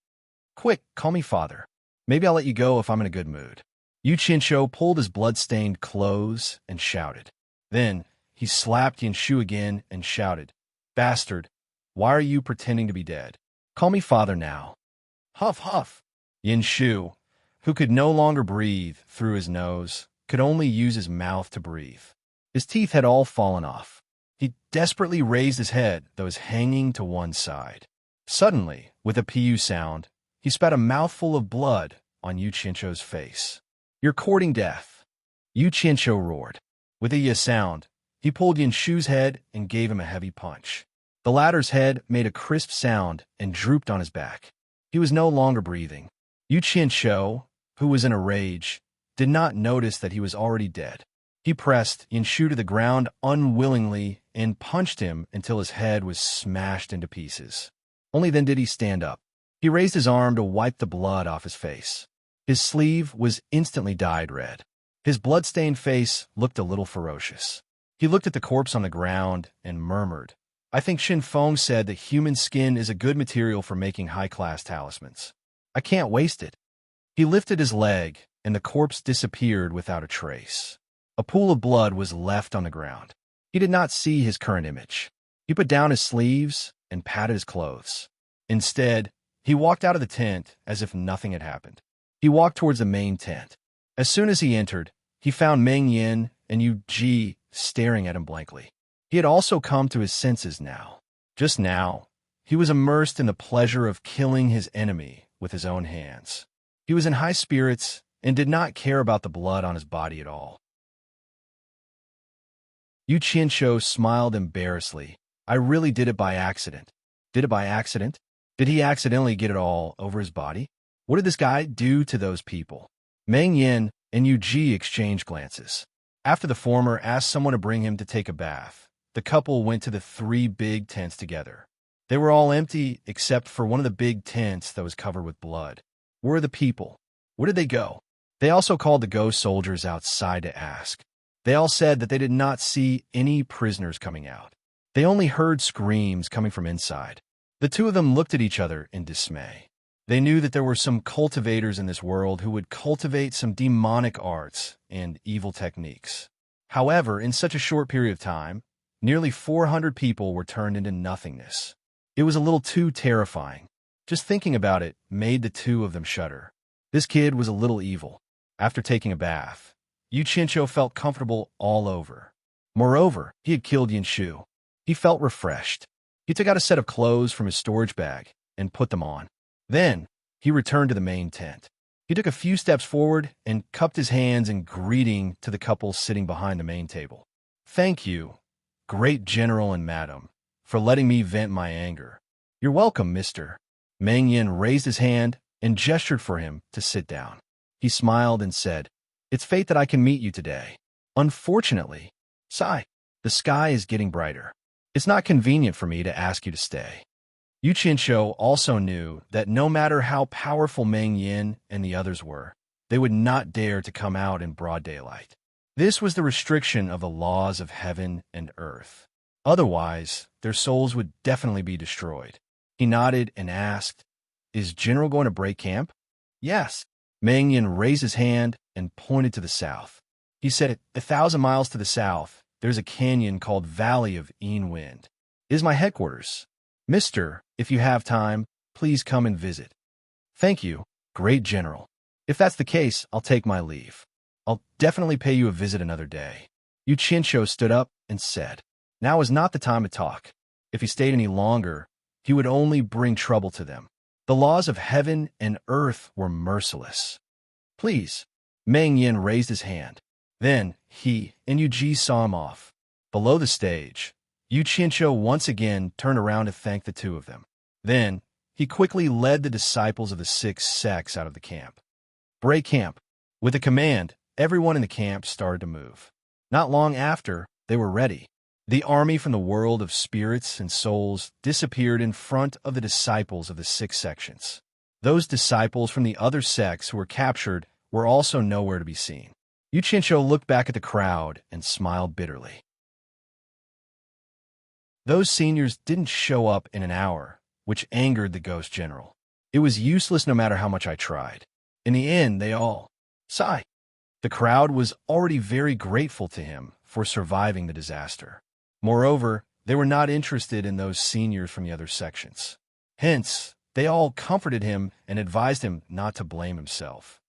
Quick, call me father. Maybe I'll let you go if I'm in a good mood. Yuchincho pulled his blood-stained clothes and shouted. Then, he slapped Yin Shu again and shouted, Bastard, why are you pretending to be dead? Call me father now. Huff, huff. Yin Shu, who could no longer breathe through his nose, could only use his mouth to breathe. His teeth had all fallen off. He desperately raised his head that was hanging to one side. Suddenly, with a pu sound, he spat a mouthful of blood on Yuchincho's face. You're courting death. Yuchincho roared. With a ya sound, he pulled Yin Shu's head and gave him a heavy punch. The latter's head made a crisp sound and drooped on his back. He was no longer breathing. Yuchincho, who was in a rage, did not notice that he was already dead. He pressed Yin Shu to the ground unwillingly and punched him until his head was smashed into pieces. Only then did he stand up. He raised his arm to wipe the blood off his face. His sleeve was instantly dyed red. His blood-stained face looked a little ferocious. He looked at the corpse on the ground and murmured, "I think Shin Feng said that human skin is a good material for making high-class talismans. I can't waste it." He lifted his leg, and the corpse disappeared without a trace. A pool of blood was left on the ground. He did not see his current image. He put down his sleeves and patted his clothes. Instead, he walked out of the tent as if nothing had happened. He walked towards the main tent. As soon as he entered, he found Meng Yin and Yu Ji staring at him blankly. He had also come to his senses now. Just now, he was immersed in the pleasure of killing his enemy with his own hands. He was in high spirits and did not care about the blood on his body at all. Yu Qianshou smiled embarrassedly. "I really did it by accident." "Did it by accident? Did he accidentally get it all over his body? What did this guy do to those people?" Meng Yin and Yu Ji exchanged glances. After the former asked someone to bring him to take a bath, the couple went to the 3 big tents together. They were all empty except for one of the big tents that was covered with blood. Where are the people? Where did they go? They also called the ghost soldiers outside to ask. They all said that they did not see any prisoners coming out. They only heard screams coming from inside. The two of them looked at each other in dismay. They knew that there were some cultivators in this world who would cultivate some demonic arts and evil techniques. However, in such a short period of time, nearly 400 people were turned into nothingness. It was a little too terrifying. Just thinking about it made the two of them shudder. This kid was a little evil. After taking a bath, Yu Qianshou felt comfortable all over. Moreover, he had killed Yin Shu. He felt refreshed. He took out a set of clothes from his storage bag and put them on. Then, he returned to the main tent. He took a few steps forward and cupped his hands in greeting to the couple sitting behind the main table. "Thank you, great general and madam, for letting me vent my anger." "You're welcome, mister." Meng Yin raised his hand and gestured for him to sit down. He smiled and said, "It's fate that I can meet you today. Unfortunately, sigh, the sky is getting brighter. It's not convenient for me to ask you to stay." Yu Qianshou also knew that no matter how powerful Meng Yin and the others were, they would not dare to come out in broad daylight. This was the restriction of the laws of heaven and earth. Otherwise, their souls would definitely be destroyed. He nodded and asked, "Is General going to break camp?" "Yes." Meng Yin raised his hand and pointed to the south. He said, 1,000 miles to the south, there's a canyon called Valley of Yin Wind. It is my headquarters. Mister, if you have time, please come and visit." "Thank you, great general. If that's the case, I'll take my leave. I'll definitely pay you a visit another day." Yu Qianshou stood up and said, now is not the time to talk. If he stayed any longer, he would only bring trouble to them. The laws of heaven and earth were merciless. "Please." Meng Yin raised his hand. Then he and Yu Ji saw him off. Below the stage, Yu Qianshou once again turned around to thank the two of them. Then he quickly led the disciples of the 6 sects out of the camp. Break camp. With a command, everyone in the camp started to move. Not long after, they were ready. The army from the world of spirits and souls disappeared in front of the disciples of the 6 sections. Those disciples from the other sects who were captured were also nowhere to be seen. Yu Qianshou looked back at the crowd and smiled bitterly. Those seniors didn't show up in an hour, which angered the ghost general. It was useless no matter how much I tried. In the end, they all sighed. The crowd was already very grateful to him for surviving the disaster. Moreover, they were not interested in those seniors from the other sections. Hence, they all comforted him and advised him not to blame himself.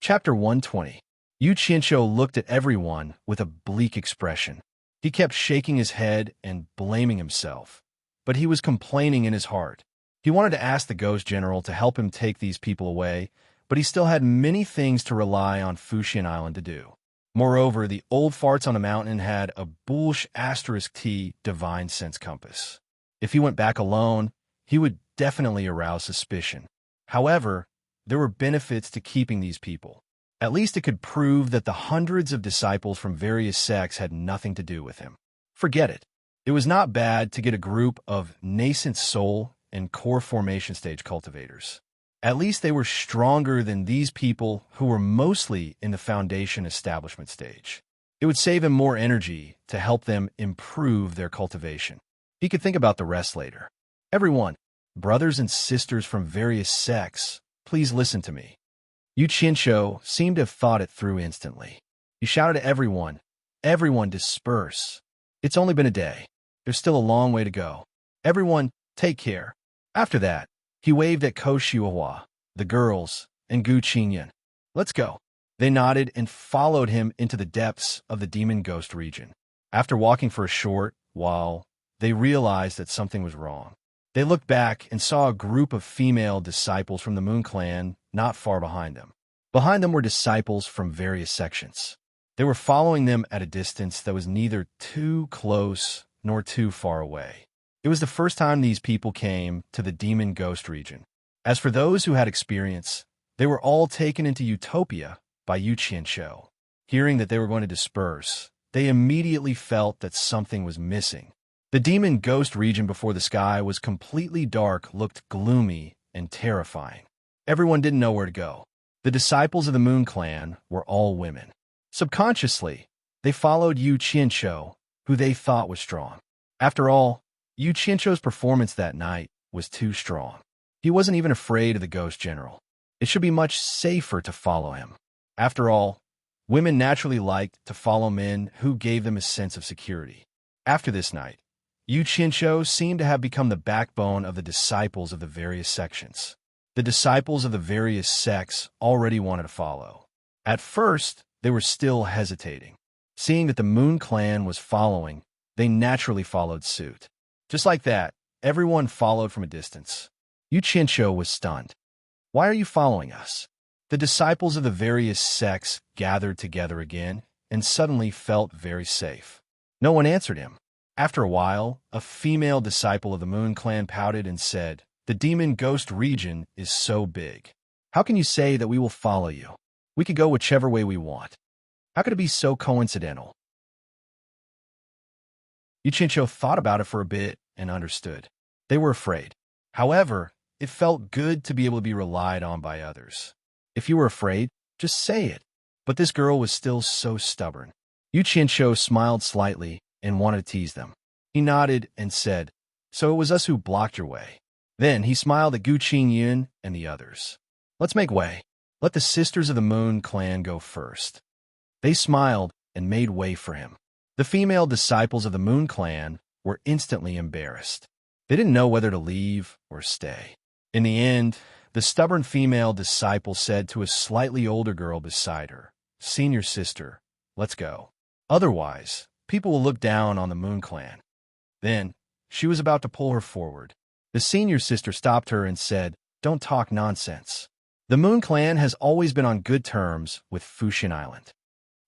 Chapter 120. Yu Qianshou looked at everyone with a bleak expression. He kept shaking his head and blaming himself, but he was complaining in his heart. He wanted to ask the ghost general to help him take these people away, but he still had many things to rely on Fuxian Island to do. Moreover, the old farts on the mountain had a bullish *T divine sense compass. If he went back alone, he would definitely arouse suspicion. However, there were benefits to keeping these people. At least it could prove that the hundreds of disciples from various sects had nothing to do with him. Forget it. It was not bad to get a group of nascent soul and core formation stage cultivators. At least they were stronger than these people who were mostly in the foundation establishment stage. It would save him more energy to help them improve their cultivation. He could think about the rest later. Everyone, brothers and sisters from various sects, please listen to me. Yu Qianqiu seemed to have thought it through instantly. He shouted to everyone, "Everyone disperse. It's only been a day. There's still a long way to go. Everyone, take care." After that, he waved at Ko Xiuhua, the girls, and Gu Qinyan. "Let's go." They nodded and followed him into the depths of the demon ghost region. After walking for a short while, they realized that something was wrong. They looked back and saw a group of female disciples from the Moon Clan not far behind them. Behind them were disciples from various sections. They were following them at a distance that was neither too close nor too far away. It was the first time these people came to the demon ghost region. As for those who had experience, they were all taken into Utopia by Yu Qianqiu. Hearing that they were going to disperse, they immediately felt that something was missing. The demon ghost region before the sky was completely dark, looked gloomy and terrifying. Everyone didn't know where to go. The disciples of the Moon Clan were all women. Subconsciously, they followed Yu Qianqiu, who they thought was strong. After all, Yu Qianqiu's performance that night was too strong. He wasn't even afraid of the ghost general. It should be much safer to follow him. After all, women naturally liked to follow men who gave them a sense of security. After this night, Yu Qianqiu seemed to have become the backbone of the disciples of the various sections. The disciples of the various sects already wanted to follow. At first, they were still hesitating. Seeing that the Moon Clan was following, they naturally followed suit. Just like that, everyone followed from a distance. Yu Qianqiu was stunned. "Why are you following us?" The disciples of the various sects gathered together again and suddenly felt very safe. No one answered him. After a while, a female disciple of the Moon Clan pouted and said, "The demon ghost region is so big. How can you say that we will follow you? We could go whichever way we want. How could it be so coincidental?" Yu Qianqiu thought about it for a bit and understood. They were afraid. However, it felt good to be able to be relied on by others. If you were afraid, just say it. But this girl was still so stubborn. Yu Qianqiu smiled slightly and wanted to tease them. He nodded and said, "So it was us who blocked your way." Then he smiled at Gu Qinyan and the others. "Let's make way. Let the sisters of the Moon Clan go first." They smiled and made way for him. The female disciples of the Moon Clan were instantly embarrassed. They didn't know whether to leave or stay. In the end, the stubborn female disciple said to a slightly older girl beside her, "Senior sister, let's go. Otherwise, people will look down on the Moon Clan." Then, she was about to pull her forward. The senior sister stopped her and said, "Don't talk nonsense. The Moon Clan has always been on good terms with Fuxin Island."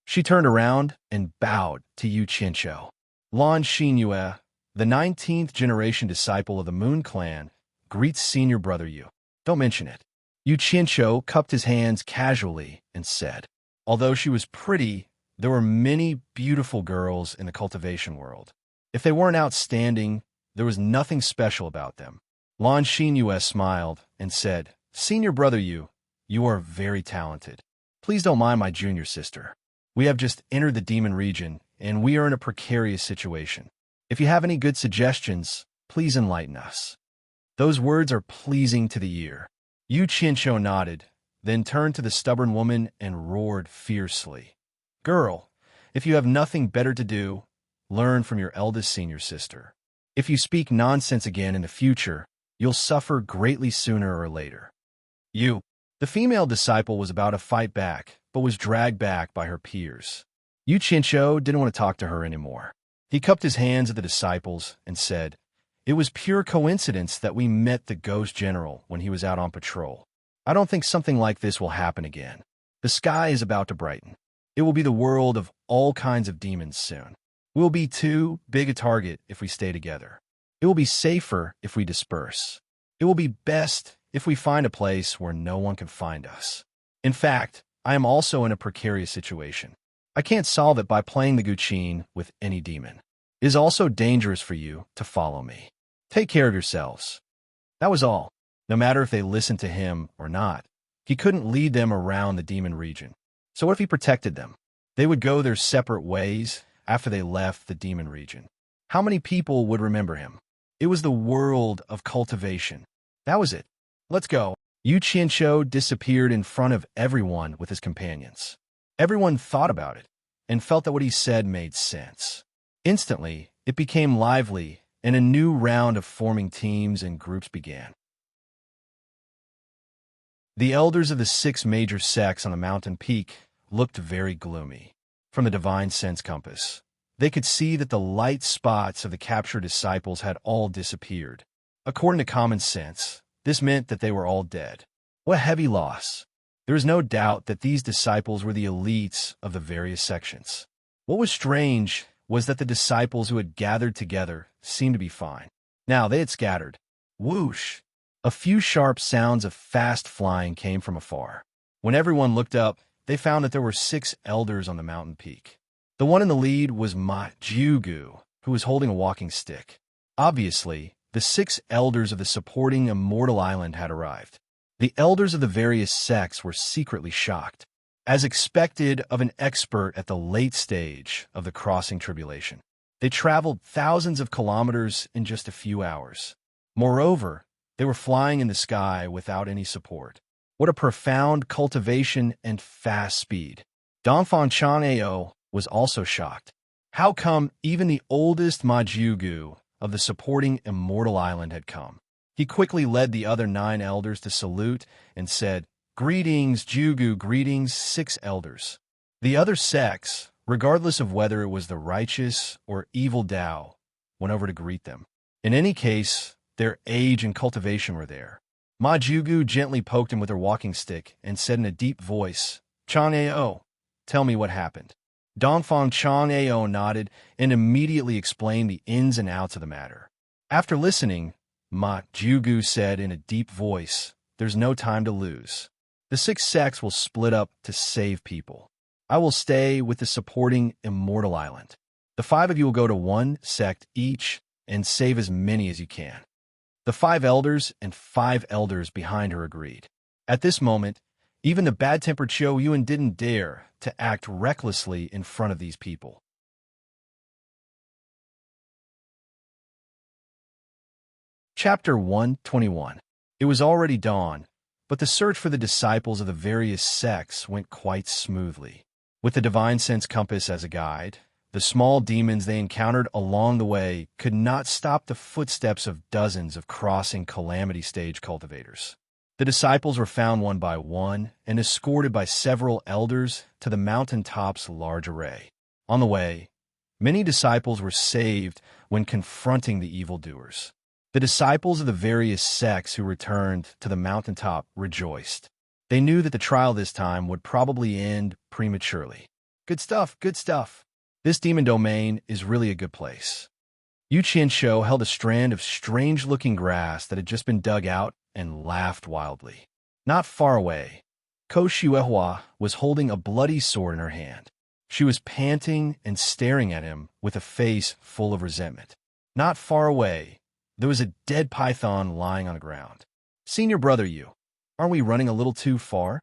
She turned around and bowed to Yu Qianqiu. Lan Xinyue, the 19th generation disciple of the Moon Clan, greets senior brother Yu. "Don't mention it." Yu Qianqiu cupped his hands casually and said, "Although she was pretty, there were many beautiful girls in the cultivation world. If they weren't outstanding, there was nothing special about them." Lan Xinyue smiled and said, "Senior brother Yu, you are very talented. Please don't mind my junior sister. We have just entered the demon region, and we are in a precarious situation. If you have any good suggestions, please enlighten us." Those words are pleasing to the ear. Yu Qianqiu nodded, then turned to the stubborn woman and roared fiercely, "Girl, if you have nothing better to do, learn from your eldest senior sister. If you speak nonsense again in the future, you'll suffer greatly sooner or later." "You." The female disciple was about to fight back, but was dragged back by her peers. Yu Qianqiu didn't want to talk to her anymore. He cupped his hands at the disciples and said, "It was pure coincidence that we met the ghost general when he was out on patrol. I don't think something like this will happen again. The sky is about to brighten. It will be the world of all kinds of demons soon. We'll be too big a target if we stay together. It will be safer if we disperse. It will be best if we find a place where no one can find us. In fact, I am also in a precarious situation. I can't solve it by playing the Guqin with any demon. It is also dangerous for you to follow me. Take care of yourselves." That was all. No matter if they listened to him or not, he couldn't lead them around the demon region. So what if he protected them? They would go their separate ways after they left the demon region. How many people would remember him? It was the world of cultivation. That was it. Let's go. Yu Qianqiu disappeared in front of everyone with his companions. Everyone thought about it and felt that what he said made sense. Instantly, it became lively, and a new round of forming teams and groups began. The elders of the 6 major sects on the mountain peak looked very gloomy. From the divine sense compass, they could see that the light spots of the captured disciples had all disappeared. According to common sense, this meant that they were all dead. What a heavy loss. There is no doubt that these disciples were the elites of the various sections. What was strange was that the disciples who had gathered together seemed to be fine. Now they had scattered. Whoosh! A few sharp sounds of fast flying came from afar. When everyone looked up, they found that there were 6 elders on the mountain peak. The one in the lead was Ma Jiugu, who was holding a walking stick. Obviously, the 6 elders of the supporting immortal island had arrived. The elders of the various sects were secretly shocked, as expected of an expert at the late stage of the crossing tribulation. They traveled thousands of kilometers in just a few hours. Moreover, they were flying in the sky without any support. What a profound cultivation and fast speed. Donfan Chanao was also shocked. How come even the oldest Majugu of the supporting immortal island had come? He quickly led the other 9 elders to salute and said, "Greetings, Jugu, greetings, 6 elders." The other sects, regardless of whether it was the righteous or evil Tao, went over to greet them. In any case, their age and cultivation were there. Ma Jugu gently poked him with her walking stick and said in a deep voice, "Chanao, tell me what happened." Donfang Chanao nodded and immediately explained the ins and outs of the matter. After listening, Ma Jugu said in a deep voice, "There's no time to lose. The 6 sects will split up to save people. I will stay with the supporting immortal island. The 5 of you will go to 1 sect each and save as many as you can." The 5 elders and 5 elders behind her agreed. At this moment, even the bad-tempered Qiu Yuan didn't dare to act recklessly in front of these people. Chapter 121. It was already dawn, but the search for the disciples of the various sects went quite smoothly. With the divine sense compass as a guide, the small demons they encountered along the way could not stop the footsteps of dozens of crossing calamity stage cultivators. The disciples were found one by one and escorted by several elders to the mountaintop's large array. On the way, many disciples were saved when confronting the evildoers. The disciples of the various sects who returned to the mountaintop rejoiced. They knew that the trial this time would probably end prematurely. Good stuff, good stuff. This demon domain is really a good place. Yu Qianqiu held a strand of strange-looking grass that had just been dug out and laughed wildly. Not far away, Ko Xuehua was holding a bloody sword in her hand. She was panting and staring at him with a face full of resentment. Not far away, there was a dead python lying on the ground. "Senior brother Yu, aren't we running a little too far?"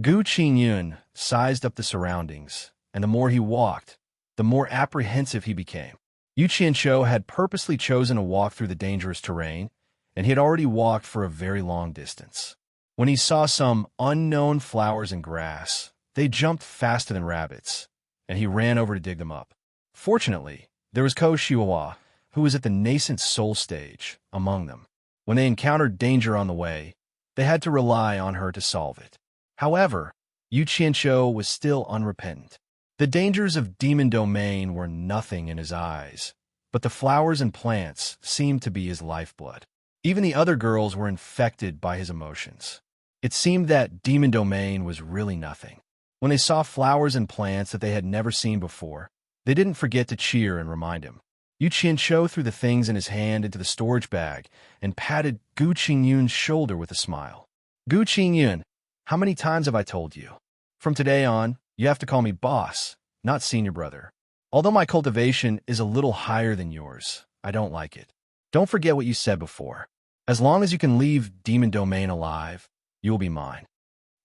Gu Qingyun sized up the surroundings, and the more he walked, the more apprehensive he became. Yu Qianqiu had purposely chosen to walk through the dangerous terrain, and he had already walked for a very long distance. When he saw some unknown flowers and grass, they jumped faster than rabbits, and he ran over to dig them up. Fortunately, there was Ko Xiuhua, who was at the nascent soul stage, among them. When they encountered danger on the way, they had to rely on her to solve it. However, Yu Qianqiu was still unrepentant. The dangers of demon domain were nothing in his eyes, but the flowers and plants seemed to be his lifeblood. Even the other girls were infected by his emotions. It seemed that demon domain was really nothing. When they saw flowers and plants that they had never seen before, they didn't forget to cheer and remind him. Yu Qianqiu threw the things in his hand into the storage bag and patted Gu Qingyun's shoulder with a smile. "Gu Qingyun, how many times have I told you? From today on, you have to call me boss, not senior brother. Although my cultivation is a little higher than yours, I don't like it. Don't forget what you said before. As long as you can leave Demon Domain alive, you will be mine.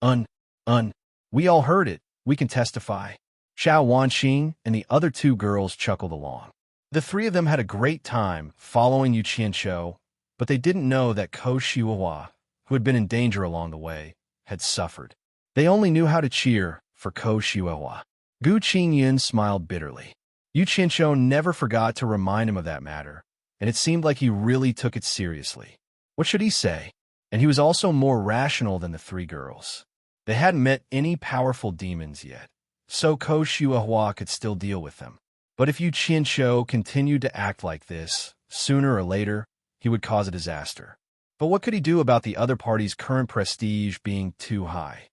Un. We all heard it. We can testify. Xiao Wanxing and the other two girls chuckled along. The three of them had a great time following Yu Qianqiu, but they didn't know that Ko Shihuahua, who had been in danger along the way, had suffered. They only knew how to cheer for Ko Shihuahua. Gu Qingyun smiled bitterly. Yu Qianqiu never forgot to remind him of that matter, and it seemed like he really took it seriously. What should he say? And he was also more rational than the three girls. They hadn't met any powerful demons yet, so Ko Shihuahua could still deal with them. But if Yu Qianqiu continued to act like this, sooner or later, he would cause a disaster. But what could he do about the other party's current prestige being too high?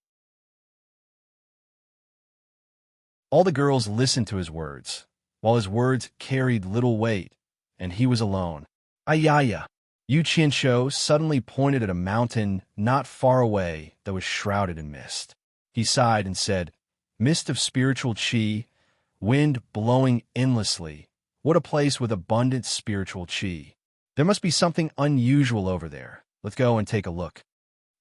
All the girls listened to his words, while his words carried little weight, and he was alone. Ayaya! Yu Qianqiu suddenly pointed at a mountain not far away that was shrouded in mist. He sighed and said, "Mist of spiritual qi, wind blowing endlessly. What a place with abundant spiritual qi. There must be something unusual over there. Let's go and take a look."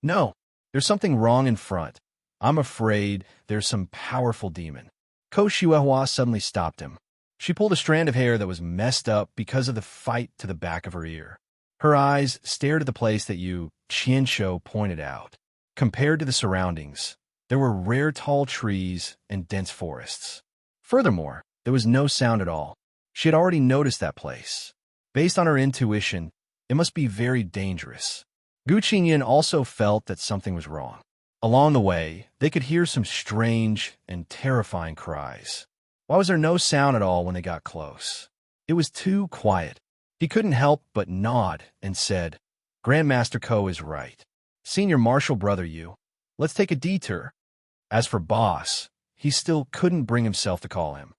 "No, there's something wrong in front. I'm afraid there's some powerful demon." Ko Shihuahua suddenly stopped him. She pulled a strand of hair that was messed up because of the fight to the back of her ear. Her eyes stared at the place that Yu Qianqiu pointed out. Compared to the surroundings, there were rare tall trees and dense forests. Furthermore, there was no sound at all. She had already noticed that place. Based on her intuition, it must be very dangerous. Gu Qingyin also felt that something was wrong. Along the way, they could hear some strange and terrifying cries. Why was there no sound at all when they got close? It was too quiet. He couldn't help but nod and said, "Grandmaster Ko is right. Senior Marshal Brother Yu, let's take a detour." As for Boss, he still couldn't bring himself to call him.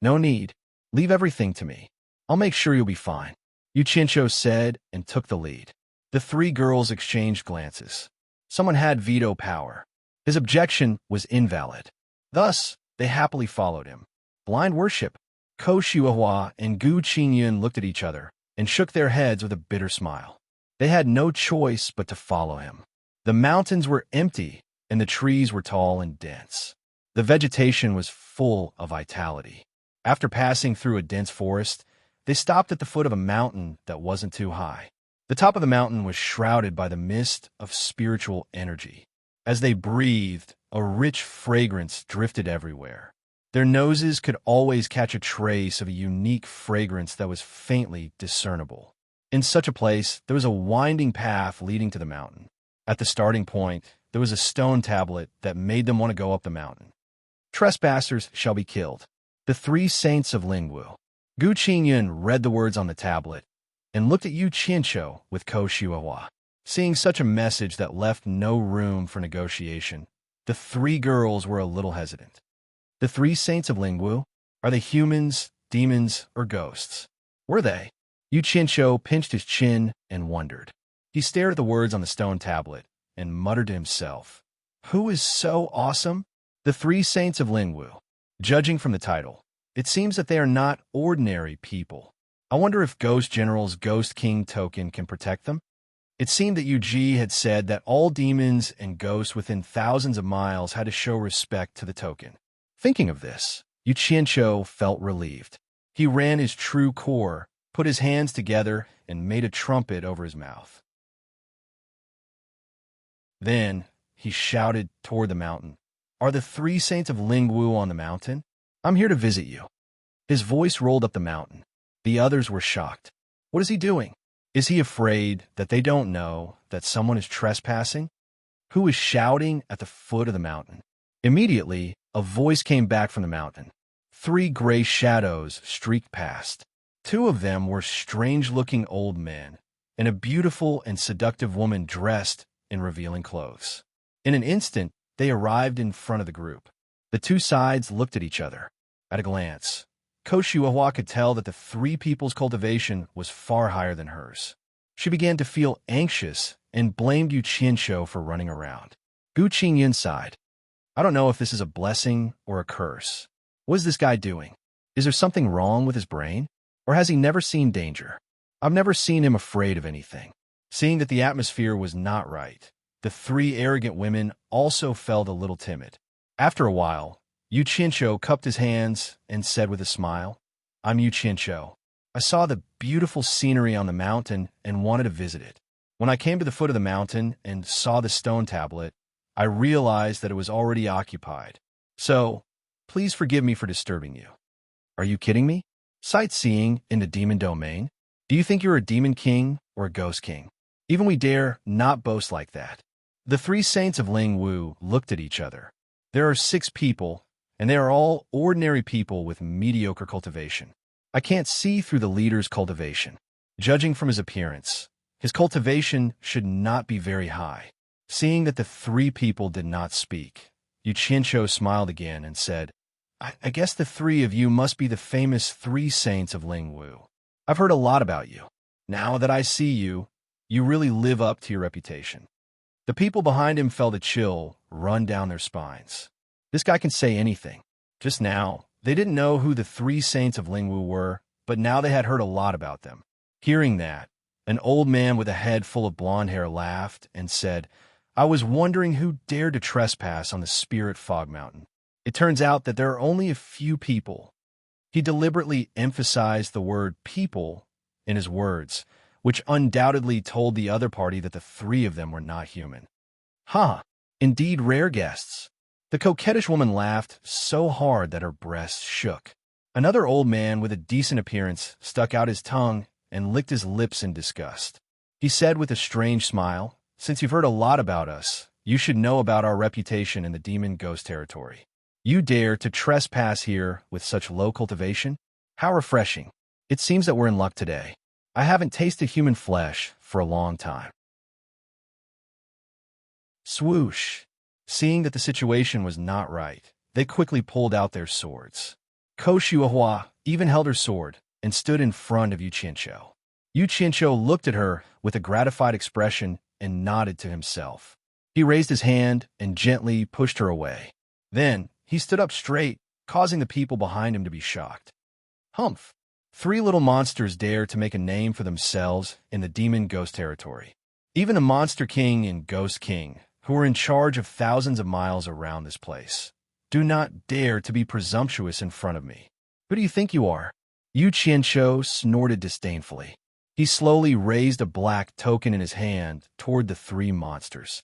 "No need. Leave everything to me. I'll make sure you'll be fine," Yu Qianqiu said and took the lead. The three girls exchanged glances. Someone had veto power. His objection was invalid. Thus, they happily followed him. Blind worship. Ko Shihuahua and Gu Qingyun looked at each other and shook their heads with a bitter smile. They had no choice but to follow him. The mountains were empty, and the trees were tall and dense. The vegetation was full of vitality. After passing through a dense forest, they stopped at the foot of a mountain that wasn't too high. The top of the mountain was shrouded by the mist of spiritual energy. As they breathed, a rich fragrance drifted everywhere. Their noses could always catch a trace of a unique fragrance that was faintly discernible. In such a place, there was a winding path leading to the mountain. At the starting point, there was a stone tablet that made them want to go up the mountain. "Trespassers shall be killed. The three saints of Lingwu." Gu Qingyun read the words on the tablet and looked at Yu Qianqiu with Ko Shihuahua. Seeing such a message that left no room for negotiation, the three girls were a little hesitant. The three saints of Lingwu? Are they humans, demons, or ghosts? Were they? Yu Qianqiu pinched his chin and wondered. He stared at the words on the stone tablet and muttered to himself, "Who is so awesome?" The three saints of Lingwu. Judging from the title, it seems that they are not ordinary people. I wonder if Ghost General's Ghost King token can protect them? It seemed that Yu Ji had said that all demons and ghosts within thousands of miles had to show respect to the token. Thinking of this, Yu Qianqiu felt relieved. He ran his true core, put his hands together, and made a trumpet over his mouth. Then he shouted toward the mountain, "Are the three saints of Lingwu on the mountain? I'm here to visit you." His voice rolled up the mountain. The others were shocked. What is he doing? Is he afraid that they don't know that someone is trespassing? Who is shouting at the foot of the mountain? Immediately, a voice came back from the mountain. Three gray shadows streaked past. Two of them were strange-looking old men, and a beautiful and seductive woman dressed in revealing clothes. In an instant, they arrived in front of the group. The two sides looked at each other. At a glance, Ko Shihuahua could tell that the three people's cultivation was far higher than hers. She began to feel anxious and blamed Yu Qianqiu for running around. Gu Qingyun sighed. I don't know if this is a blessing or a curse. What is this guy doing? Is there something wrong with his brain? Or has he never seen danger? I've never seen him afraid of anything. Seeing that the atmosphere was not right, the three arrogant women also felt a little timid. After a while, Yu Qianqiu cupped his hands and said with a smile, I'm Yu Qianqiu. I saw the beautiful scenery on the mountain and wanted to visit it. When I came to the foot of the mountain and saw the stone tablet, I realized that it was already occupied. So, please forgive me for disturbing you. Are you kidding me? Sightseeing in the demon domain? Do you think you're a demon king or a ghost king? Even we dare not boast like that. The three saints of Ling Wu looked at each other. There are 6 people, and they are all ordinary people with mediocre cultivation. I can't see through the leader's cultivation. Judging from his appearance, his cultivation should not be very high. Seeing that the 3 people did not speak, Yu Qianqiu smiled again and said, I guess the 3 of you must be the famous 3 saints of Ling Wu. I've heard a lot about you. Now that I see you, you really live up to your reputation. The people behind him felt a chill run down their spines. This guy can say anything. Just now, they didn't know who the 3 saints of Ling Wu were, but now they had heard a lot about them. Hearing that, an old man with a head full of blonde hair laughed and said, I was wondering who dared to trespass on the Spirit Fog Mountain. It turns out that there are only a few people. He deliberately emphasized the word people in his words, which undoubtedly told the other party that the 3 of them were not human. Indeed rare guests. The coquettish woman laughed so hard that her breasts shook. Another old man with a decent appearance stuck out his tongue and licked his lips in disgust. He said with a strange smile, Since you've heard a lot about us, you should know about our reputation in the demon ghost territory. You dare to trespass here with such low cultivation? How refreshing. It seems that we're in luck today. I haven't tasted human flesh for a long time. Swoosh. Seeing that the situation was not right, they quickly pulled out their swords. Ko Shuahua even held her sword and stood in front of Yu Qianqiu. Yu Qianqiu looked at her with a gratified expression and nodded to himself. He raised his hand and gently pushed her away. Then, he stood up straight, causing the people behind him to be shocked. Humph! 3 little monsters dare to make a name for themselves in the demon ghost territory. Even the Monster King and Ghost King, who are in charge of thousands of miles around this place, do not dare to be presumptuous in front of me. Who do you think you are? Yu Qianqiu snorted disdainfully. He slowly raised a black token in his hand toward the 3 monsters.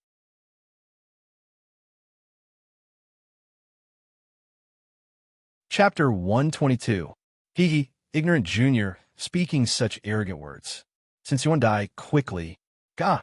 Chapter 122. He, ignorant junior, speaking such arrogant words. Since you want to die quickly, gah!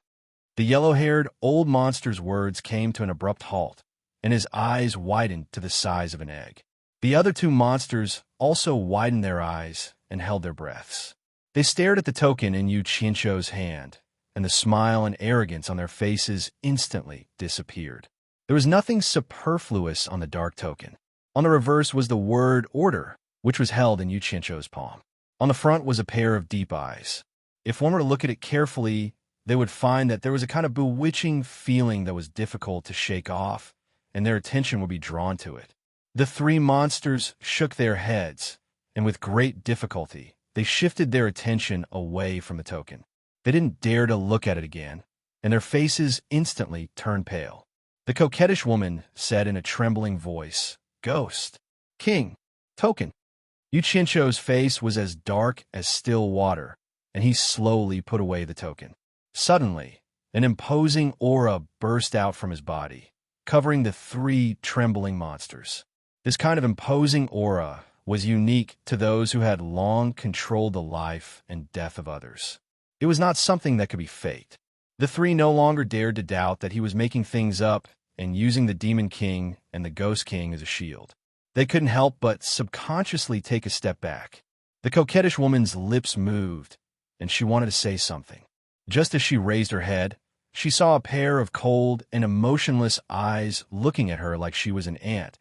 The yellow-haired old monster's words came to an abrupt halt, and his eyes widened to the size of an egg. The other 2 monsters also widened their eyes and held their breaths. They stared at the token in Yu Qianqiu's hand, and the smile and arrogance on their faces instantly disappeared. There was nothing superfluous on the dark token. On the reverse was the word order, which was held in Yu Qianqiu's palm. On the front was a pair of deep eyes. If one were to look at it carefully, they would find that there was a kind of bewitching feeling that was difficult to shake off, and their attention would be drawn to it. The 3 monsters shook their heads, and with great difficulty, they shifted their attention away from the token. They didn't dare to look at it again, and their faces instantly turned pale. The coquettish woman said in a trembling voice, Ghost, King, Token. Yu Qianqiu's face was as dark as still water, and he slowly put away the token. Suddenly, an imposing aura burst out from his body, covering the 3 trembling monsters. This kind of imposing aura was unique to those who had long controlled the life and death of others. It was not something that could be faked. The 3 no longer dared to doubt that he was making things up and using the Demon King and the Ghost King as a shield. They couldn't help but subconsciously take a step back. The coquettish woman's lips moved, and she wanted to say something. Just as she raised her head, she saw a pair of cold and emotionless eyes looking at her like she was an ant,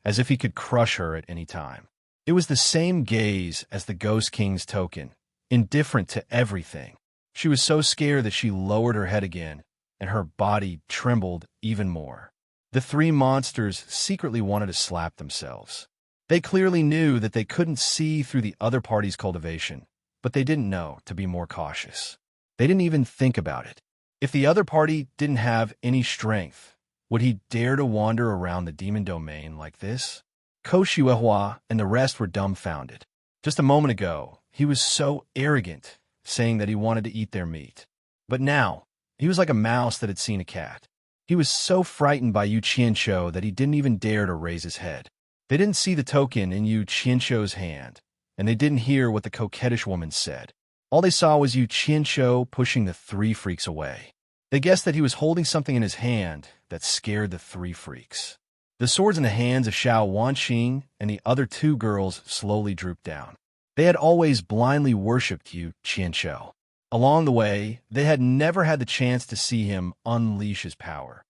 as if he could crush her at any time. It was the same gaze as the Ghost King's token, indifferent to everything. She was so scared that she lowered her head again, and her body trembled even more. The 3 monsters secretly wanted to slap themselves. They clearly knew that they couldn't see through the other party's cultivation, but they didn't know to be more cautious. They didn't even think about it. If the other party didn't have any strength, would he dare to wander around the demon domain like this? Ko Shuehua and the rest were dumbfounded. Just a moment ago, he was so arrogant, saying that he wanted to eat their meat. But now, he was like a mouse that had seen a cat. He was so frightened by Yu Qianqiu that he didn't even dare to raise his head. They didn't see the token in Yu Qianqiu's hand, and they didn't hear what the coquettish woman said. All they saw was Yu Qianqiu pushing the three freaks away. They guessed that he was holding something in his hand that scared the three freaks. The swords in the hands of Xiao Wanqing and the other two girls slowly drooped down. They had always blindly worshipped Yu Qianqiu. Along the way, they had never had the chance to see him unleash his power.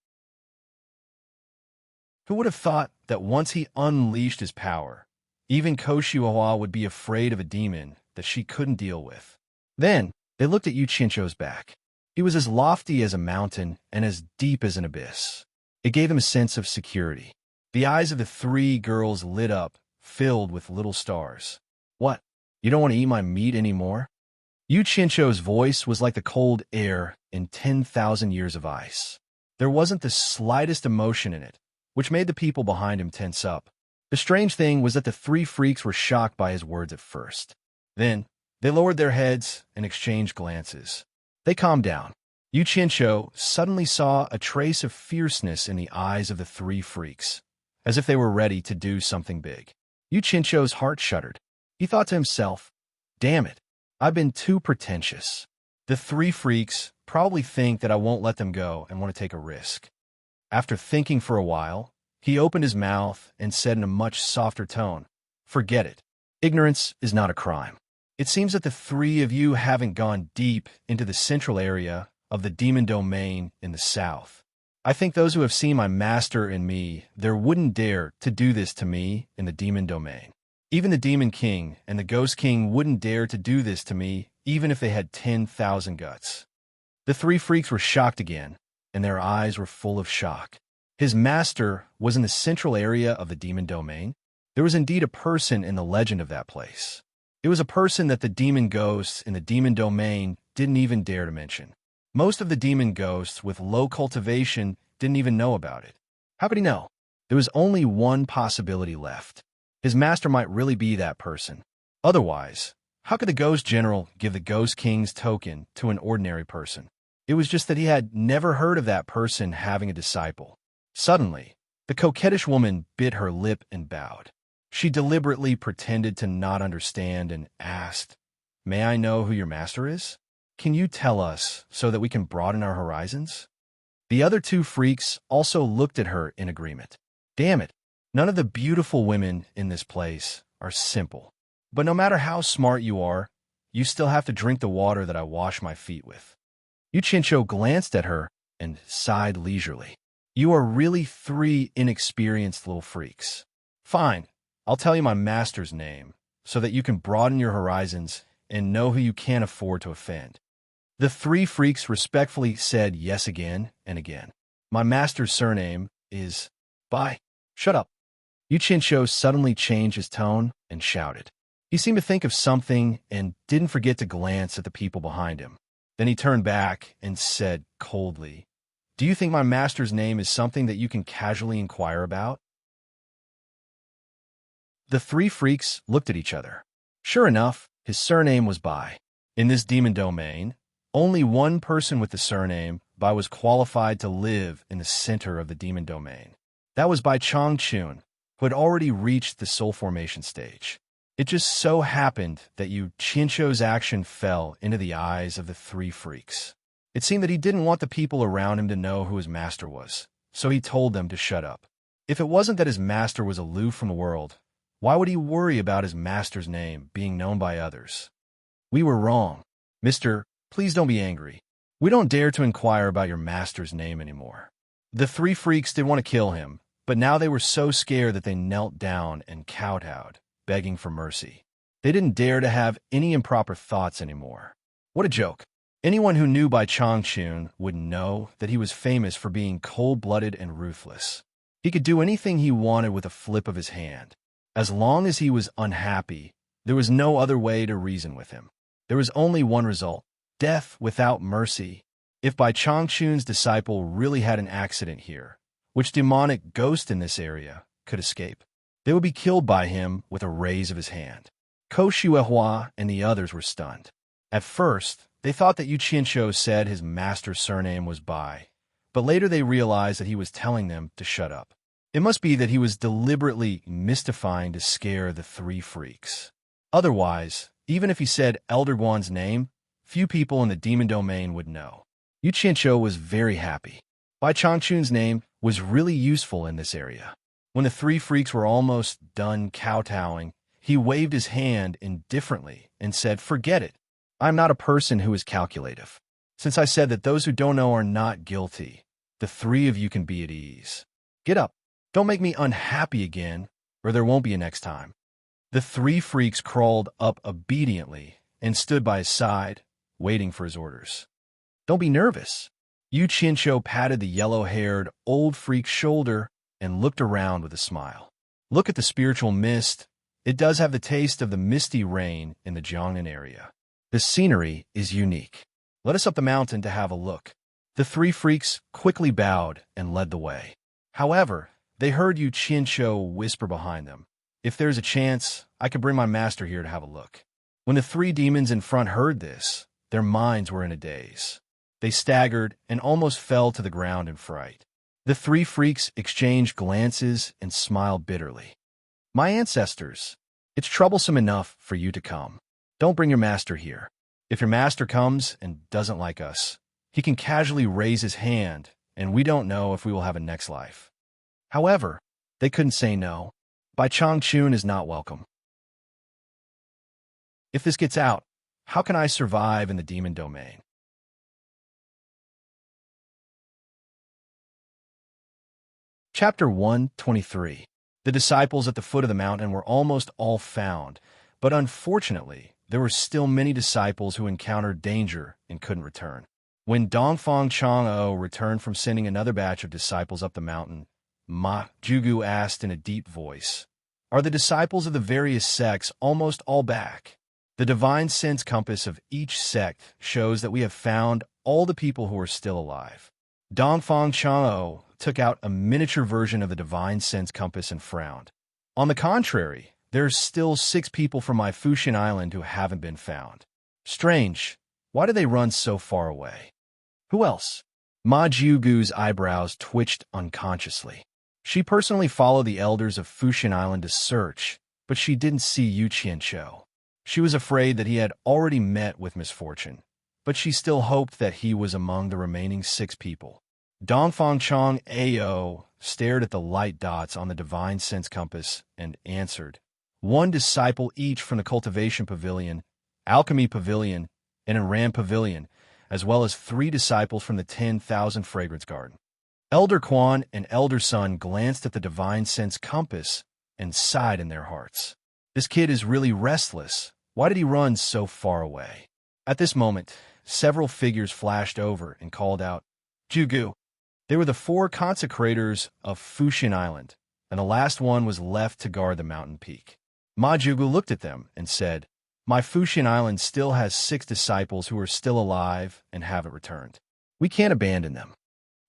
Who would have thought that once he unleashed his power, even Ko Shuehua would be afraid of a demon that she couldn't deal with? Then, they looked at Yu Qianqiu's back. He was as lofty as a mountain and as deep as an abyss. It gave them a sense of security. The eyes of the three girls lit up, filled with little stars. What? You don't want to eat my meat anymore? Yu Qianqiu's voice was like the cold air in 10,000 years of ice. There wasn't the slightest emotion in it, which made the people behind him tense up. The strange thing was that the three freaks were shocked by his words at first. Then, they lowered their heads and exchanged glances. They calmed down. Yu Qianqiu suddenly saw a trace of fierceness in the eyes of the three freaks, as if they were ready to do something big. Yu Qianqiu's heart shuddered. He thought to himself, "Damn it, I've been too pretentious. The three freaks probably think that I won't let them go and want to take a risk." After thinking for a while, he opened his mouth and said in a much softer tone, "Forget it. Ignorance is not a crime. It seems that the three of you haven't gone deep into the central area of the demon domain in the south. I think those who have seen my master and me, there wouldn't dare to do this to me in the demon domain. Even the demon king and the ghost king wouldn't dare to do this to me even if they had 10,000 guts." The three freaks were shocked again, and their eyes were full of shock. His master was in the central area of the demon domain. There was indeed a person in the legend of that place. It was a person that the demon ghosts in the demon domain didn't even dare to mention. Most of the demon ghosts with low cultivation didn't even know about it. How could he know? There was only one possibility left. His master might really be that person. Otherwise, how could the ghost general give the ghost king's token to an ordinary person? It was just that he had never heard of that person having a disciple. Suddenly, the coquettish woman bit her lip and bowed. She deliberately pretended to not understand and asked, "May I know who your master is? Can you tell us so that we can broaden our horizons?" The other two freaks also looked at her in agreement. Damn it, none of the beautiful women in this place are simple. But no matter how smart you are, you still have to drink the water that I wash my feet with. Yu Qianqiu glanced at her and sighed leisurely. You are really three inexperienced little freaks. Fine, I'll tell you my master's name, so that you can broaden your horizons and know who you can't afford to offend. The three freaks respectfully said yes again and again. My master's surname is... Bye. Shut up. Yu Qianqiu suddenly changed his tone and shouted. He seemed to think of something and didn't forget to glance at the people behind him. Then he turned back and said coldly, "Do you think my master's name is something that you can casually inquire about?" The three freaks looked at each other. Sure enough, his surname was Bai. In this demon domain, only one person with the surname Bai was qualified to live in the center of the demon domain. That was Bai Changchun, who had already reached the soul formation stage. It just so happened that Yu Qianqiu's action fell into the eyes of the three freaks. It seemed that he didn't want the people around him to know who his master was, so he told them to shut up. If it wasn't that his master was aloof from the world, why would he worry about his master's name being known by others? We were wrong. Mister, please don't be angry. We don't dare to inquire about your master's name anymore. The three freaks did want to kill him, but now they were so scared that they knelt down and kowtowed, begging for mercy. They didn't dare to have any improper thoughts anymore. What a joke. Anyone who knew Bai Changchun would know that he was famous for being cold-blooded and ruthless. He could do anything he wanted with a flip of his hand. As long as he was unhappy, there was no other way to reason with him. There was only one result: death without mercy. If Bai Changchun's disciple really had an accident here, which demonic ghost in this area could escape? They would be killed by him with a raise of his hand. Ko Shuehua and the others were stunned. At first, they thought that Yu Qianqiu said his master's surname was Bai, but later they realized that he was telling them to shut up. It must be that he was deliberately mystifying to scare the three freaks. Otherwise, even if he said Elder Guan's name, few people in the demon domain would know. Yu Qianqiu was very happy. Bai Changchun's name was really useful in this area. When the three freaks were almost done kowtowing, he waved his hand indifferently and said, "Forget it. I'm not a person who is calculative. Since I said that those who don't know are not guilty, the three of you can be at ease. Get up. Don't make me unhappy again, or there won't be a next time." The three freaks crawled up obediently and stood by his side, waiting for his orders. "Don't be nervous." Yu Qianqiu patted the yellow-haired old freak's shoulder and looked around with a smile. "Look at the spiritual mist. It does have the taste of the misty rain in the Jiangnan area. The scenery is unique. Let us up the mountain to have a look." The three freaks quickly bowed and led the way. However, they heard Yu Qianqiu whisper behind them, "If there's a chance, I could bring my master here to have a look." When the three demons in front heard this, their minds were in a daze. They staggered and almost fell to the ground in fright. The three freaks exchanged glances and smiled bitterly. "My ancestors, it's troublesome enough for you to come. Don't bring your master here. If your master comes and doesn't like us, he can casually raise his hand, and we don't know if we will have a next life." However, they couldn't say no. Bai Changchun is not welcome. If this gets out, how can I survive in the demon domain? Chapter 123. The disciples at the foot of the mountain were almost all found, but unfortunately, there were still many disciples who encountered danger and couldn't return. When Dongfang Chang'o returned from sending another batch of disciples up the mountain, Ma Jugu asked in a deep voice, "Are the disciples of the various sects almost all back?" The divine sense compass of each sect shows that we have found all the people who are still alive. Dongfang Chang'o took out a miniature version of the divine sense compass and frowned. "On the contrary, there's still 6 people from my Fuxian Island who haven't been found. Strange. Why do they run so far away?" "Who else?" Ma Jiugu's eyebrows twitched unconsciously. She personally followed the elders of Fuxian Island to search, but she didn't see Yu Qianqiu. She was afraid that he had already met with misfortune, but she still hoped that he was among the remaining 6 people. Dongfang Chang Ao stared at the light dots on the divine sense compass and answered, "1 disciple each from the cultivation pavilion, alchemy pavilion, and Enran pavilion, as well as 3 disciples from the 10,000 fragrance garden." Elder Quan and Elder Sun glanced at the divine sense compass and sighed in their hearts. This kid is really restless. Why did he run so far away? At this moment, several figures flashed over and called out, "Jugu." They were the 4 consecrators of Fuxian Island, and the last one was left to guard the mountain peak. Ma Jugu looked at them and said, "My Fuxian Island still has 6 disciples who are still alive and haven't returned. We can't abandon them."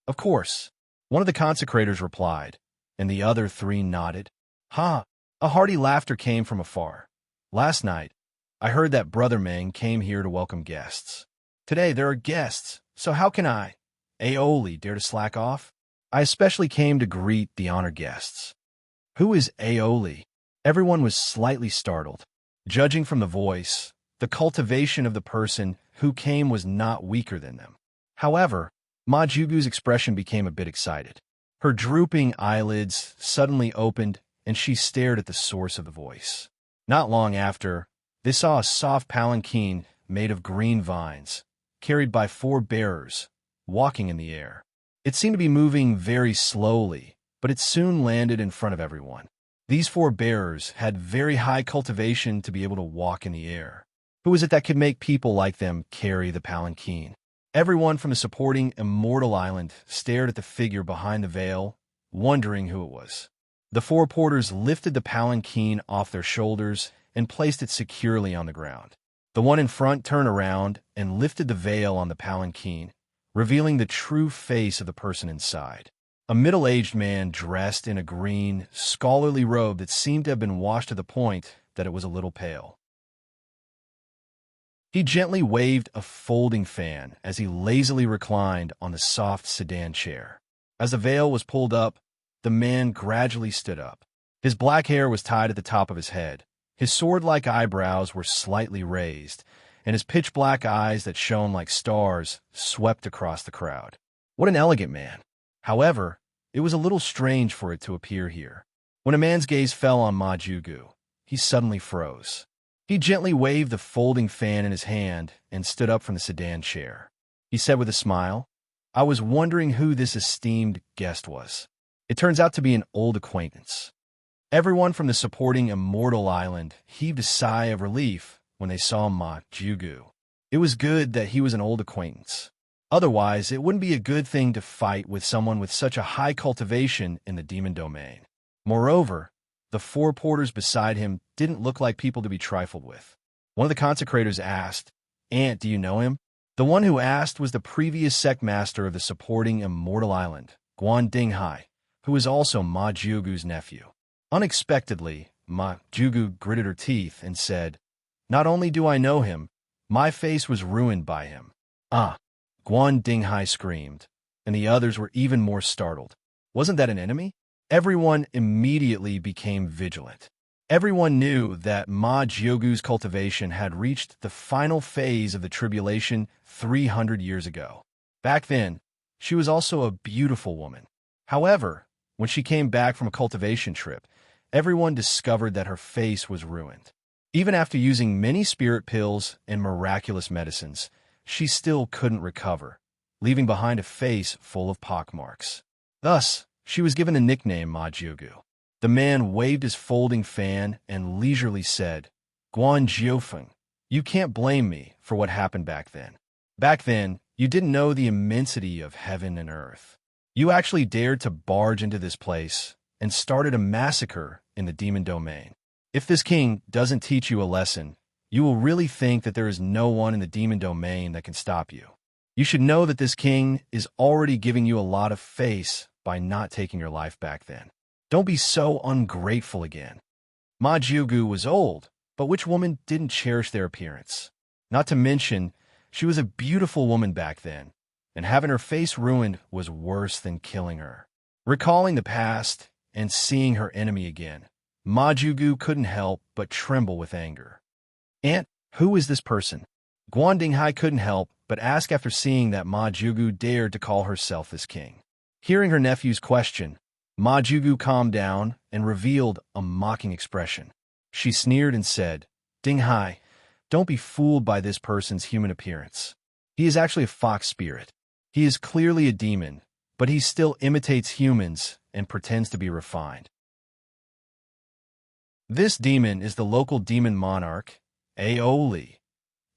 "Of course," one of the consecrators replied, and the other 3 nodded. "Ha!" A hearty laughter came from afar. "Last night, I heard that Brother Meng came here to welcome guests. Today there are guests, so how can I, Aoli, dare to slack off? I especially came to greet the honored guests." "Who is Aoli?" Everyone was slightly startled. Judging from the voice, the cultivation of the person who came was not weaker than them. However, Ma Jugu's expression became a bit excited. Her drooping eyelids suddenly opened, and she stared at the source of the voice. Not long after, they saw a soft palanquin made of green vines, carried by 4 bearers, walking in the air. It seemed to be moving very slowly, but it soon landed in front of everyone. These 4 bearers had very high cultivation to be able to walk in the air. Who is it that could make people like them carry the palanquin? Everyone from the supporting immortal island stared at the figure behind the veil, wondering who it was. The four porters lifted the palanquin off their shoulders and placed it securely on the ground. The one in front turned around and lifted the veil on the palanquin, revealing the true face of the person inside. A middle-aged man dressed in a green, scholarly robe that seemed to have been washed to the point that it was a little pale. He gently waved a folding fan as he lazily reclined on the soft sedan chair. As the veil was pulled up, the man gradually stood up. His black hair was tied at the top of his head. His sword-like eyebrows were slightly raised, and his pitch-black eyes that shone like stars swept across the crowd. What an elegant man! However, it was a little strange for it to appear here. When a man's gaze fell on Ma Jugu, he suddenly froze. He gently waved the folding fan in his hand and stood up from the sedan chair. He said with a smile, "I was wondering who this esteemed guest was. It turns out to be an old acquaintance." Everyone from the supporting Immortal Island heaved a sigh of relief when they saw Ma Jugu. It was good that he was an old acquaintance. Otherwise, it wouldn't be a good thing to fight with someone with such a high cultivation in the demon domain. Moreover, the four porters beside him didn't look like people to be trifled with. One of the consecrators asked, "Aunt, do you know him?" The one who asked was the previous sect master of the supporting Immortal Island, Guan Dinghai, who was also Ma Jugu's nephew. Unexpectedly, Ma Jugu gritted her teeth and said, "Not only do I know him, my face was ruined by him." "Ah!" Guan Dinghai screamed, and the others were even more startled. Wasn't that an enemy? Everyone immediately became vigilant. Everyone knew that Ma Jugu's cultivation had reached the final phase of the tribulation 300 years ago. Back then, she was also a beautiful woman. However, when she came back from a cultivation trip, everyone discovered that her face was ruined. Even after using many spirit pills and miraculous medicines, she still couldn't recover, leaving behind a face full of pockmarks. Thus, she was given the nickname Ma Jugu. The man waved his folding fan and leisurely said, "Guan Jiufeng, you can't blame me for what happened back then. Back then, you didn't know the immensity of heaven and earth. You actually dared to barge into this place and started a massacre in the demon domain. If this king doesn't teach you a lesson, you will really think that there is no one in the demon domain that can stop you. You should know that this king is already giving you a lot of face by not taking your life back then. Don't be so ungrateful again." Ma Jugu was old, but which woman didn't cherish their appearance? Not to mention, she was a beautiful woman back then, and having her face ruined was worse than killing her. Recalling the past and seeing her enemy again, Ma Jugu couldn't help but tremble with anger. "Aunt, who is this person?" Guan Dinghai couldn't help but ask after seeing that Ma Jugu dared to call herself this king. Hearing her nephew's question, Ma Jugu calmed down and revealed a mocking expression. She sneered and said, "Dinghai, don't be fooled by this person's human appearance. He is actually a fox spirit. He is clearly a demon, but he still imitates humans and pretends to be refined." This demon is the local demon monarch, Aoli.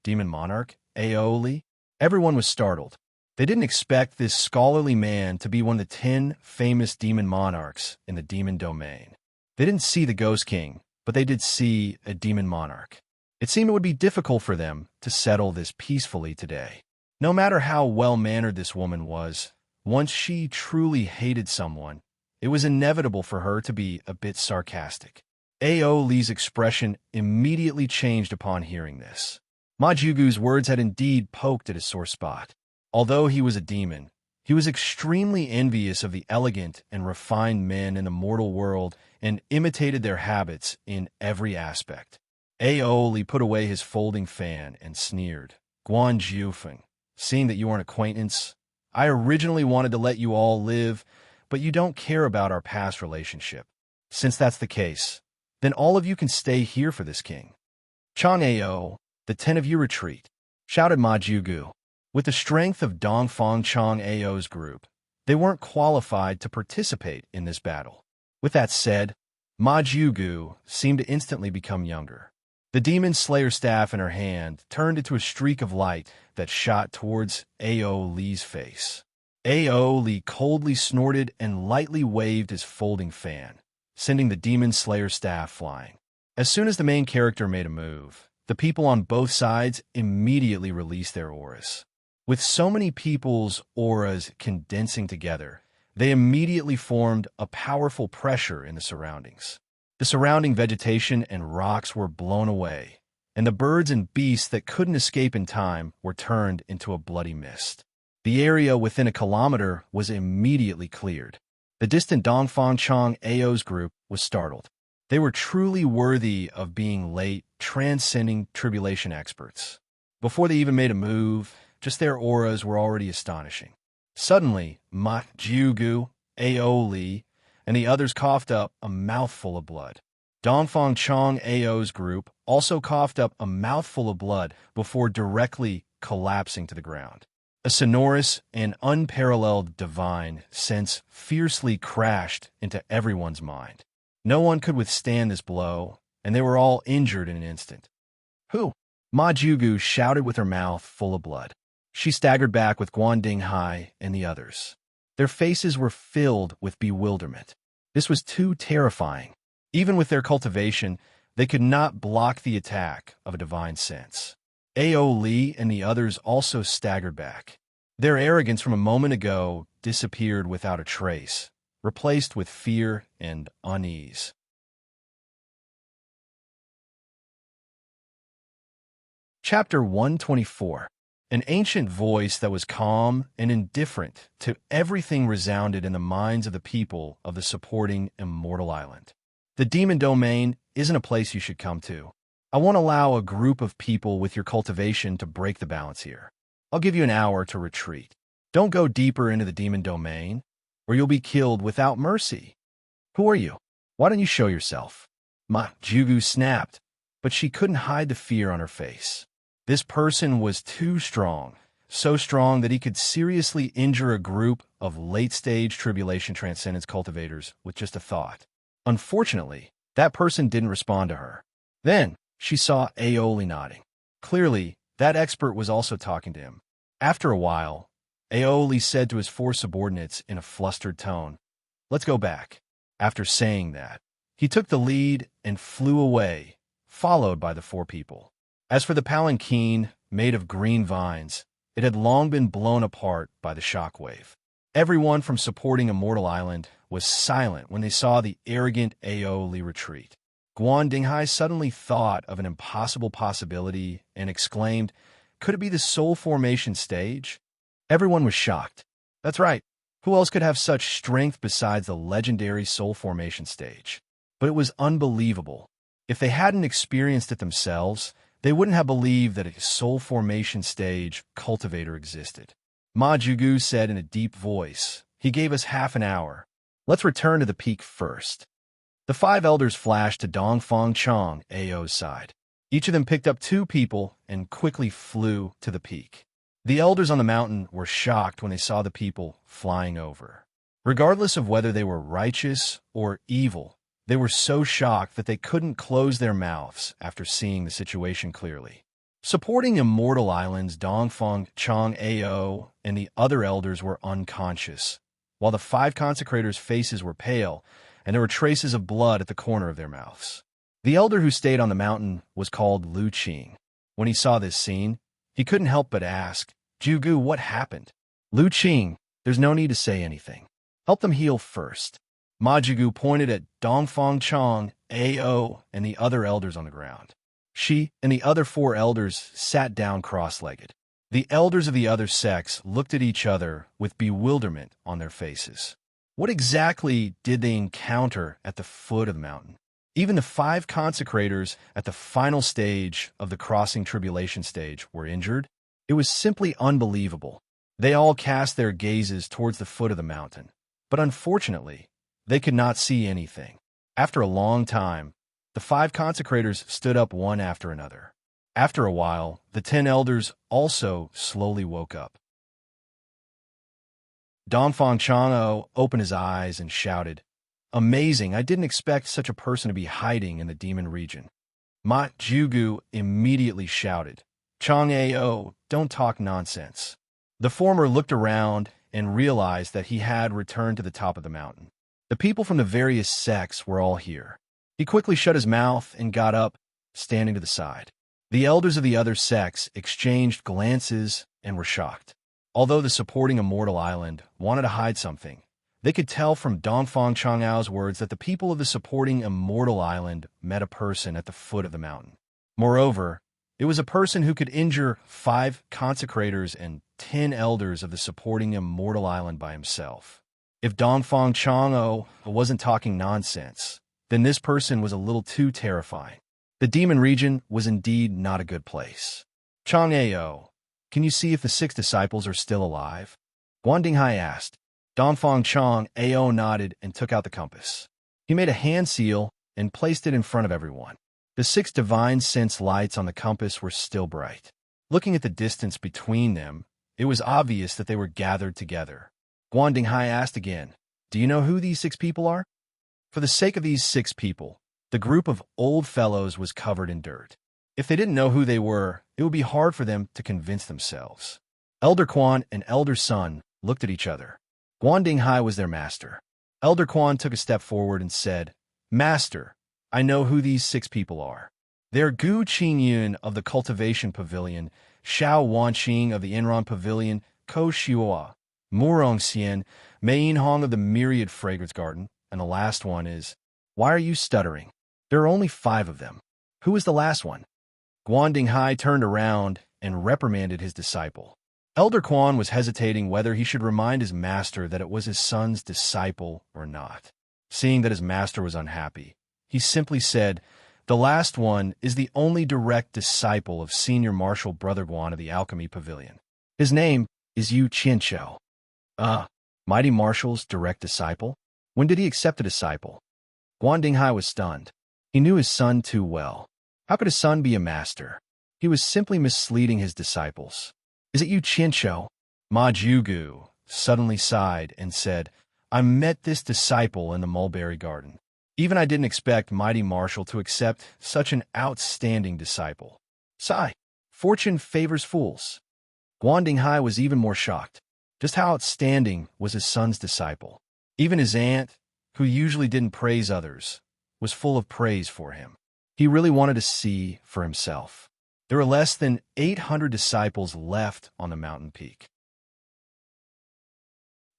Demon monarch, Aoli? Everyone was startled. They didn't expect this scholarly man to be one of the 10 famous demon monarchs in the demon domain. They didn't see the Ghost King, but they did see a demon monarch. It seemed it would be difficult for them to settle this peacefully today. No matter how well-mannered this woman was, once she truly hated someone, it was inevitable for her to be a bit sarcastic. Aoli's expression immediately changed upon hearing this. Ma Jugu's words had indeed poked at a sore spot. Although he was a demon, he was extremely envious of the elegant and refined men in the mortal world and imitated their habits in every aspect. Aoli put away his folding fan and sneered, "Guan Jiufeng, seeing that you are an acquaintance, I originally wanted to let you all live, but you don't care about our past relationship. Since that's the case, then all of you can stay here for this king. Chang Ao, the 10 of you retreat," shouted Ma Jugu. With the strength of Dongfang Chang Ao's group, they weren't qualified to participate in this battle. With that said, Ma Jugu seemed to instantly become younger. The demon slayer staff in her hand turned into a streak of light that shot towards Aoli's face. Aoli coldly snorted and lightly waved his folding fan, sending the Demon Slayer staff flying. As soon as the main character made a move, the people on both sides immediately released their auras. With so many people's auras condensing together, they immediately formed a powerful pressure in the surroundings. The surrounding vegetation and rocks were blown away, and the birds and beasts that couldn't escape in time were turned into a bloody mist. The area within a kilometer was immediately cleared. The distant Dongfang Chang Ao's group was startled. They were truly worthy of being late, transcending tribulation experts. Before they even made a move, just their auras were already astonishing. Suddenly, Ma Jiugu, Ao Li, and the others coughed up a mouthful of blood. Dongfang Chang Ao's group also coughed up a mouthful of blood before directly collapsing to the ground. A sonorous and unparalleled divine sense fiercely crashed into everyone's mind. No one could withstand this blow, and they were all injured in an instant. Who? Ma Jiugu shouted with her mouth full of blood. She staggered back with Guan Dinghai and the others. Their faces were filled with bewilderment. This was too terrifying. Even with their cultivation, they could not block the attack of a divine sense. Ao Li and the others also staggered back. Their arrogance from a moment ago disappeared without a trace, replaced with fear and unease. Chapter 124. An ancient voice that was calm and indifferent to everything resounded in the minds of the people of the supporting immortal island. The demon domain isn't a place you should come to. I won't allow a group of people with your cultivation to break the balance here. I'll give you an hour to retreat. Don't go deeper into the demon domain, or you'll be killed without mercy. Who are you? Why don't you show yourself? Ma Jiugu snapped, but she couldn't hide the fear on her face. This person was too strong, so strong that he could seriously injure a group of late-stage tribulation transcendence cultivators with just a thought. Unfortunately, that person didn't respond to her. Then, she saw Aoli nodding. Clearly, that expert was also talking to him. After a while, Aoli said to his four subordinates in a flustered tone, "Let's go back." After saying that, he took the lead and flew away, followed by the four people. As for the palanquin, made of green vines, it had long been blown apart by the shockwave. Everyone from supporting Immortal Island was silent when they saw the arrogant Aoli retreat. Guan Dinghai suddenly thought of an impossible possibility and exclaimed, "Could it be the soul formation stage?" Everyone was shocked. That's right. Who else could have such strength besides the legendary soul formation stage? But it was unbelievable. If they hadn't experienced it themselves, they wouldn't have believed that a soul formation stage cultivator existed. Ma Jiugu said in a deep voice, "He gave us half an hour. Let's return to the peak first." The five elders flashed to Dongfang Chang Ao's side. Each of them picked up two people and quickly flew to the peak. The elders on the mountain were shocked when they saw the people flying over. Regardless of whether they were righteous or evil, they were so shocked that they couldn't close their mouths after seeing the situation clearly. Supporting Immortal Island's Dongfang Chang Ao and the other elders were unconscious, while the five consecrators' faces were pale and there were traces of blood at the corner of their mouths. The elder who stayed on the mountain was called Lu Qing. When he saw this scene, he couldn't help but ask, "Jiugu, what happened?" "Lu Qing, there's no need to say anything. Help them heal first." Ma Jiugu pointed at Dongfang Chang, Ao, and the other elders on the ground. She and the other four elders sat down cross-legged. The elders of the other sects looked at each other with bewilderment on their faces. What exactly did they encounter at the foot of the mountain? Even the five consecrators at the final stage of the crossing tribulation stage were injured. It was simply unbelievable. They all cast their gazes towards the foot of the mountain, but unfortunately, they could not see anything. After a long time, the five consecrators stood up one after another. After a while, the 10 elders also slowly woke up. Dongfang Chang'o opened his eyes and shouted, "Amazing, I didn't expect such a person to be hiding in the demon region." Ma Jiugu immediately shouted, "Chang Ao, don't talk nonsense." The former looked around and realized that he had returned to the top of the mountain. The people from the various sects were all here. He quickly shut his mouth and got up, standing to the side. The elders of the other sects exchanged glances and were shocked. Although the supporting Immortal Island wanted to hide something, they could tell from Dongfang Chang'ao's words that the people of the supporting Immortal Island met a person at the foot of the mountain. Moreover, it was a person who could injure 5 consecrators and 10 elders of the supporting Immortal Island by himself. If Dongfang Chang'ao wasn't talking nonsense, then this person was a little too terrifying. The demon region was indeed not a good place. Chang'ao, can you see if the 6 disciples are still alive? Guandinghai asked. Dongfang Chang'ao nodded and took out the compass. He made a hand seal and placed it in front of everyone. The 6 divine sense lights on the compass were still bright. Looking at the distance between them, it was obvious that they were gathered together. Guandinghai asked again, "Do you know who these 6 people are?" For the sake of these 6 people, the group of old fellows was covered in dirt. If they didn't know who they were, it would be hard for them to convince themselves. Elder Quan and Elder Sun looked at each other. Guandinghai was their master. Elder Quan took a step forward and said, "Master, I know who these 6 people are. They're Gu Qingyun of the Cultivation Pavilion, Xiao Wanqing of the Enron Pavilion, Ko Xiua, Murong Xian, Mei Yinhong of the Myriad Fragrance Garden, and the last one is, why are you stuttering? There are only 5 of them. Who is the last one?" Guandinghai turned around and reprimanded his disciple. Elder Quan was hesitating whether he should remind his master that it was his son's disciple or not. Seeing that his master was unhappy, he simply said, "The last one is the only direct disciple of Senior Marshal Brother Guan of the Alchemy Pavilion. His name is Yu Qianqiu." Mighty Marshal's direct disciple? When did he accept a disciple? Guandinghai was stunned. He knew his son too well. How could his son be a master? He was simply misleading his disciples. "Is it Yu Qianqiu?" Ma Jugu suddenly sighed and said, "I met this disciple in the mulberry garden. Even I didn't expect Mighty Marshal to accept such an outstanding disciple. Sigh, fortune favors fools." Guandinghai was even more shocked. Just how outstanding was his son's disciple? Even his aunt, who usually didn't praise others, was full of praise for him. He really wanted to see for himself. There were less than 800 disciples left on the mountain peak.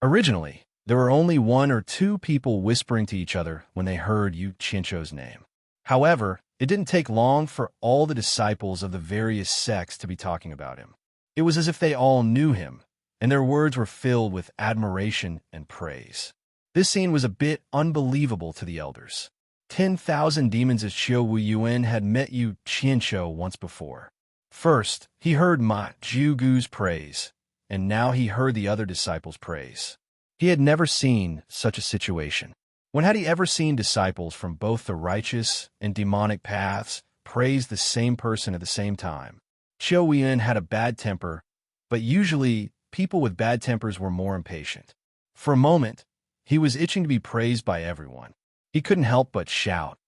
Originally, there were only 1 or 2 people whispering to each other when they heard Yu Qianqiu's name. However, it didn't take long for all the disciples of the various sects to be talking about him. It was as if they all knew him, and their words were filled with admiration and praise. This scene was a bit unbelievable to the elders. 10,000 demons of Xiu Wu Yuan had met Yu Qianqiu once before. First, he heard Ma Jugu's praise, and now he heard the other disciples' praise. He had never seen such a situation. When had he ever seen disciples from both the righteous and demonic paths praise the same person at the same time? Xiu Wuyan had a bad temper, but usually people with bad tempers were more impatient. For a moment, he was itching to be praised by everyone. He couldn't help but shout,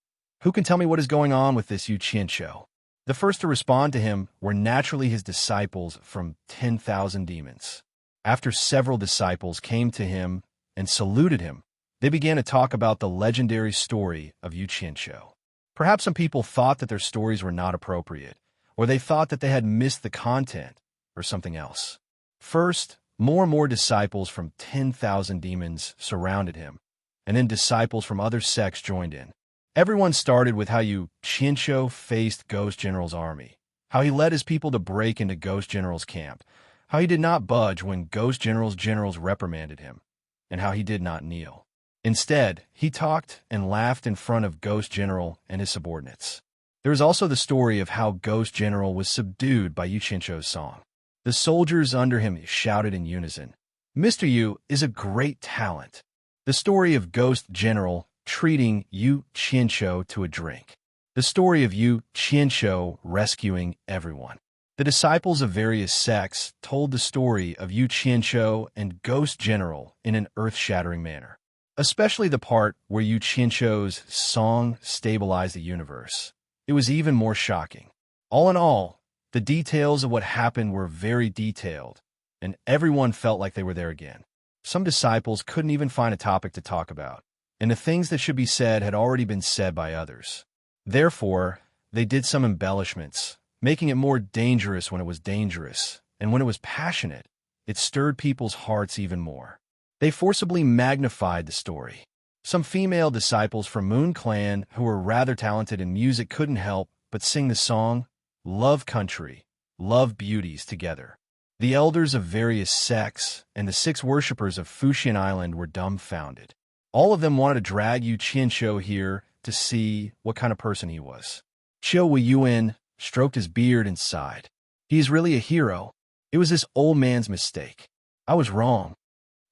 "Who can tell me what is going on with this Yu Qianqiu?" The first to respond to him were naturally his disciples from 10,000 demons. After several disciples came to him and saluted him, they began to talk about the legendary story of Yu Qianqiu. Perhaps some people thought that their stories were not appropriate, or they thought that they had missed the content, or something else. First, more and more disciples from 10,000 demons surrounded him, and then disciples from other sects joined in. Everyone started with how Yu Qianqiu faced Ghost General's army, how he led his people to break into Ghost General's camp, how he did not budge when Ghost General's generals reprimanded him, and how he did not kneel. Instead, he talked and laughed in front of Ghost General and his subordinates. There is also the story of how Ghost General was subdued by Yu Qianqiu's song. The soldiers under him shouted in unison, "Mr. Yu is a great talent." The story of Ghost General treating Yu Qianqiu to a drink. The story of Yu Qianqiu rescuing everyone. The disciples of various sects told the story of Yu Qianqiu and Ghost General in an earth-shattering manner, especially the part where Yu Qianqiu's song stabilized the universe. It was even more shocking. All in all, the details of what happened were very detailed, and everyone felt like they were there again. Some disciples couldn't even find a topic to talk about. and the things that should be said had already been said by others. Therefore, they did some embellishments, making it more dangerous when it was dangerous, and when it was passionate, it stirred people's hearts even more. They forcibly magnified the story. Some female disciples from Moon Clan who were rather talented in music couldn't help but sing the song, Love Country, Love Beauties together. The elders of various sects and the 6 worshippers of Fuxian Island were dumbfounded. All of them wanted to drag Yu Qianshou here to see what kind of person he was. Qiu Weiyuan stroked his beard and sighed. He is really a hero. It was this old man's mistake. I was wrong.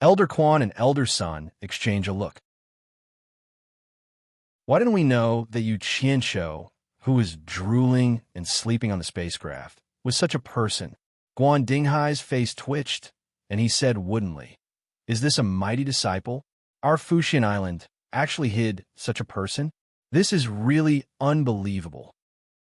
Elder Quan and Elder Sun exchanged a look. Why didn't we know that Yu Qianshou, who was drooling and sleeping on the spacecraft, was such a person? Guan Dinghai's face twitched, and he said woodenly, "Is this a mighty disciple? Our Fuxian Island actually hid such a person? This is really unbelievable."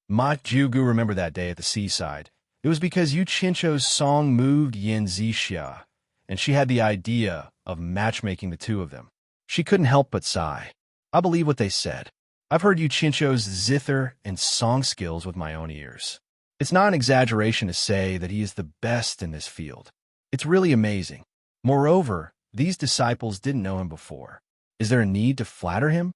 Ma Jugu remembered that day at the seaside. It was because Yu Qianshou's song moved Yin Zixia, and she had the idea of matchmaking the two of them. She couldn't help but sigh. I believe what they said. I've heard Yu Qianshou's zither and song skills with my own ears. It's not an exaggeration to say that he is the best in this field. It's really amazing. Moreover, these disciples didn't know him before. Is there a need to flatter him?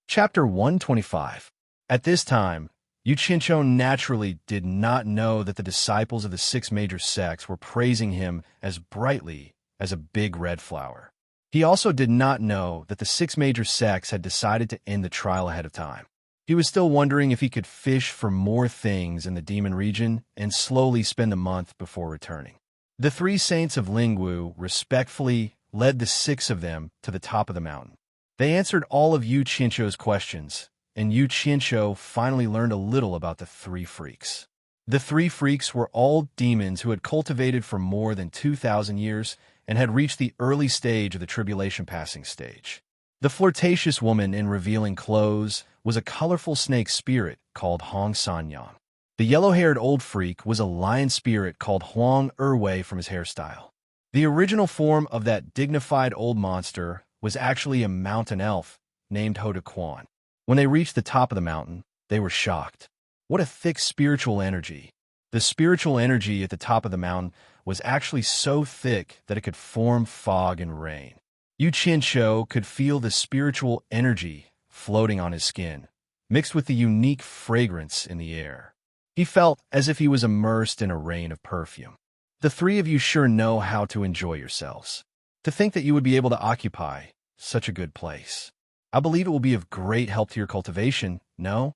Chapter 125. At this time, Yu Qianshou naturally did not know that the disciples of the 6 major sects were praising him as brightly as a big red flower. He also did not know that the 6 major sects had decided to end the trial ahead of time. He was still wondering if he could fish for more things in the demon region and slowly spend a month before returning. The 3 saints of Lingwu respectfully led the 6 of them to the top of the mountain. They answered all of Yu Qianshou's questions, and Yu Qianshou finally learned a little about the 3 freaks. The 3 freaks were all demons who had cultivated for more than 2,000 years and had reached the early stage of the tribulation passing stage. The flirtatious woman in revealing clothes was a colorful snake spirit called Hong Sanyang. The yellow-haired old freak was a lion spirit called Huang Erwei from his hairstyle. The original form of that dignified old monster was actually a mountain elf named Hoda Quan. When they reached the top of the mountain, they were shocked. What a thick spiritual energy. The spiritual energy at the top of the mountain was actually so thick that it could form fog and rain. Yu Qianshou could feel the spiritual energy floating on his skin, mixed with the unique fragrance in the air. He felt as if he was immersed in a rain of perfume. The 3 of you sure know how to enjoy yourselves. To think that you would be able to occupy such a good place. I believe it will be of great help to your cultivation, no?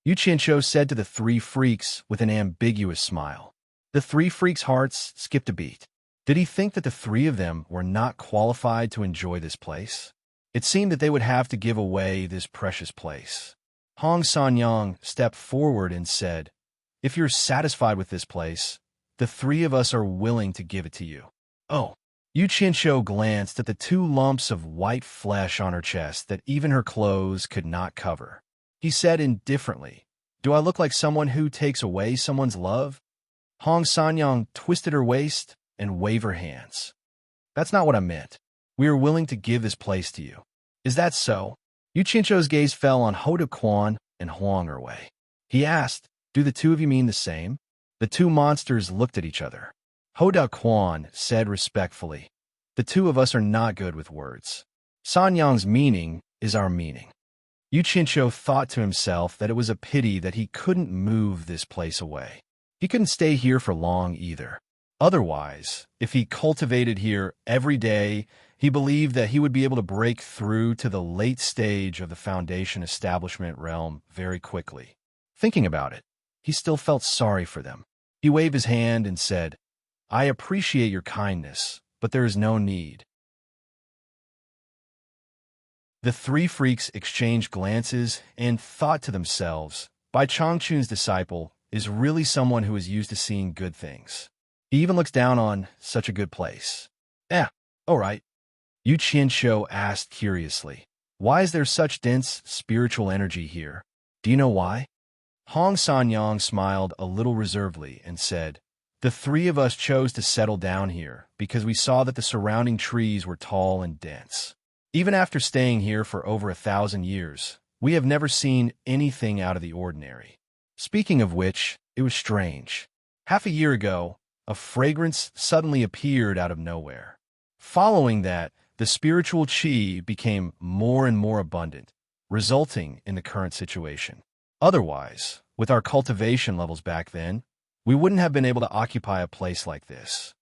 Yu Qianshou said to the 3 freaks with an ambiguous smile. The 3 freaks' hearts skipped a beat. Did he think that the 3 of them were not qualified to enjoy this place? It seemed that they would have to give away this precious place. Hong Sanyang stepped forward and said, "If you're satisfied with this place, the 3 of us are willing to give it to you." Oh. Yu Qianshou glanced at the 2 lumps of white flesh on her chest that even her clothes could not cover. He said indifferently, "Do I look like someone who takes away someone's love?" Hong Sanyang twisted her waist and waved her hands. "That's not what I meant. We are willing to give this place to you." "Is that so?" Yu Qianshou's gaze fell on Hoda Quan and Huang Erwei. He asked, "Do the 2 of you mean the same?" The 2 monsters looked at each other. Hoda Quan said respectfully, "The 2 of us are not good with words. Sanyang's meaning is our meaning." Yu Qianshou thought to himself that it was a pity that he couldn't move this place away. He couldn't stay here for long either. Otherwise, if he cultivated here every day, he believed that he would be able to break through to the late stage of the Foundation establishment realm very quickly. Thinking about it, he still felt sorry for them. He waved his hand and said, "I appreciate your kindness, but there is no need." The 3 freaks exchanged glances and thought to themselves, Bai Changchun's disciple is really someone who is used to seeing good things. He even looks down on such a good place. All right. Yu Qianshou asked curiously, "Why is there such dense spiritual energy here? Do you know why?" Hong Sanyang smiled a little reservedly and said, The three of us chose to settle down here because we saw that the surrounding trees were tall and dense. Even after staying here for over 1,000 years, we have never seen anything out of the ordinary. Speaking of which, it was strange. Half a year ago, a fragrance suddenly appeared out of nowhere. Following that, the spiritual chi became more and more abundant, resulting in the current situation. Otherwise, with our cultivation levels back then, we wouldn't have been able to occupy a place like this.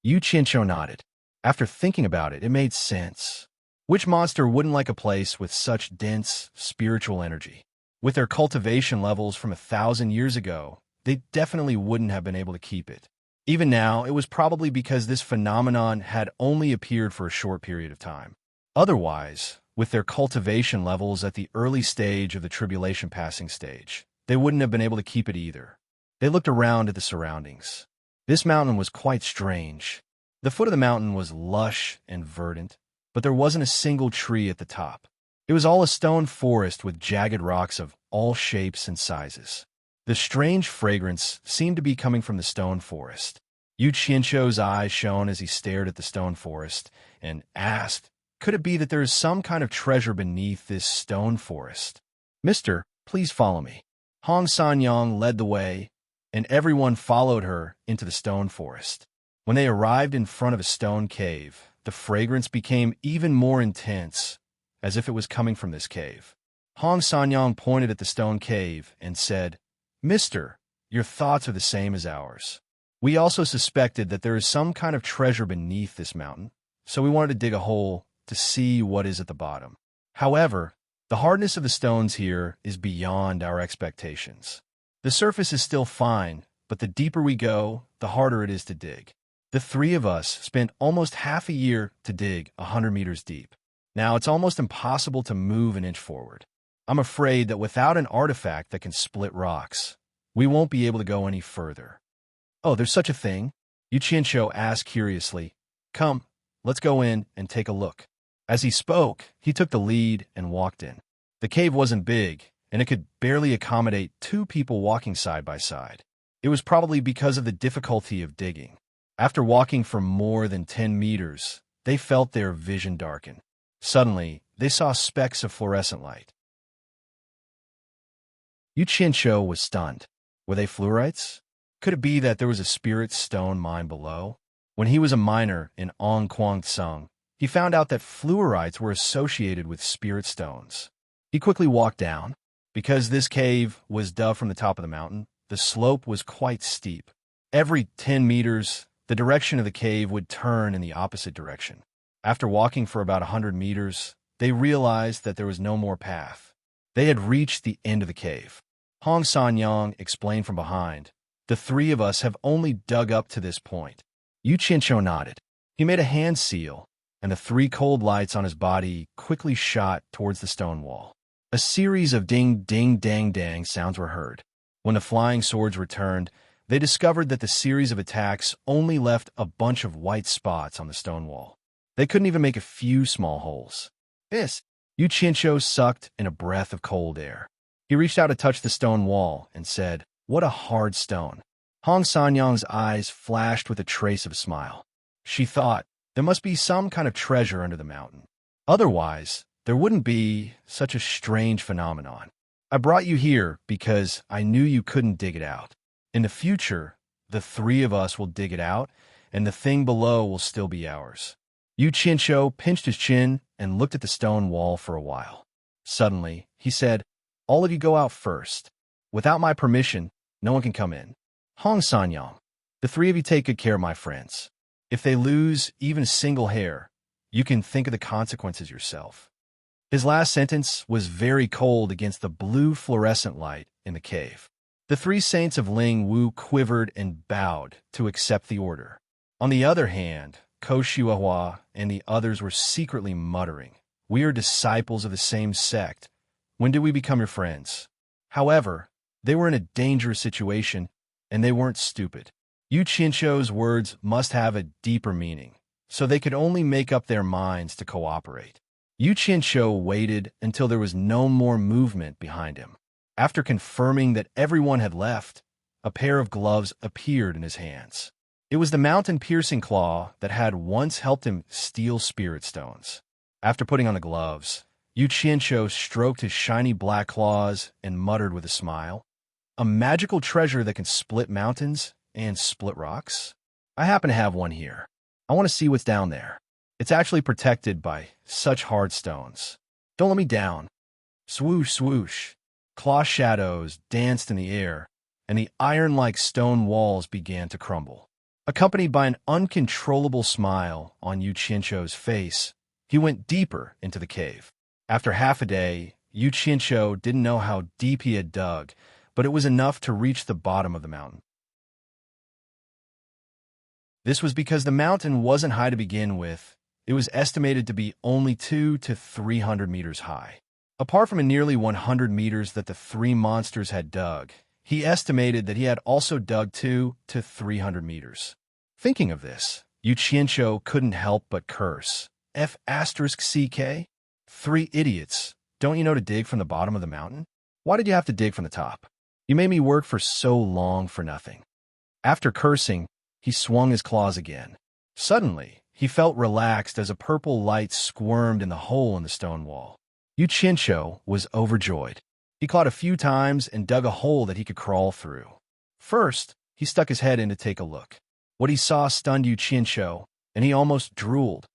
Yu Qianqiu nodded. After thinking about it, it made sense. Which monster wouldn't like a place with such dense, spiritual energy? With their cultivation levels from 1,000 years ago, they definitely wouldn't have been able to keep it. Even now, it was probably because this phenomenon had only appeared for a short period of time. Otherwise, with their cultivation levels at the early stage of the tribulation passing stage, they wouldn't have been able to keep it either. They looked around at the surroundings. This mountain was quite strange. The foot of the mountain was lush and verdant, but there wasn't a single tree at the top. It was all a stone forest with jagged rocks of all shapes and sizes. The strange fragrance seemed to be coming from the stone forest. Yu Qianqiu's eyes shone as he stared at the stone forest and asked, could it be that there is some kind of treasure beneath this stone forest? Mister, please follow me. Hong Sanyang led the way, and everyone followed her into the stone forest. When they arrived in front of a stone cave, the fragrance became even more intense, as if it was coming from this cave. Hong Sanyang pointed at the stone cave and said, Mister, your thoughts are the same as ours. We also suspected that there is some kind of treasure beneath this mountain, so we wanted to dig a hole to see what is at the bottom. However, the hardness of the stones here is beyond our expectations. The surface is still fine, but the deeper we go, the harder it is to dig. The three of us spent almost half a year to dig 100 meters deep. Now it's almost impossible to move an inch forward. I'm afraid that without an artifact that can split rocks, we won't be able to go any further. Oh, there's such a thing? Yu Qianqiu asked curiously. Come, let's go in and take a look. As he spoke, he took the lead and walked in. The cave wasn't big, and it could barely accommodate 2 people walking side by side. It was probably because of the difficulty of digging. After walking for more than 10 meters, they felt their vision darken. Suddenly, they saw specks of fluorescent light. Yu Qianqiu was stunned. Were they fluorites? Could it be that there was a spirit stone mine below? When he was a miner in Ongquangsung, he found out that fluorites were associated with spirit stones. He quickly walked down. Because this cave was dug from the top of the mountain, the slope was quite steep. Every 10 meters, the direction of the cave would turn in the opposite direction. After walking for about 100 meters, they realized that there was no more path. They had reached the end of the cave. Hong Sanyang explained from behind, the three of us have only dug up to this point. Yu Qianqiu nodded. He made a hand seal, and the 3 cold lights on his body quickly shot towards the stone wall. A series of ding-ding-dang-dang sounds were heard. When the flying swords returned, they discovered that the series of attacks only left a bunch of white spots on the stone wall. They couldn't even make a few small holes. Yu Qianqiu sucked in a breath of cold air. He reached out to touch the stone wall and said, "What a hard stone." Hong Sanyang's eyes flashed with a trace of a smile. She thought, there must be some kind of treasure under the mountain. Otherwise, there wouldn't be such a strange phenomenon. I brought you here because I knew you couldn't dig it out. In the future, the 3 of us will dig it out, and the thing below will still be ours. Yu Qianqiu pinched his chin and looked at the stone wall for a while. Suddenly, he said, "All of you go out first. Without my permission, no one can come in. Hong Sanyang, the 3 of you take good care of my friends. If they lose even a single hair, you can think of the consequences yourself." His last sentence was very cold against the blue fluorescent light in the cave. The 3 saints of Ling Wu quivered and bowed to accept the order. On the other hand, Ko Shuahua and the others were secretly muttering, "We are disciples of the same sect. When did we become your friends?" However, they were in a dangerous situation, and they weren't stupid. Yu Qianqiu's words must have a deeper meaning, so they could only make up their minds to cooperate. Yu Qianqiu waited until there was no more movement behind him. After confirming that everyone had left, a pair of gloves appeared in his hands. It was the mountain-piercing claw that had once helped him steal spirit stones. After putting on the gloves, Yu Qianqiu stroked his shiny black claws and muttered with a smile, "A magical treasure that can split mountains and split rocks? I happen to have one here. I want to see what's down there. It's actually protected by such hard stones. Don't let me down." Swoosh, swoosh. Claw shadows danced in the air, and the iron-like stone walls began to crumble. Accompanied by an uncontrollable smile on Yu Qianqiu's face, he went deeper into the cave. After half a day, Yu Qianqiu didn't know how deep he had dug, but it was enough to reach the bottom of the mountain. This was because the mountain wasn't high to begin with. It was estimated to be only 200 to 300 meters high. Apart from the nearly 100 meters that the three monsters had dug, he estimated that he had also dug 200 to 300 meters. Thinking of this, Yu Qianqiu couldn't help but curse. F***CK? 3 idiots. Don't you know to dig from the bottom of the mountain? Why did you have to dig from the top? You made me work for so long for nothing. After cursing, he swung his claws again. Suddenly, he felt relaxed as a purple light squirmed in the hole in the stone wall. Yu Qianqiu was overjoyed. He clawed a few times and dug a hole that he could crawl through. First, he stuck his head in to take a look. What he saw stunned Yu Qianqiu, and he almost drooled.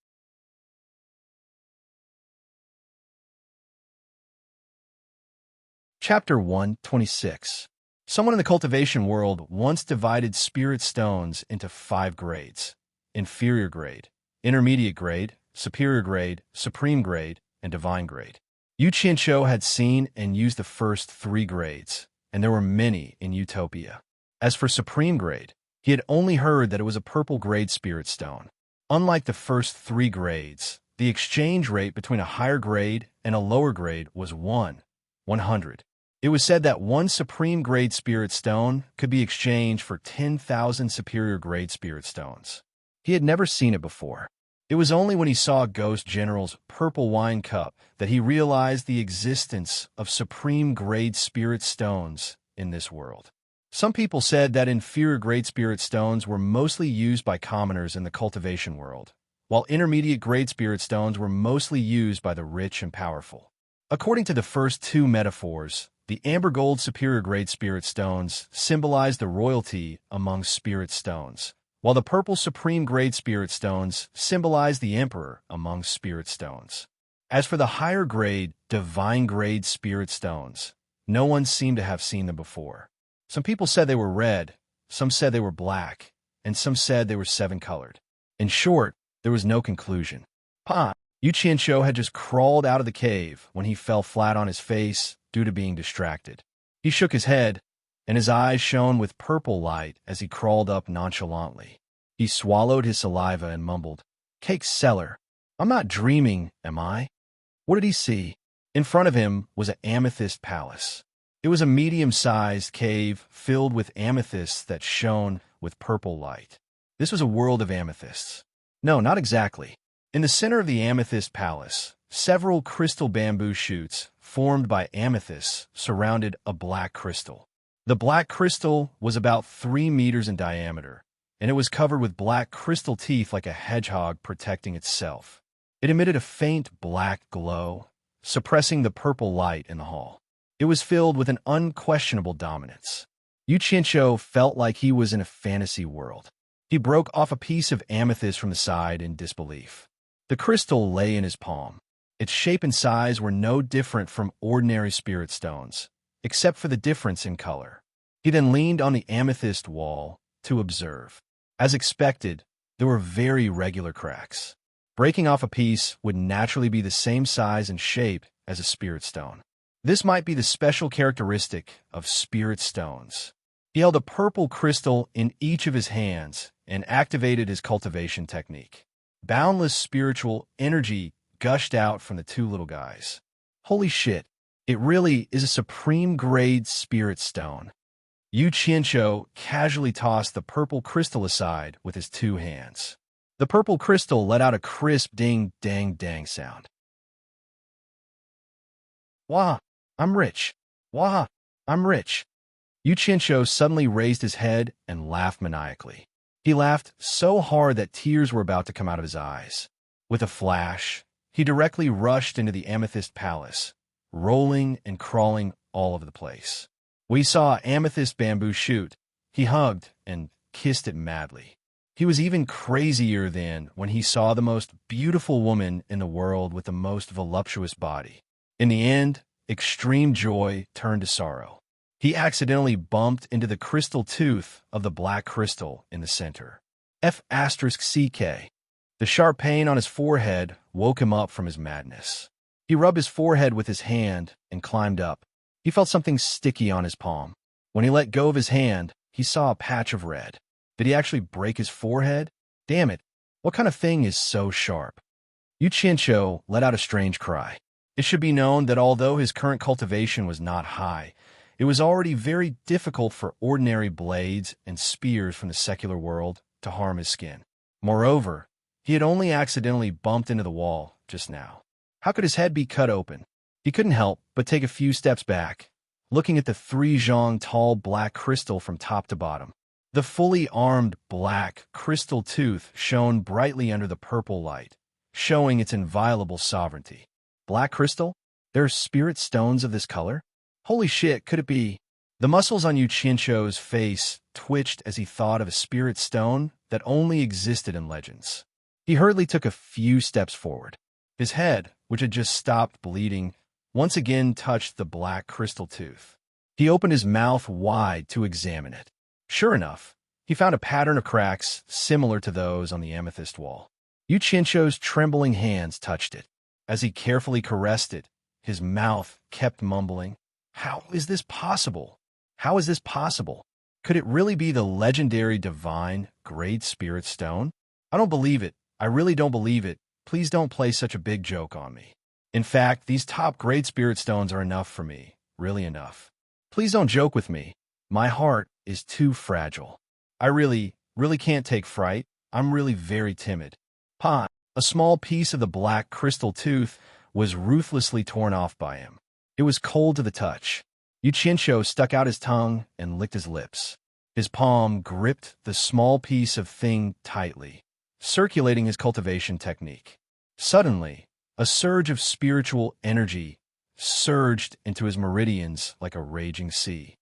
Chapter 126. Someone in the cultivation world once divided spirit stones into 5 grades: inferior grade, intermediate grade, superior grade, supreme grade, and divine grade. Yu Qianqiu had seen and used the first 3 grades, and there were many in Utopia. As for supreme grade, he had only heard that it was a purple grade spirit stone. Unlike the first 3 grades, the exchange rate between a higher grade and a lower grade was 100. It was said that 1 supreme grade spirit stone could be exchanged for 10,000 superior grade spirit stones. He had never seen it before. It was only when he saw Ghost General's purple wine cup that he realized the existence of supreme grade spirit stones in this world. Some people said that inferior grade spirit stones were mostly used by commoners in the cultivation world, while intermediate grade spirit stones were mostly used by the rich and powerful. According to the first 2 metaphors, the amber gold superior grade spirit stones symbolize the royalty among spirit stones, while the purple supreme grade spirit stones symbolize the emperor among spirit stones. As for the higher grade, divine grade spirit stones, no one seemed to have seen them before. Some people said they were red, some said they were black, and some said they were 7-colored. In short, there was no conclusion. Yu Qianqiu had just crawled out of the cave when he fell flat on his face due to being distracted. He shook his head, and his eyes shone with purple light as he crawled up nonchalantly. He swallowed his saliva and mumbled, "Cake seller. I'm not dreaming, am I?" What did he see? In front of him was an amethyst palace. It was a medium-sized cave filled with amethysts that shone with purple light. This was a world of amethysts. No, not exactly. In the center of the amethyst palace, several crystal bamboo shoots formed by amethysts surrounded a black crystal. The black crystal was about 3 meters in diameter, and it was covered with black crystal teeth like a hedgehog protecting itself. It emitted a faint black glow, suppressing the purple light in the hall. It was filled with an unquestionable dominance. Yu Qianqiu felt like he was in a fantasy world. He broke off a piece of amethyst from the side in disbelief. The crystal lay in his palm. Its shape and size were no different from ordinary spirit stones, except for the difference in color. He then leaned on the amethyst wall to observe. As expected, there were very regular cracks. Breaking off a piece would naturally be the same size and shape as a spirit stone. This might be the special characteristic of spirit stones. He held a purple crystal in each of his hands and activated his cultivation technique. Boundless spiritual energy gushed out from the 2 little guys. Holy shit, it really is a supreme grade spirit stone. Yu Qianqiu casually tossed the purple crystal aside with his 2 hands. The purple crystal let out a crisp ding-dang-dang sound. Wah, I'm rich. Wah, I'm rich. Yu Qianqiu suddenly raised his head and laughed maniacally. He laughed so hard that tears were about to come out of his eyes. With a flash, he directly rushed into the Amethyst Palace, rolling and crawling all over the place. We saw Amethyst Bamboo shoot. He hugged and kissed it madly. He was even crazier then when he saw the most beautiful woman in the world with the most voluptuous body. In the end, extreme joy turned to sorrow. He accidentally bumped into the crystal tooth of the black crystal in the center. F***CK. The sharp pain on his forehead woke him up from his madness. He rubbed his forehead with his hand and climbed up. He felt something sticky on his palm. When he let go of his hand, he saw a patch of red. Did he actually break his forehead? Damn it, what kind of thing is so sharp? Yu Qianqiu let out a strange cry. It should be known that although his current cultivation was not high, it was already very difficult for ordinary blades and spears from the secular world to harm his skin. Moreover, he had only accidentally bumped into the wall just now. How could his head be cut open? He couldn't help but take a few steps back, looking at the 3 zhang tall black crystal from top to bottom. The fully armed black crystal tooth shone brightly under the purple light, showing its inviolable sovereignty. Black crystal? There are spirit stones of this color? Holy shit, could it be? The muscles on Yu Qianqiu's face twitched as he thought of a spirit stone that only existed in legends. He hurriedly took a few steps forward. His head, which had just stopped bleeding, once again touched the black crystal tooth. He opened his mouth wide to examine it. Sure enough, he found a pattern of cracks similar to those on the amethyst wall. Yu Qianqiu's trembling hands touched it. As he carefully caressed it, his mouth kept mumbling, "How is this possible? How is this possible? Could it really be the legendary divine Great Spirit Stone? I don't believe it. I really don't believe it. Please don't play such a big joke on me. In fact, these top Great Spirit Stones are enough for me. Really enough. Please don't joke with me. My heart is too fragile. I really can't take fright. I'm really very timid." A small piece of the black crystal tooth was ruthlessly torn off by him. It was cold to the touch. Yu Qianqiu stuck out his tongue and licked his lips. His palm gripped the small piece of thing tightly, circulating his cultivation technique. Suddenly, a surge of spiritual energy surged into his meridians like a raging sea.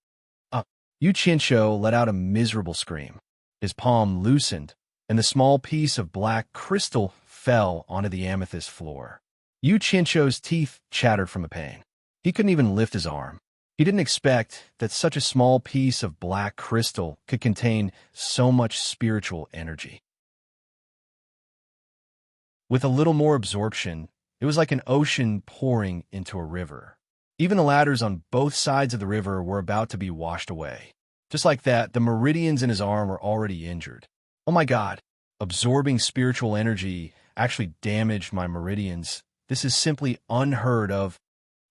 Yu Qianqiu let out a miserable scream. His palm loosened, and the small piece of black crystal fell onto the amethyst floor. Yu Qianqiu's teeth chattered from the pain. He couldn't even lift his arm. He didn't expect that such a small piece of black crystal could contain so much spiritual energy. With a little more absorption, it was like an ocean pouring into a river. Even the ladders on both sides of the river were about to be washed away. Just like that, the meridians in his arm were already injured. Oh my God, absorbing spiritual energy actually damaged my meridians. This is simply unheard of.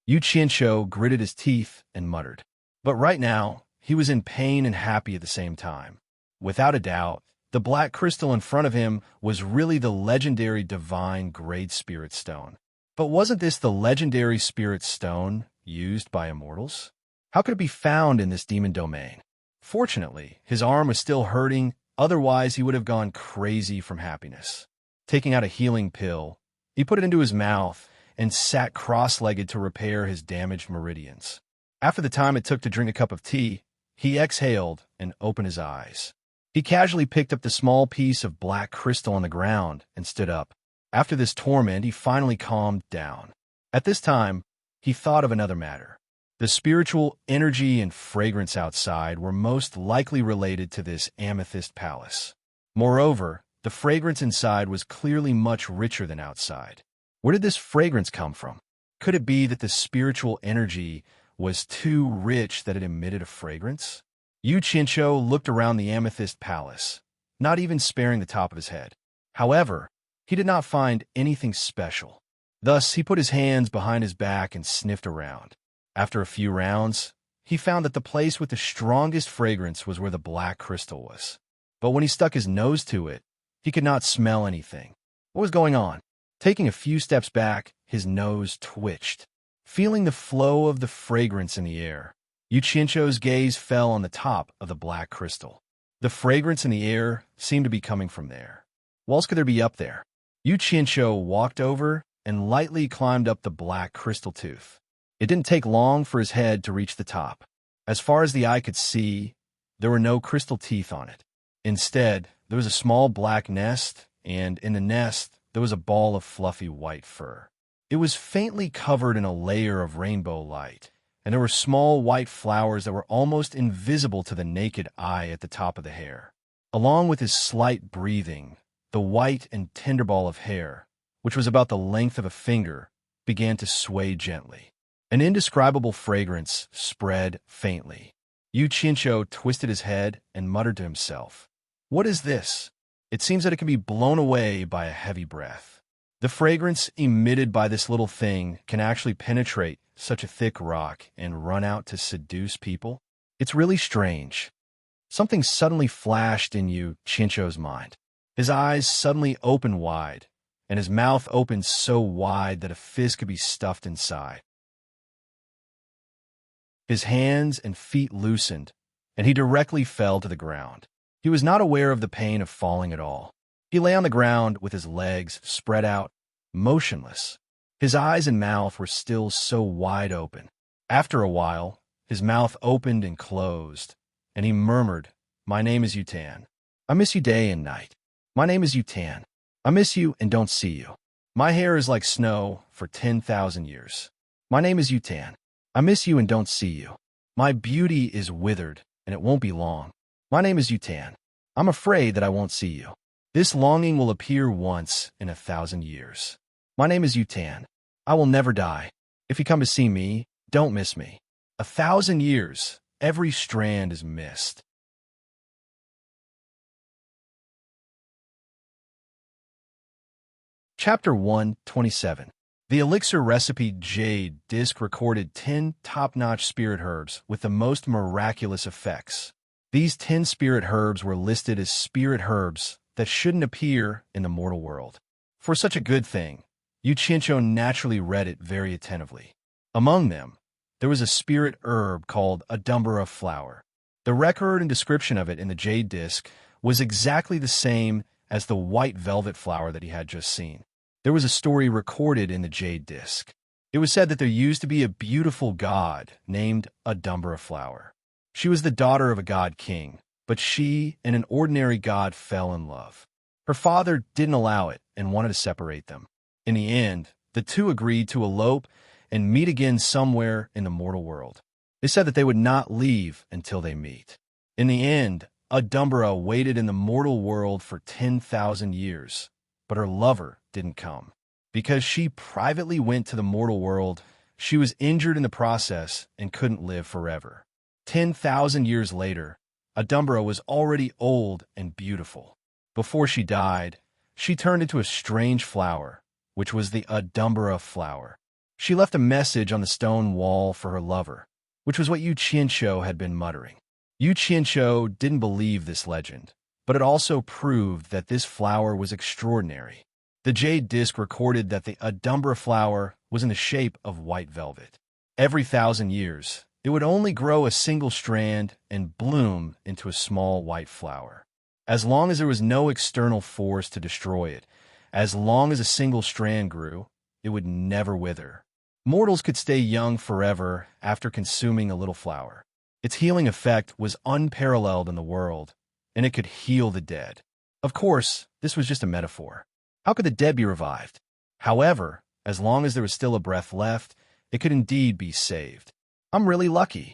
Yu Qianqiu gritted his teeth and muttered. But right now, he was in pain and happy at the same time. Without a doubt, the black crystal in front of him was really the legendary divine Great Spirit Stone. But wasn't this the legendary Spirit Stone used by immortals? How could it be found in this demon domain? Fortunately, his arm was still hurting, otherwise he would have gone crazy from happiness. Taking out a healing pill, he put it into his mouth and sat cross-legged to repair his damaged meridians. After the time it took to drink a cup of tea, he exhaled and opened his eyes. He casually picked up the small piece of black crystal on the ground and stood up. After this torment, he finally calmed down. At this time, he thought of another matter. The spiritual energy and fragrance outside were most likely related to this amethyst palace. Moreover, the fragrance inside was clearly much richer than outside. Where did this fragrance come from? Could it be that the spiritual energy was too rich that it emitted a fragrance? Yu Qianqiu looked around the amethyst palace, not even sparing the top of his head. However, he did not find anything special. Thus, he put his hands behind his back and sniffed around. After a few rounds, he found that the place with the strongest fragrance was where the black crystal was. But when he stuck his nose to it, he could not smell anything. What was going on? Taking a few steps back, his nose twitched. Feeling the flow of the fragrance in the air, Yu Qianzhou's gaze fell on the top of the black crystal. The fragrance in the air seemed to be coming from there. What else could there be up there? Yu Qianzhou walked over and lightly climbed up the black crystal tooth. It didn't take long for his head to reach the top. As far as the eye could see, there were no crystal teeth on it. Instead, there was a small black nest, and in the nest, there was a ball of fluffy white fur. It was faintly covered in a layer of rainbow light, and there were small white flowers that were almost invisible to the naked eye at the top of the hair. Along with his slight breathing, the white and tender ball of hair, which was about the length of a finger, began to sway gently. An indescribable fragrance spread faintly. Yu Qianzhou twisted his head and muttered to himself, "What is this? It seems that it can be blown away by a heavy breath." The fragrance emitted by this little thing can actually penetrate such a thick rock and run out to seduce people. It's really strange. Something suddenly flashed in Yu Qianzhou's mind. His eyes suddenly opened wide, and his mouth opened so wide that a fist could be stuffed inside. His hands and feet loosened, and he directly fell to the ground. He was not aware of the pain of falling at all. He lay on the ground with his legs spread out, motionless. His eyes and mouth were still so wide open. After a while, his mouth opened and closed, and he murmured, "My name is Yutan. I miss you day and night. My name is Yutan. I miss you and don't see you. My hair is like snow for 10,000 years. My name is Yutan. I miss you and don't see you. My beauty is withered, and it won't be long. My name is Yutan. I'm afraid that I won't see you. This longing will appear once in 1,000 years. My name is Yutan. I will never die. If you come to see me, don't miss me. 1,000 years, every strand is missed." Chapter 127. The elixir recipe Jade disc recorded 10 top-notch spirit herbs with the most miraculous effects. These 10 spirit herbs were listed as spirit herbs that shouldn't appear in the mortal world. For such a good thing, Yu Qianzhou naturally read it very attentively. Among them, there was a spirit herb called a dumbura flower. The record and description of it in the Jade disc was exactly the same as the white velvet flower that he had just seen. There was a story recorded in the Jade disc. It was said that there used to be a beautiful god named a dumbura flower. She was the daughter of a god king, but she and an ordinary god fell in love. Her father didn't allow it and wanted to separate them. In the end, the two agreed to elope and meet again somewhere in the mortal world. They said that they would not leave until they meet. In the end, a dumbura waited in the mortal world for 10,000 years, but her lover didn't come. Because she privately went to the mortal world, she was injured in the process and couldn't live forever. 10,000 years later, a dumbura was already old and beautiful. Before she died, she turned into a strange flower, which was the dumbura flower. She left a message on the stone wall for her lover, which was what Yu Qianzhou had been muttering. Yu Qianzhou didn't believe this legend, but it also proved that this flower was extraordinary. The Jade disc recorded that the dumbura flower was in the shape of white velvet. Every 1,000 years, it would only grow a single strand and bloom into a small white flower. As long as there was no external force to destroy it, as long as a single strand grew, it would never wither. Mortals could stay young forever after consuming a little flower. Its healing effect was unparalleled in the world, and it could heal the dead. Of course, this was just a metaphor. How could the dead be revived? However, as long as there was still a breath left, it could indeed be saved. "I'm really lucky,"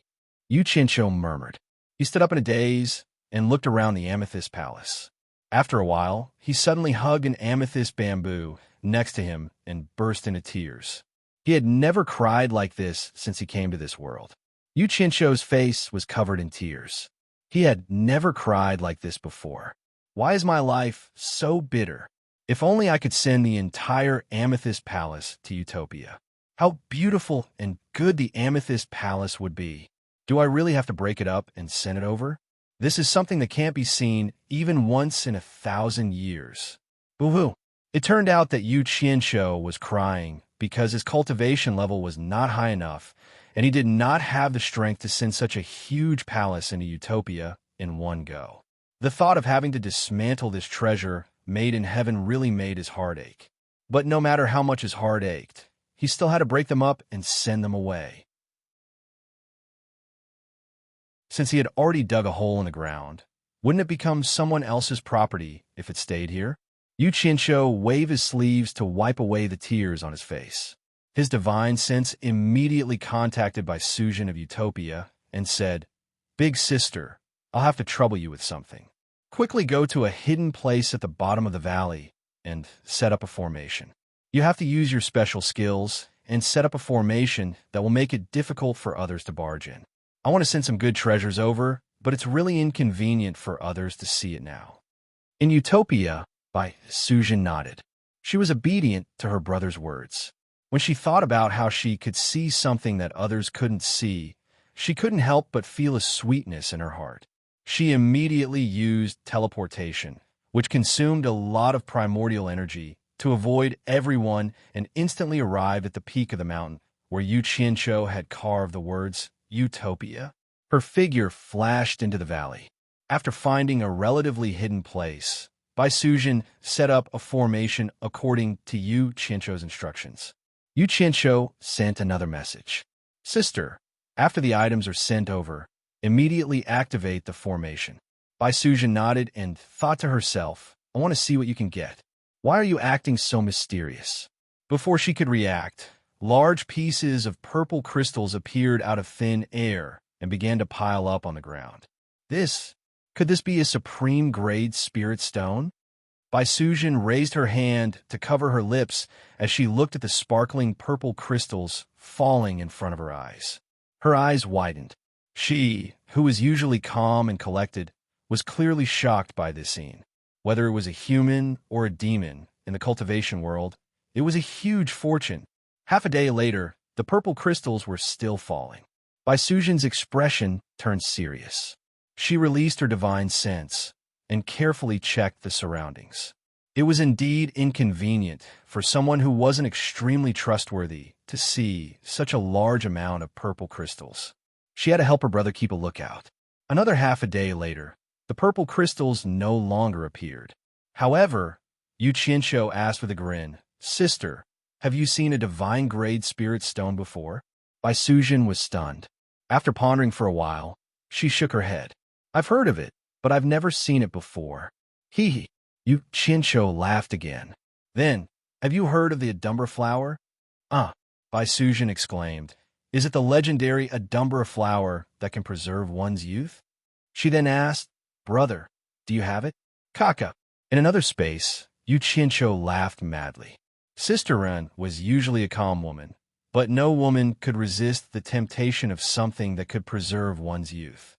Yu Qianzhou murmured. He stood up in a daze and looked around the amethyst palace. After a while, he suddenly hugged an amethyst bamboo next to him and burst into tears. He had never cried like this since he came to this world. Yu Qianzhou's face was covered in tears. He had never cried like this before. Why is my life so bitter? If only I could send the entire Amethyst Palace to Utopia. How beautiful and good the Amethyst Palace would be. Do I really have to break it up and send it over? This is something that can't be seen even once in 1,000 years. Boo-hoo. It turned out that Yu Qianzhou was crying because his cultivation level was not high enough, and he did not have the strength to send such a huge palace into Utopia in one go. The thought of having to dismantle this treasure made in heaven really made his heart ache. But no matter how much his heart ached, he still had to break them up and send them away. Since he had already dug a hole in the ground, wouldn't it become someone else's property if it stayed here? Yu Qianqiu waved his sleeves to wipe away the tears on his face. His divine sense immediately contacted by Sujin of Utopia and said, "Big sister, I'll have to trouble you with something. Quickly go to a hidden place at the bottom of the valley and set up a formation. You have to use your special skills and set up a formation that will make it difficult for others to barge in. I want to send some good treasures over, but it's really inconvenient for others to see it now." In Utopia, Sujin nodded. She was obedient to her brother's words. When she thought about how she could see something that others couldn't see, she couldn't help but feel a sweetness in her heart. She immediately used teleportation, which consumed a lot of primordial energy, to avoid everyone and instantly arrived at the peak of the mountain, where Yu Qianqiu had carved the words, Utopia. Her figure flashed into the valley. After finding a relatively hidden place, Sujin set up a formation according to Yu Qianqiu's instructions. Yu Qianqiu sent another message. "Sister, after the items are sent over, immediately activate the formation." Sujin nodded and thought to herself, "I want to see what you can get. Why are you acting so mysterious?" Before she could react, large pieces of purple crystals appeared out of thin air and began to pile up on the ground. Could this be a supreme-grade spirit stone? Sujin raised her hand to cover her lips as she looked at the sparkling purple crystals falling in front of her eyes. Her eyes widened. She, who was usually calm and collected, was clearly shocked by this scene. Whether it was a human or a demon in the cultivation world, it was a huge fortune. Half a day later, the purple crystals were still falling. Sujin's expression turned serious. She released her divine sense and carefully checked the surroundings. It was indeed inconvenient for someone who wasn't extremely trustworthy to see such a large amount of purple crystals. She had to help her brother keep a lookout. Another half a day later, the purple crystals no longer appeared. However, Yu Qianqiu asked with a grin, "Sister, have you seen a divine-grade spirit stone before?" Sujin was stunned. After pondering for a while, she shook her head. "I've heard of it, but I've never seen it before." Yu Qianqiu laughed again. "Then, have you heard of the Adumbra flower?" Sujin exclaimed. "Is it the legendary Adumbra flower that can preserve one's youth?" She then asked, "Brother, do you have it?" Kaka. In another space, Yu Qianqiu laughed madly. Sister Ren was usually a calm woman, but no woman could resist the temptation of something that could preserve one's youth.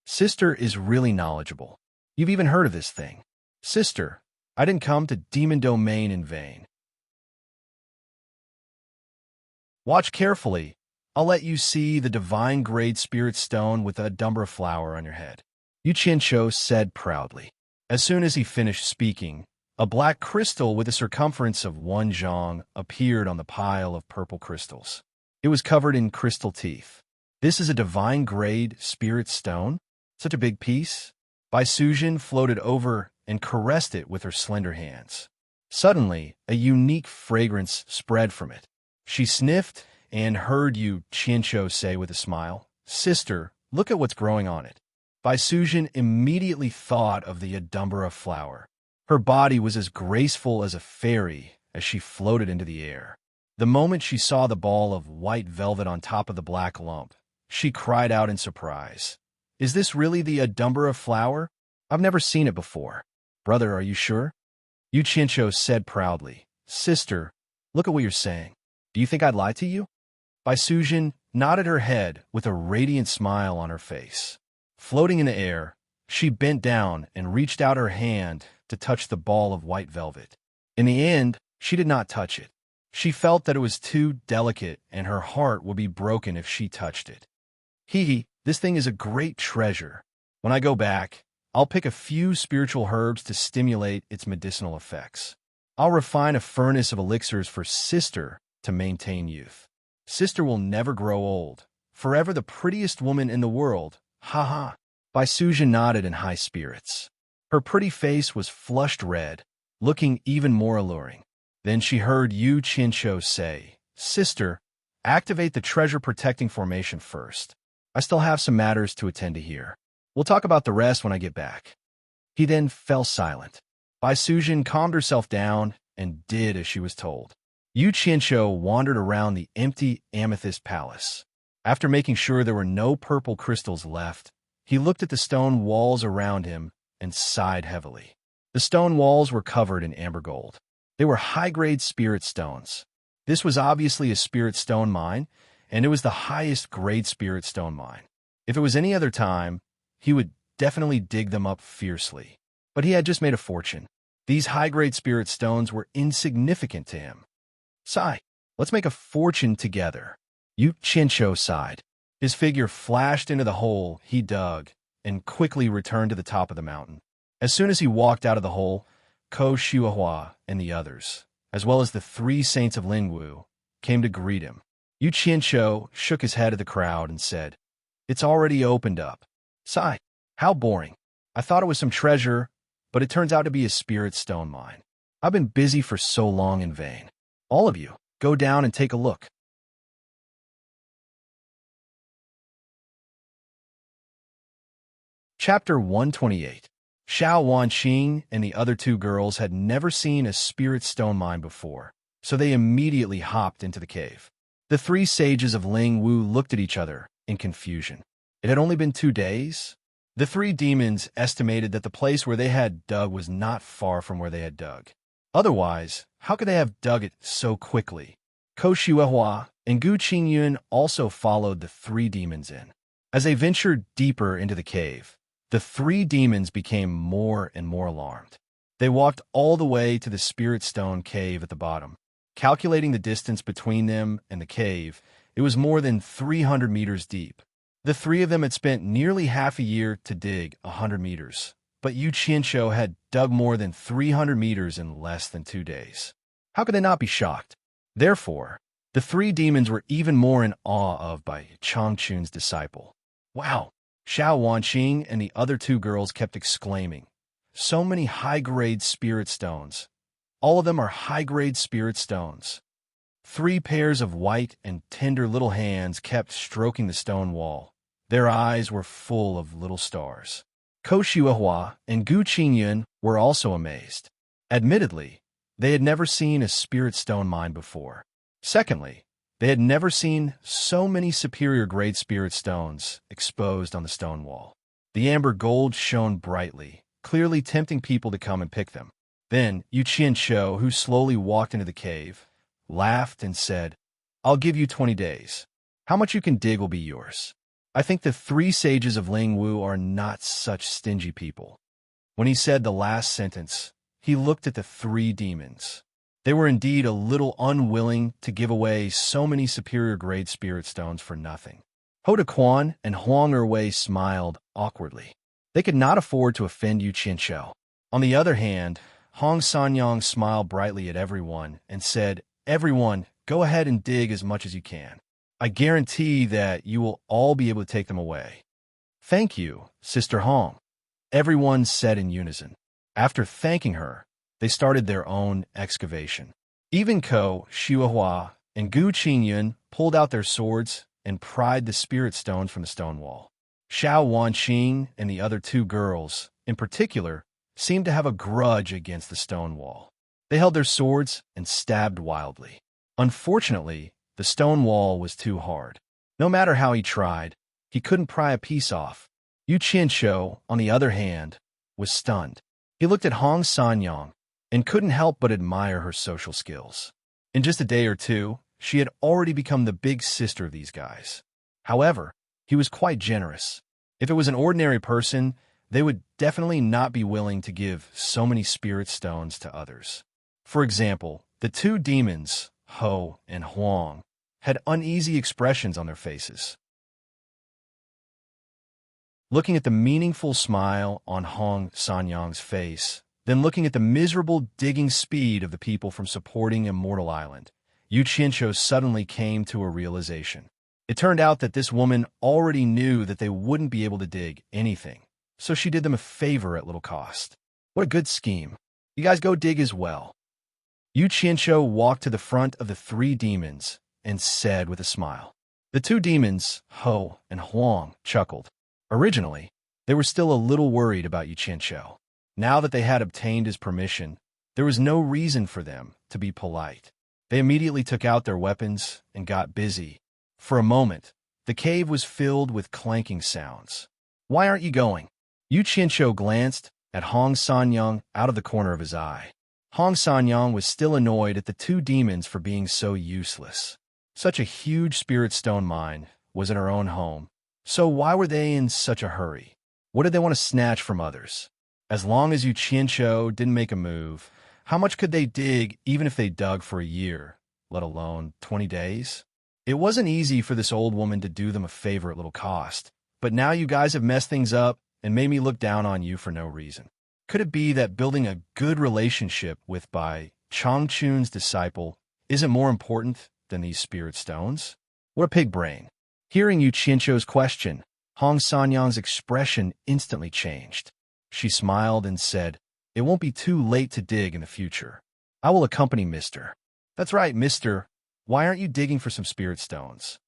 Sister is really knowledgeable. You've even heard of this thing. Sister, I didn't come to Demon Domain in vain. Watch carefully. I'll let you see the divine-grade spirit stone with the Adumbra flower on your head," Yu Qianqiu said proudly. As soon as he finished speaking, a black crystal with a circumference of 1 zhang appeared on the pile of purple crystals. It was covered in crystal teeth. "This is a divine-grade spirit stone? Such a big piece?" Sujin floated over and caressed it with her slender hands. Suddenly, a unique fragrance spread from it. She sniffed and heard Yu Qianqiu say with a smile, "Sister, look at what's growing on it." Sujin immediately thought of the Adumbra flower. Her body was as graceful as a fairy as she floated into the air. The moment she saw the ball of white velvet on top of the black lump, she cried out in surprise. "Is this really the Adumbra flower? I've never seen it before." "Brother, are you sure?" Yu Qianqiu said proudly. "Sister, look at what you're saying. Do you think I'd lie to you?" Sujin nodded her head with a radiant smile on her face. Floating in the air, she bent down and reached out her hand to touch the ball of white velvet. In the end, she did not touch it. She felt that it was too delicate and her heart would be broken if she touched it. This thing is a great treasure. When I go back, I'll pick a few spiritual herbs to stimulate its medicinal effects. I'll refine a furnace of elixirs for Sister to maintain youth." Sister will never grow old. Forever the prettiest woman in the world. Ha ha. Bai Sujin nodded in high spirits. Her pretty face was flushed red, looking even more alluring. Then she heard Yu Qinsho say, Sister, activate the treasure-protecting formation first. I still have some matters to attend to here. We'll talk about the rest when I get back. He then fell silent. Bai Sujin calmed herself down and did as she was told. Yu Qinsho wandered around the empty amethyst palace. After making sure there were no purple crystals left, he looked at the stone walls around him and sighed heavily. The stone walls were covered in amber gold. They were high-grade spirit stones. This was obviously a spirit stone mine, and it was the highest grade spirit stone mine. If it was any other time, he would definitely dig them up fiercely. But he had just made a fortune. These high-grade spirit stones were insignificant to him. Sigh, let's make a fortune together. Yu Qinsho sighed. His figure flashed into the hole he dug and quickly returned to the top of the mountain. As soon as he walked out of the hole, Ko Shuahua and the others, as well as the 3 saints of Lingwu, came to greet him. Yu Qinsho shook his head at the crowd and said, It's already opened up. Sigh, how boring. I thought it was some treasure, but it turns out to be a spirit stone mine. I've been busy for so long in vain. All of you, go down and take a look. Chapter 128. Xiao Wanqing and the other 2 girls had never seen a spirit stone mine before, so they immediately hopped into the cave. The 3 sages of Lingwu looked at each other in confusion. It had only been 2 days? The 3 demons estimated that the place where they had dug was not far from where they had dug. Otherwise, how could they have dug it so quickly? Ko Shuahua and Gu Qingyun also followed the 3 demons in. As they ventured deeper into the cave, the 3 demons became more and more alarmed. They walked all the way to the spirit stone cave at the bottom. Calculating the distance between them and the cave, it was more than 300 meters deep. The 3 of them had spent nearly half a year to dig 100 meters, but Yu Qinsho had dug more than 300 meters in less than 2 days. How could they not be shocked? Therefore, the 3 demons were even more in awe of by Changchun's disciple. Wow! Xiao Wanqing and the other 2 girls kept exclaiming, So many high-grade spirit stones. All of them are high-grade spirit stones. 3 pairs of white and tender little hands kept stroking the stone wall. Their eyes were full of little stars. Ko Shuahua and Gu Qingyun were also amazed. Admittedly, they had never seen a spirit stone mine before. Secondly, they had never seen so many superior-grade spirit stones exposed on the stone wall. The amber gold shone brightly, clearly tempting people to come and pick them. Then Yu Qinsho, who slowly walked into the cave, laughed and said, I'll give you 20 days. How much you can dig will be yours. I think the 3 sages of Lingwu are not such stingy people. When he said the last sentence, he looked at the 3 demons. They were indeed a little unwilling to give away so many superior-grade spirit stones for nothing. Hoda Quan and Huang Erwei smiled awkwardly. They could not afford to offend Yu Qinsho. On the other hand, Hong Sanyang smiled brightly at everyone and said, Everyone, go ahead and dig as much as you can. I guarantee that you will all be able to take them away. Thank you, Sister Hong, everyone said in unison. After thanking her, they started their own excavation. Even Ko Shuahua and Gu Qingyun pulled out their swords and pried the spirit stones from the stone wall. Xiao Wanqing and the other 2 girls, in particular, seemed to have a grudge against the stone wall. They held their swords and stabbed wildly. Unfortunately, the stone wall was too hard. No matter how he tried, he couldn't pry a piece off. Yu Qinsho, on the other hand, was stunned. He looked at Hong Sanyang and couldn't help but admire her social skills. In just a day or 2, she had already become the big sister of these guys. However, he was quite generous. If it was an ordinary person, they would definitely not be willing to give so many spirit stones to others. For example, the 2 demons, Ho and Huang, had uneasy expressions on their faces. Looking at the meaningful smile on Hong Sanyang's face, then looking at the miserable digging speed of the people from supporting Immortal Island, Yu Qianqiu suddenly came to a realization. It turned out that this woman already knew that they wouldn't be able to dig anything, so she did them a favor at little cost. What a good scheme. You guys go dig as well. Yu Qianqiu walked to the front of the three demons and said with a smile. The two demons, Ho and Huang, chuckled. Originally, they were still a little worried about Yu Qianqiu. Now that they had obtained his permission, there was no reason for them to be polite. They immediately took out their weapons and got busy. For a moment, the cave was filled with clanking sounds. Why aren't you going? Yu Qianqiu glanced at Hong Sanyang out of the corner of his eye. Hong Sanyang was still annoyed at the two demons for being so useless. Such a huge spirit stone mine was in her own home, so why were they in such a hurry? What did they want to snatch from others? As long as Yu Qianqiu didn't make a move, how much could they dig even if they dug for a year, let alone 20 days? It wasn't easy for this old woman to do them a favor at little cost, but now you guys have messed things up and made me look down on you for no reason. Could it be that building a good relationship with Bai Changchun's disciple isn't more important than these spirit stones? What a pig brain. Hearing Yu Qianqiu's question, Hong Sanyang's expression instantly changed. She smiled and said, "It won't be too late to dig in the future. I will accompany Mr." "That's right, Mister. Why aren't you digging for some spirit stones?"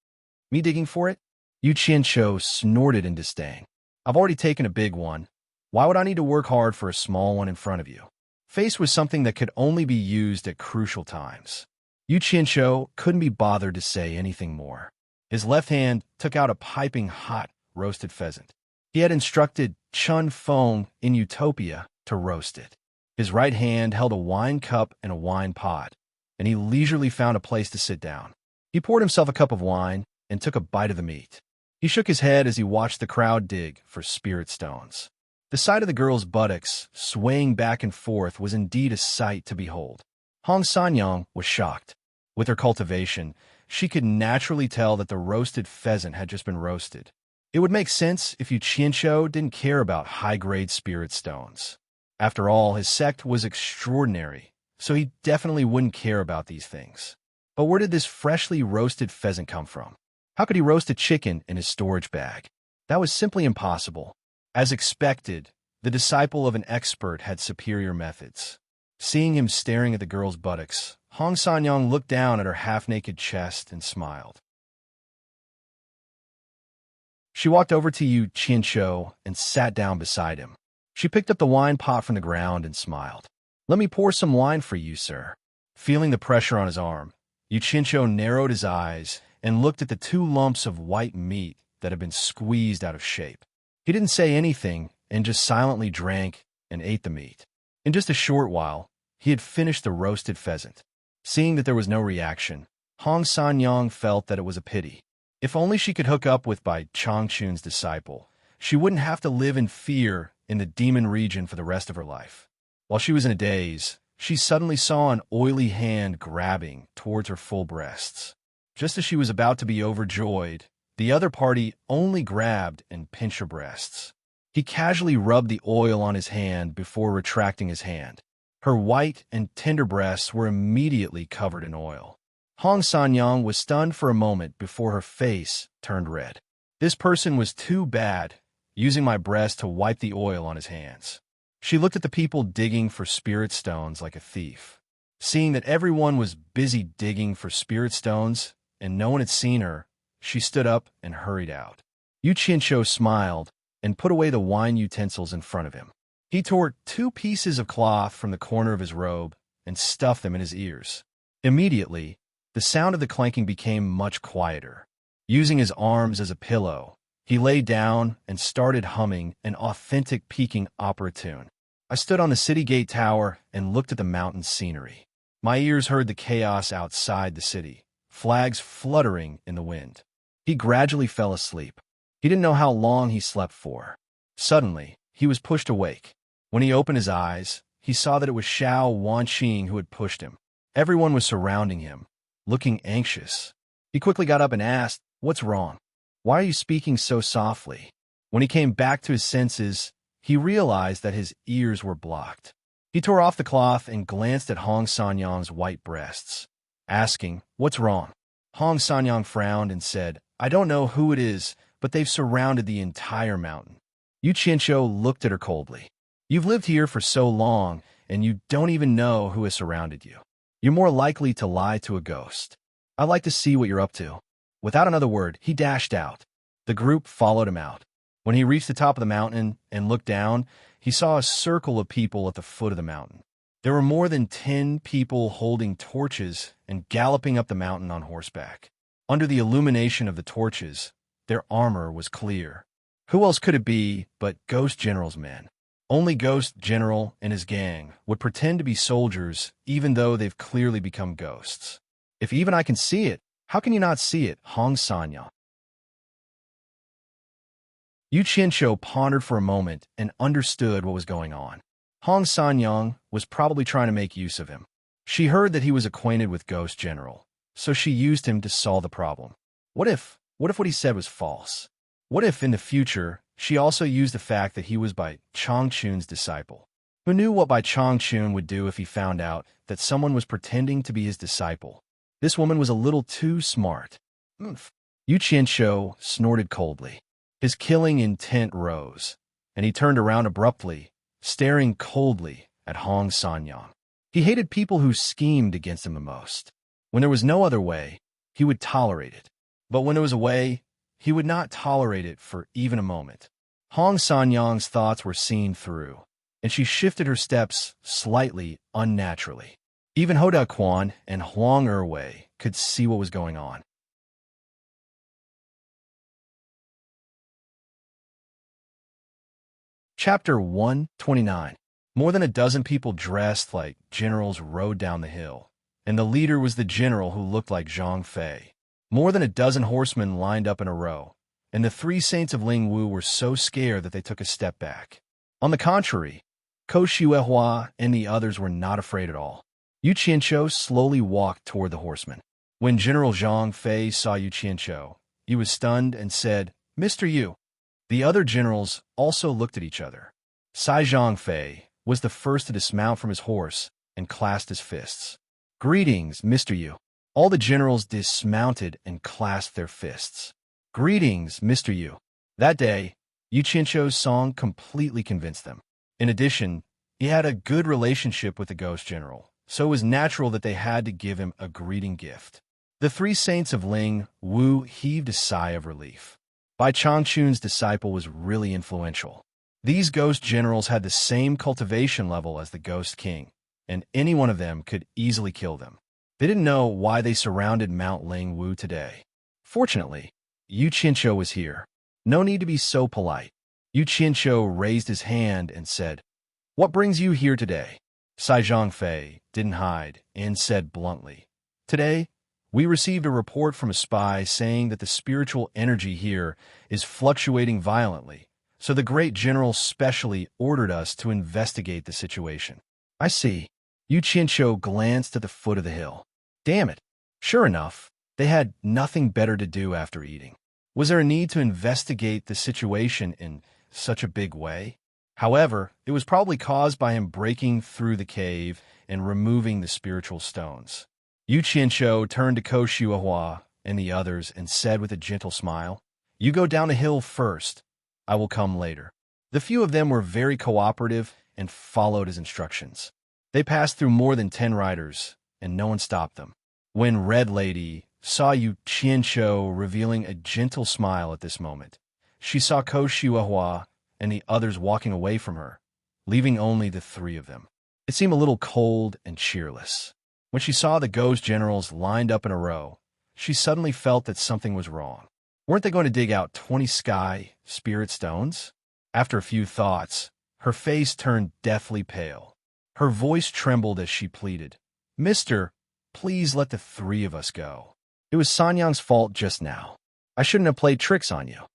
"Me digging for it?" Yu Qianqiu snorted in disdain. "I've already taken a big one. Why would I need to work hard for a small one in front of you?" Faced with something that could only be used at crucial times, Yu Qianqiu couldn't be bothered to say anything more. His left hand took out a piping hot roasted pheasant. He had instructed Chun Feng in Utopia to roast it. His right hand held a wine cup and a wine pot, and he leisurely found a place to sit down. He poured himself a cup of wine and took a bite of the meat. He shook his head as he watched the crowd dig for spirit stones. The sight of the girl's buttocks swaying back and forth was indeed a sight to behold. Hong Sanyang was shocked. With her cultivation, she could naturally tell that the roasted pheasant had just been roasted. It would make sense if Yu Qianqiu didn't care about high-grade spirit stones. After all, his sect was extraordinary, so he definitely wouldn't care about these things. But where did this freshly roasted pheasant come from? How could he roast a chicken in his storage bag? That was simply impossible. As expected, the disciple of an expert had superior methods. Seeing him staring at the girl's buttocks, Hong Sanyang looked down at her half-naked chest and smiled. She walked over to Yu Qianqiu and sat down beside him. She picked up the wine pot from the ground and smiled. "Let me pour some wine for you, sir." Feeling the pressure on his arm, Yu Qianqiu narrowed his eyes and looked at the two lumps of white meat that had been squeezed out of shape. He didn't say anything and just silently drank and ate the meat. In just a short while, he had finished the roasted pheasant. Seeing that there was no reaction, Hong Sanyang felt that it was a pity. If only she could hook up with Bai Changchun's disciple, she wouldn't have to live in fear in the demon region for the rest of her life. While she was in a daze, she suddenly saw an oily hand grabbing towards her full breasts. Just as she was about to be overjoyed, the other party only grabbed and pinched her breasts. He casually rubbed the oil on his hand before retracting his hand. Her white and tender breasts were immediately covered in oil. Hong Sanyang was stunned for a moment before her face turned red. This person was too bad, using my breast to wipe the oil on his hands. She looked at the people digging for spirit stones like a thief. Seeing that everyone was busy digging for spirit stones and no one had seen her, she stood up and hurried out. Yu Qianqiu smiled and put away the wine utensils in front of him. He tore two pieces of cloth from the corner of his robe and stuffed them in his ears. Immediately, the sound of the clanking became much quieter. Using his arms as a pillow, he lay down and started humming an authentic Peking opera tune. I stood on the city gate tower and looked at the mountain scenery. My ears heard the chaos outside the city, flags fluttering in the wind. He gradually fell asleep. He didn't know how long he slept for. Suddenly, he was pushed awake. When he opened his eyes, he saw that it was Xiao Wanqing who had pushed him. Everyone was surrounding him, looking anxious. He quickly got up and asked, "What's wrong? Why are you speaking so softly?" When he came back to his senses, he realized that his ears were blocked. He tore off the cloth and glanced at Hong Sanyang's white breasts. asking, "What's wrong?" Hong Sanyang frowned and said, "I don't know who it is, but they've surrounded the entire mountain." Yu Qianqiu looked at her coldly. "You've lived here for so long, and you don't even know who has surrounded you. You're more likely to lie to a ghost. I'd like to see what you're up to." Without another word, he dashed out. The group followed him out. When he reached the top of the mountain and looked down, he saw a circle of people at the foot of the mountain. There were more than 10 people holding torches and galloping up the mountain on horseback. Under the illumination of the torches, their armor was clear. Who else could it be but Ghost General's men? Only Ghost General and his gang would pretend to be soldiers even though they've clearly become ghosts. If even I can see it, how can you not see it, Hong Sanya? Yu Qianqiu pondered for a moment and understood what was going on. Hong Sanyang was probably trying to make use of him. She heard that he was acquainted with Ghost General, so she used him to solve the problem. What if what he said was false? What if, in the future, she also used the fact that he was Bai Changchun's disciple? Who knew what Bai Changchun would do if he found out that someone was pretending to be his disciple? This woman was a little too smart. Oomph. Yu Qianqiu snorted coldly. His killing intent rose, and he turned around abruptly, staring coldly at Hong Sanyang. He hated people who schemed against him the most. When there was no other way, he would tolerate it. But when there was a way, he would not tolerate it for even a moment. Hong Sanyang's thoughts were seen through, and she shifted her steps slightly unnaturally. Even Hoda Quan and Huang Erwei could see what was going on. Chapter 129. More than a dozen people dressed like generals rode down the hill, and the leader was the general who looked like Zhang Fei. More than a dozen horsemen lined up in a row, and the 3 saints of Ling Wu were so scared that they took a step back. On the contrary, Ko Xuehua and the others were not afraid at all. Yu Qianqiu slowly walked toward the horsemen. When General Zhang Fei saw Yu Qianqiu, he was stunned and said, "Mr. Yu." The other generals also looked at each other. Sai Zhangfei was the first to dismount from his horse and clasped his fists. "Greetings, Mr. Yu." All the generals dismounted and clasped their fists. "Greetings, Mr. Yu." That day, Yu Qianqiu's song completely convinced them. In addition, he had a good relationship with the Ghost General, so it was natural that they had to give him a greeting gift. The 3 saints of Ling Wu heaved a sigh of relief. Bai Changchun's disciple was really influential. These ghost generals had the same cultivation level as the Ghost King, and any one of them could easily kill them. They didn't know why they surrounded Mount Ling Wu today. Fortunately, Yu Qianqiu was here. No need to be so polite. Yu Qianqiu raised his hand and said, "What brings you here today?" Sai Zhangfei didn't hide and said bluntly, "Today, we received a report from a spy saying that the spiritual energy here is fluctuating violently, so the great general specially ordered us to investigate the situation." "I see." Yu Qianqiu glanced at the foot of the hill. Damn it. Sure enough, they had nothing better to do after eating. Was there a need to investigate the situation in such a big way? However, it was probably caused by him breaking through the cave and removing the spiritual stones. Yu Qianqiu turned to Ko Xuehua and the others and said with a gentle smile, "You go down the hill first. I will come later." The few of them were very cooperative and followed his instructions. They passed through more than 10 riders, and no one stopped them. When Red Lady saw Yu Qianqiu revealing a gentle smile at this moment, she saw Ko Xuehua and the others walking away from her, leaving only the 3 of them. It seemed a little cold and cheerless. When she saw the ghost generals lined up in a row, she suddenly felt that something was wrong. Weren't they going to dig out 20 sky spirit stones? After a few thoughts, her face turned deathly pale. Her voice trembled as she pleaded, "Mister, please let the 3 of us go. It was Sanyang's fault just now. I shouldn't have played tricks on you."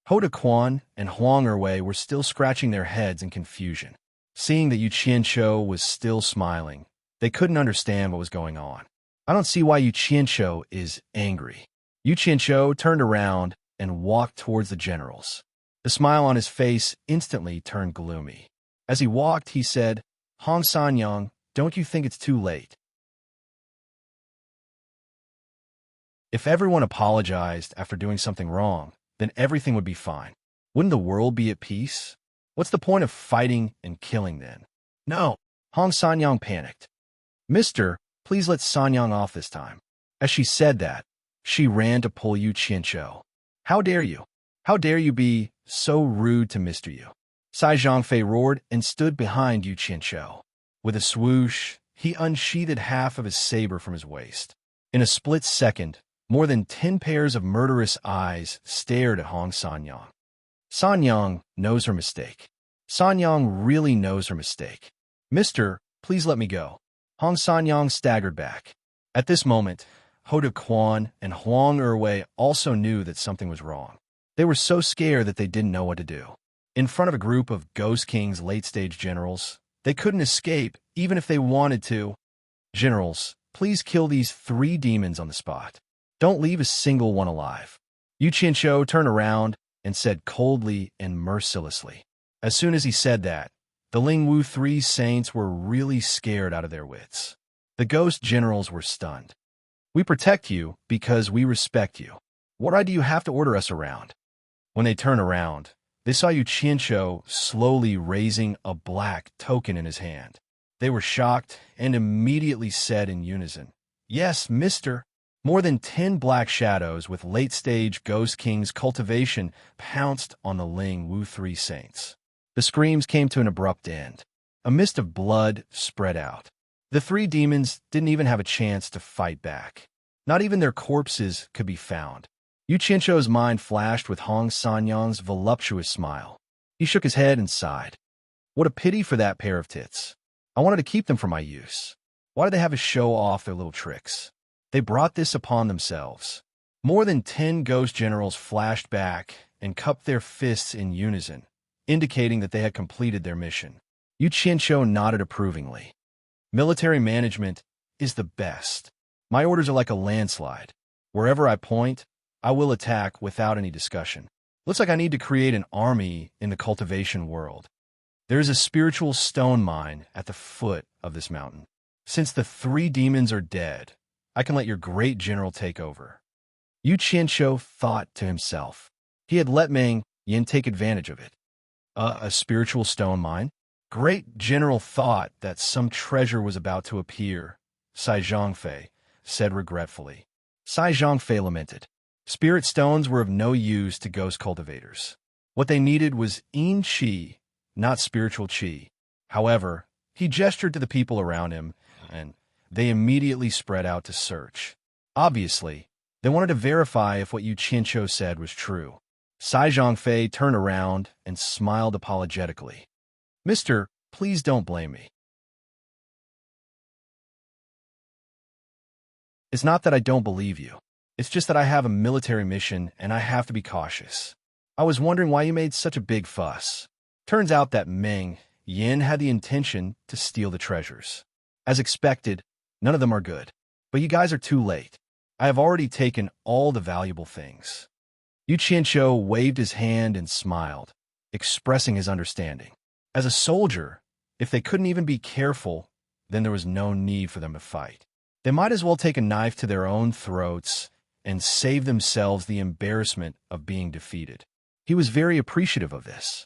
Hoda Quan and Huang Erwei were still scratching their heads in confusion. Seeing that Yu Qianqiu was still smiling, they couldn't understand what was going on. "I don't see why Yu Qianqiu is angry." Yu Qianqiu turned around and walked towards the generals. The smile on his face instantly turned gloomy. As he walked, he said, "Hong Sanyang, don't you think it's too late?" If everyone apologized after doing something wrong, then everything would be fine. Wouldn't the world be at peace? What's the point of fighting and killing then? No, Hong Sanyang panicked. Mister, please let Sanyang off this time. As she said that, she ran to pull Yu Qianqiu. How dare you? How dare you be so rude to Mr. Yu? Sai Zhangfei roared and stood behind Yu Qianqiu. With a swoosh, he unsheathed half of his saber from his waist. In a split second, more than 10 pairs of murderous eyes stared at Hong Sanyang. Sanyang knows her mistake. Sanyang really knows her mistake. Mister, please let me go. Hong Sanyang staggered back. At this moment, Hoda Quan and Huang Erwei also knew that something was wrong. They were so scared that they didn't know what to do. In front of a group of Ghost King's late-stage generals, they couldn't escape even if they wanted to. Generals, please kill these 3 demons on the spot. Don't leave a single one alive. Yu Qianqiu turned around and said coldly and mercilessly. As soon as he said that, the Lingwu 3 saints were really scared out of their wits. The ghost generals were stunned. We protect you because we respect you. What right do you have to order us around? When they turned around, they saw Yu Qianqiu slowly raising a black token in his hand. They were shocked and immediately said in unison, "Yes, mister." More than 10 black shadows with late-stage Ghost King's cultivation pounced on the Ling Wu 3 saints. The screams came to an abrupt end. A mist of blood spread out. The 3 demons didn't even have a chance to fight back. Not even their corpses could be found. Yu Qianqiu's mind flashed with Hong Sanyang's voluptuous smile. He shook his head and sighed. What a pity for that pair of tits. I wanted to keep them for my use. Why do they have to show off their little tricks? They brought this upon themselves. More than 10 ghost generals flashed back and cupped their fists in unison, indicating that they had completed their mission. Yu Qianqiu nodded approvingly. Military management is the best. My orders are like a landslide. Wherever I point, I will attack without any discussion. Looks like I need to create an army in the cultivation world. There is a spiritual stone mine at the foot of this mountain. Since the 3 demons are dead, I can let your great general take over. Yu Qianqiu thought to himself. He had let Meng Yin take advantage of it. A spiritual stone mine? Great general thought that some treasure was about to appear, Sai Zhangfei said regretfully. Sai Zhangfei lamented. Spirit stones were of no use to ghost cultivators. What they needed was yin qi, not spiritual qi. However, he gestured to the people around him, and they immediately spread out to search. Obviously, they wanted to verify if what Yu Qianqiu said was true. Sai Zhangfei turned around and smiled apologetically. Mister, please don't blame me. It's not that I don't believe you. It's just that I have a military mission and I have to be cautious. I was wondering why you made such a big fuss. Turns out that Meng Yin had the intention to steal the treasures. As expected, none of them are good. But you guys are too late. I have already taken all the valuable things. Yu Qianqiu waved his hand and smiled, expressing his understanding. As a soldier, if they couldn't even be careful, then there was no need for them to fight. They might as well take a knife to their own throats and save themselves the embarrassment of being defeated. He was very appreciative of this.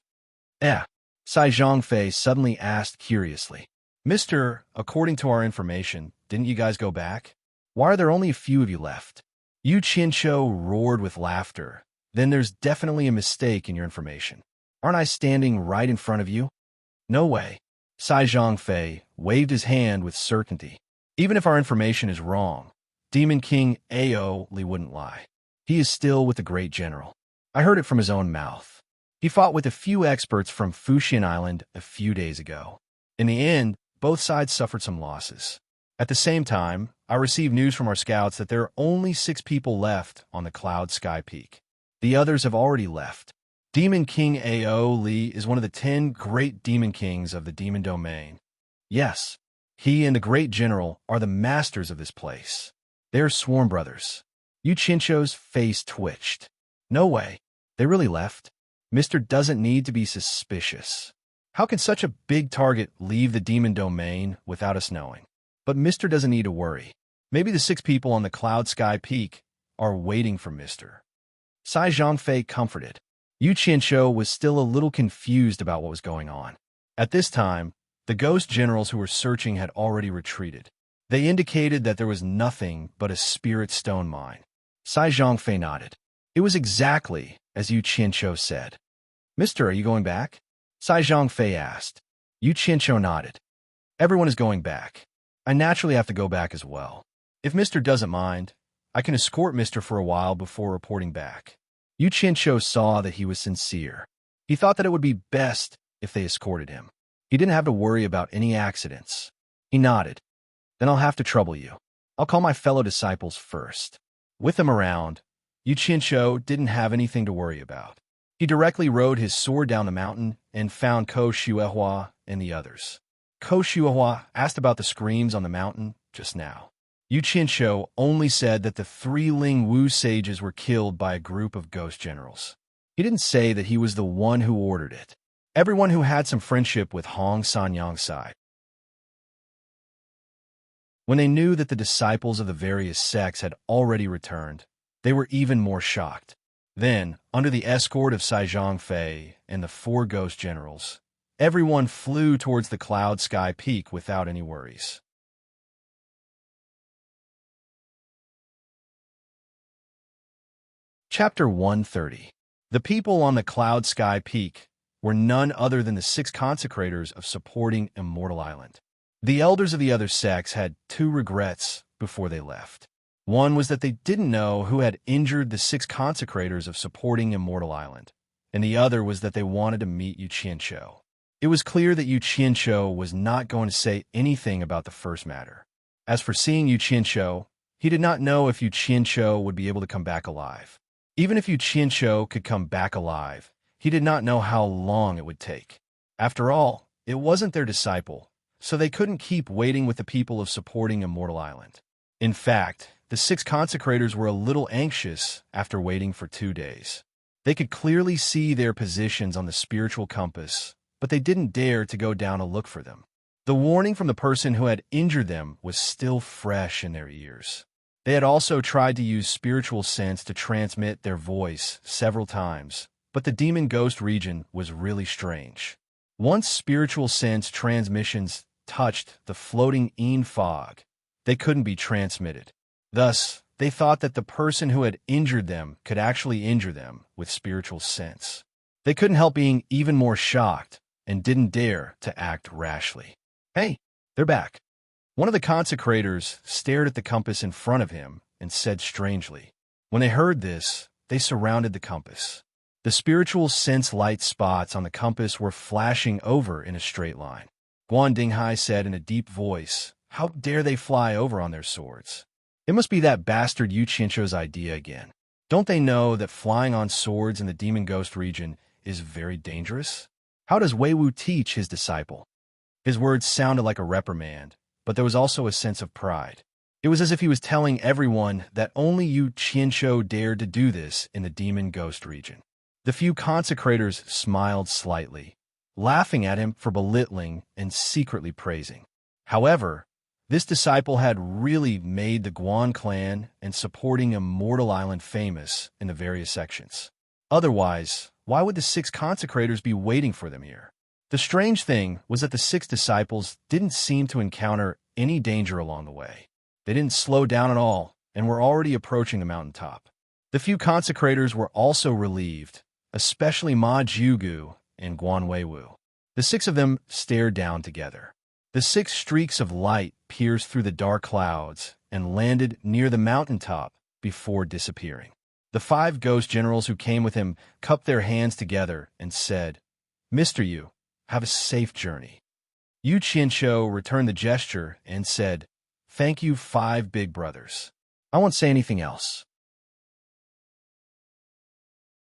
Sai Zhangfei suddenly asked curiously. Mister, according to our information, didn't you guys go back? Why are there only a few of you left? Yu Qianqiu roared with laughter. Then there's definitely a mistake in your information. Aren't I standing right in front of you? No way. Sai Zhangfei waved his hand with certainty. Even if our information is wrong, Demon King Ao Li wouldn't lie. He is still with the great general. I heard it from his own mouth. He fought with a few experts from Fuxian Island a few days ago. In the end, both sides suffered some losses. At the same time, I received news from our scouts that there are only 6 people left on the Cloud Sky Peak. The others have already left. Demon King Ao Li is one of the 10 great demon kings of the demon domain. Yes, he and the great general are the masters of this place. They're sworn brothers. Yu Qianqiu's face twitched. No way. They really left? Mister doesn't need to be suspicious. How can such a big target leave the demon domain without us knowing? But Mister doesn't need to worry. Maybe the 6 people on the Cloud Sky Peak are waiting for Mr. Sai Zhongfei comforted. Yu Qianshou was still a little confused about what was going on. At this time, the ghost generals who were searching had already retreated. They indicated that there was nothing but a spirit stone mine. Sai Zhongfei nodded. It was exactly as Yu Qianshou said. Mister, are you going back? Sai Zhongfei asked. Yu Qianshou nodded. Everyone is going back. I naturally have to go back as well. If Mister doesn't mind, I can escort Mister for a while before reporting back. Yu Qianshou saw that he was sincere. He thought that it would be best if they escorted him. He didn't have to worry about any accidents. He nodded. Then I'll have to trouble you. I'll call my fellow disciples first. With them around, Yu Qianshou didn't have anything to worry about. He directly rode his sword down the mountain and found Ko Xuehua and the others. Ko Xuehua asked about the screams on the mountain just now. Yu Qianshou only said that the 3 Ling Wu sages were killed by a group of ghost generals. He didn't say that he was the one who ordered it. Everyone who had some friendship with Hong Sanyang's side. When they knew that the disciples of the various sects had already returned, they were even more shocked. Then, under the escort of Sai Zhongfei and the 4 ghost generals, everyone flew towards the cloud sky peak without any worries. Chapter 130. The people on the cloud sky peak were none other than the 6 consecrators of supporting Immortal Island. The elders of the other sects had 2 regrets before they left. One was that they didn't know who had injured the 6 consecrators of supporting Immortal Island, and the other was that they wanted to meet Yu Qianshou. It was clear that Yu Qianshou was not going to say anything about the first matter. As for seeing Yu Qianshou, he did not know if Yu Qianshou would be able to come back alive. Even if Yu Qianshou could come back alive, he did not know how long it would take. After all, it wasn't their disciple, so they couldn't keep waiting with the people of supporting Immortal Island. In fact, the 6 consecrators were a little anxious after waiting for 2 days. They could clearly see their positions on the spiritual compass, but they didn't dare to go down to look for them. The warning from the person who had injured them was still fresh in their ears. They had also tried to use spiritual sense to transmit their voice several times, but the demon ghost region was really strange. Once spiritual sense transmissions touched the floating Een fog, they couldn't be transmitted. Thus, they thought that the person who had injured them could actually injure them with spiritual sense. They couldn't help being even more shocked and didn't dare to act rashly. Hey, they're back. One of the consecrators stared at the compass in front of him and said strangely. When they heard this, they surrounded the compass. The spiritual sense light spots on the compass were flashing over in a straight line. Guan Dinghai said in a deep voice, "How dare they fly over on their swords? It must be that bastard Yu Qianshou's idea again. Don't they know that flying on swords in the demon ghost region is very dangerous? How does Wei Wu teach his disciple?" His words sounded like a reprimand, but there was also a sense of pride. It was as if he was telling everyone that only Yu Qianshou dared to do this in the demon ghost region. The few consecrators smiled slightly, laughing at him for belittling and secretly praising. However, this disciple had really made the Guan clan and supporting Immortal Island famous in the various sections. Otherwise, why would the 6 consecrators be waiting for them here? The strange thing was that the 6 disciples didn't seem to encounter any danger along the way. They didn't slow down at all and were already approaching the mountaintop. The few consecrators were also relieved, especially Ma Jiugu and Guan Weiwu. The 6 of them stared down together. The 6 streaks of light pierced through the dark clouds and landed near the mountaintop before disappearing. The 5 ghost generals who came with him cupped their hands together and said, "Mr. Yu, have a safe journey." Yu Qianshou returned the gesture and said, "Thank you, 5 big brothers. I won't say anything else."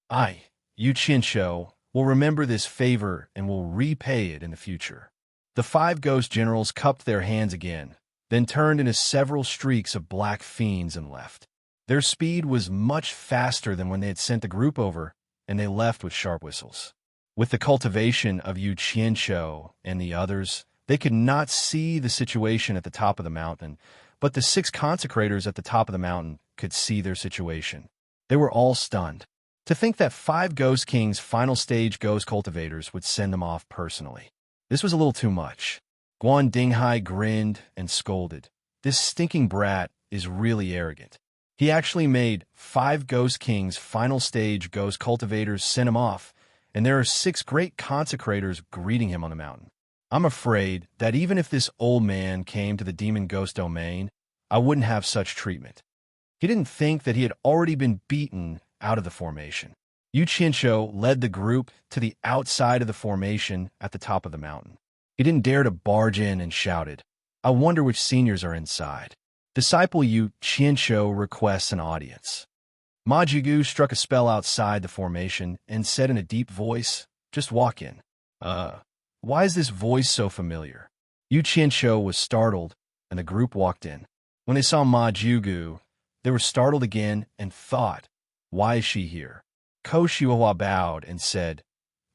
I, Yu Qianshou, will remember this favor and will repay it in the future. The 5 ghost generals cupped their hands again, then turned into several streaks of black fiends and left. Their speed was much faster than when they had sent the group over, and they left with sharp whistles. With the cultivation of Yu Qianshou and the others, they could not see the situation at the top of the mountain, but the 6 consecrators at the top of the mountain could see their situation. They were all stunned. To think that 5 Ghost King's final stage ghost cultivators would send them off personally. This was a little too much. Guan Dinghai grinned and scolded. This stinking brat is really arrogant. He actually made 5 Ghost King's final stage ghost cultivators send him off, and there are 6 great consecrators greeting him on the mountain. I'm afraid that even if this old man came to the demon ghost domain, I wouldn't have such treatment. He didn't think that he had already been beaten out of the formation. Yu Qianshou led the group to the outside of the formation at the top of the mountain. He didn't dare to barge in and shouted, "I wonder which seniors are inside." Disciple Yu Qianshou requests an audience. Ma Jigu struck a spell outside the formation and said in a deep voice, "Just walk in." Why is this voice so familiar? Yu Qianshou was startled, and the group walked in. When they saw Ma Jigu, they were startled again and thought, "Why is she here?" Ko Xiuehua bowed and said,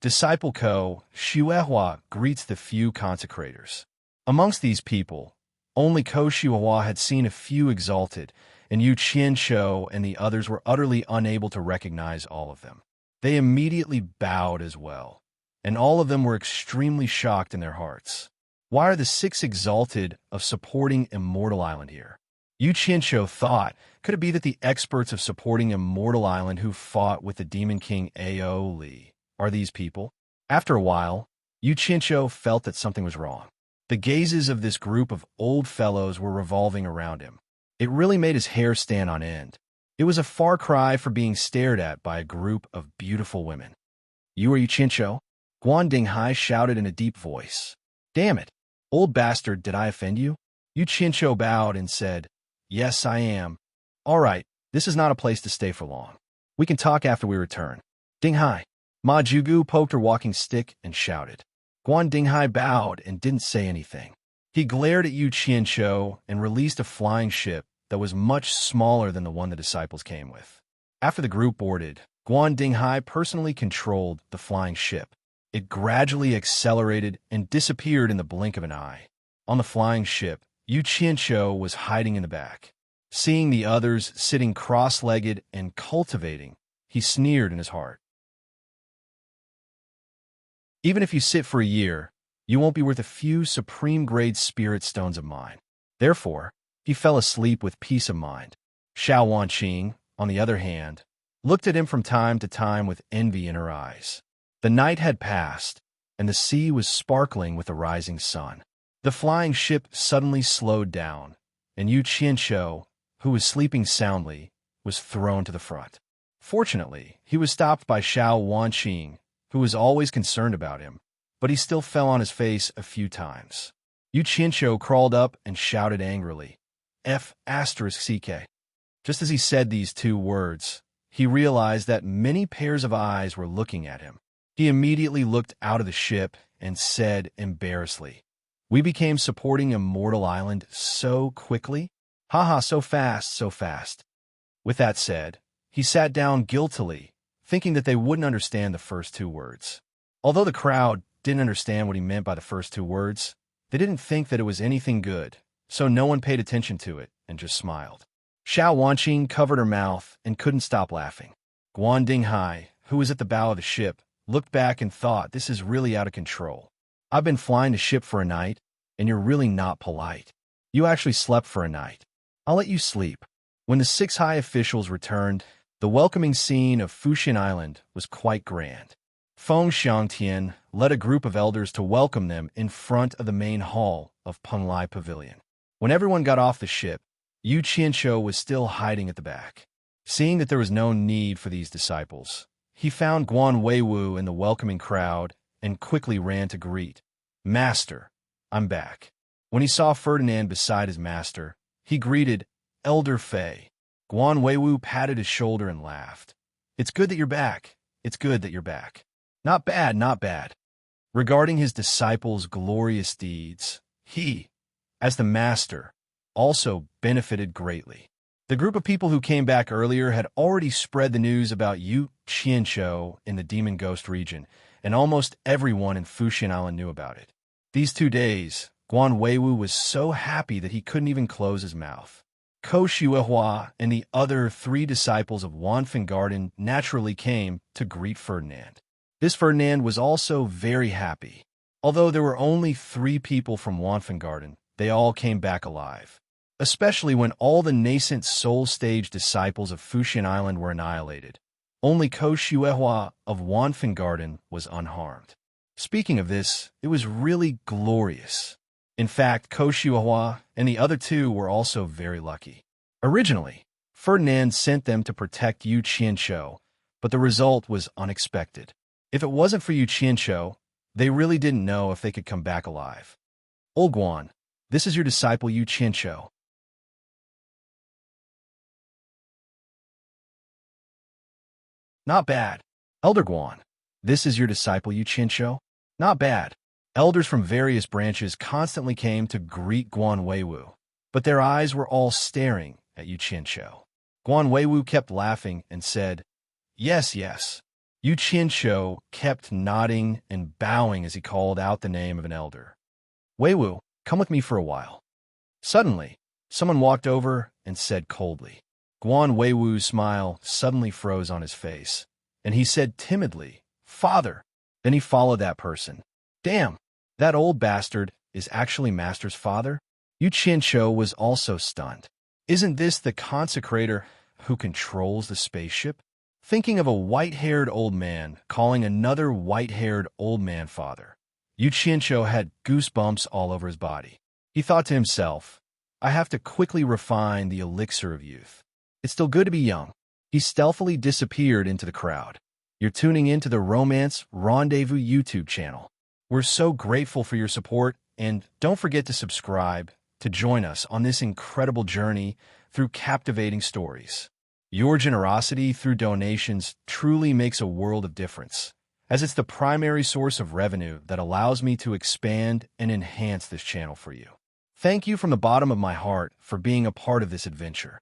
"Disciple Ko Xiuehua greets the few consecrators." Amongst these people, only Ko Xiuehua had seen a few exalted, and Yu Qianshou and the others were utterly unable to recognize all of them. They immediately bowed as well, and all of them were extremely shocked in their hearts. Why are the 6 exalted of supporting Immortal Island here? Yu Qianshou thought, could it be that the experts of supporting Immortal Island who fought with the Demon King Ao Li are these people? After a while, Yu Qianshou felt that something was wrong. The gazes of this group of old fellows were revolving around him. It really made his hair stand on end. It was a far cry from being stared at by a group of beautiful women. "You are Yu Qianshou?" Guan Dinghai shouted in a deep voice. "Damn it! Old bastard, did I offend you?" Yu Qianshou bowed and said, "Yes, I am." "All right, this is not a place to stay for long. We can talk after we return." "Dinghai." Ma Jigu poked her walking stick and shouted. Guan Dinghai bowed and didn't say anything. He glared at Yu Qianshou and released a flying ship that was much smaller than the one the disciples came with. After the group boarded, Guan Dinghai personally controlled the flying ship. It gradually accelerated and disappeared in the blink of an eye. On the flying ship, Yu Qianshou was hiding in the back. Seeing the others sitting cross-legged and cultivating, he sneered in his heart. "Even if you sit for a year, you won't be worth a few supreme-grade spirit stones of mine." Therefore, he fell asleep with peace of mind. Xiao Wanqing, on the other hand, looked at him from time to time with envy in her eyes. The night had passed, and the sea was sparkling with the rising sun. The flying ship suddenly slowed down, and Yu Qianshou, who was sleeping soundly, was thrown to the front. Fortunately, he was stopped by Xiao Wanqing, who was always concerned about him, but he still fell on his face a few times. Yu Qianshou crawled up and shouted angrily, "F***CK." Just as he said these 2 words, he realized that many pairs of eyes were looking at him. He immediately looked out of the ship and said embarrassedly, "We became supporting Immortal Island so quickly? Haha, so fast, so fast." With that said, he sat down guiltily, thinking that they wouldn't understand the first 2 words. Although the crowd didn't understand what he meant by the first 2 words, they didn't think that it was anything good, so no one paid attention to it and just smiled. Xiao Wanqing covered her mouth and couldn't stop laughing. Guan Dinghai, who was at the bow of the ship, looked back and thought, "This is really out of control. I've been flying the ship for a night, and you're really not polite. You actually slept for a night. I'll let you sleep." When the 6 high officials returned, the welcoming scene of Fuxian Island was quite grand. Feng Xiangtian led a group of elders to welcome them in front of the main hall of Penglai Pavilion. When everyone got off the ship, Yu Qianshou was still hiding at the back. Seeing that there was no need for these disciples, he found Guan Weiwu in the welcoming crowd and quickly ran to greet. "Master, I'm back." When he saw Ferdinand beside his master, he greeted, "Elder Fei." Guan Weiwu patted his shoulder and laughed. "It's good that you're back. It's good that you're back." "Not bad, not bad." Regarding his disciples' glorious deeds, he, as the master, also benefited greatly. The group of people who came back earlier had already spread the news about Yu Qianshou in the Demon Ghost region, and almost everyone in Fuxian Island knew about it. These 2 days, Guan Weiwu was so happy that he couldn't even close his mouth. Ko Shuihua and the other 3 disciples of Wanfengarden naturally came to greet Ferdinand. This Ferdinand was also very happy. Although there were only 3 people from Wanfengarden, they all came back alive. Especially when all the nascent soul stage disciples of Fuxian Island were annihilated. Only Ko Shuihua of Wanfengarden was unharmed. Speaking of this, it was really glorious. In fact, Ko Shuihua and the other 2 were also very lucky. Originally, Ferdinand sent them to protect Yu Qianqiu, but the result was unexpected. If it wasn't for Yu Qianqiu, they really didn't know if they could come back alive. Old Guan, this is your disciple Yu Qianqiu. Not bad. Elder Guan, this is your disciple Yu Qianqiu. Not bad. Elders from various branches constantly came to greet Guan Weiwu, but their eyes were all staring at Yu Qianqiu. Guan Weiwu kept laughing and said, "Yes, yes." Yu Qianqiu kept nodding and bowing as he called out the name of an elder. "Weiwu, come with me for a while." Suddenly, someone walked over and said coldly. Guan Weiwu's smile suddenly froze on his face, and he said timidly, "Father." Then he followed that person. "Damn, that old bastard is actually Master's father?" Yu Qianqiu was also stunned. Isn't this the consecrator who controls the spaceship? Thinking of a white-haired old man calling another white-haired old man father, Yu Qianqiu had goosebumps all over his body. He thought to himself, I have to quickly refine the elixir of youth. It's still good to be young. He stealthily disappeared into the crowd. You're tuning into the Romance Rendezvous YouTube channel. We're so grateful for your support, and don't forget to subscribe to join us on this incredible journey through captivating stories. Your generosity through donations truly makes a world of difference, as it's the primary source of revenue that allows me to expand and enhance this channel for you. Thank you from the bottom of my heart for being a part of this adventure.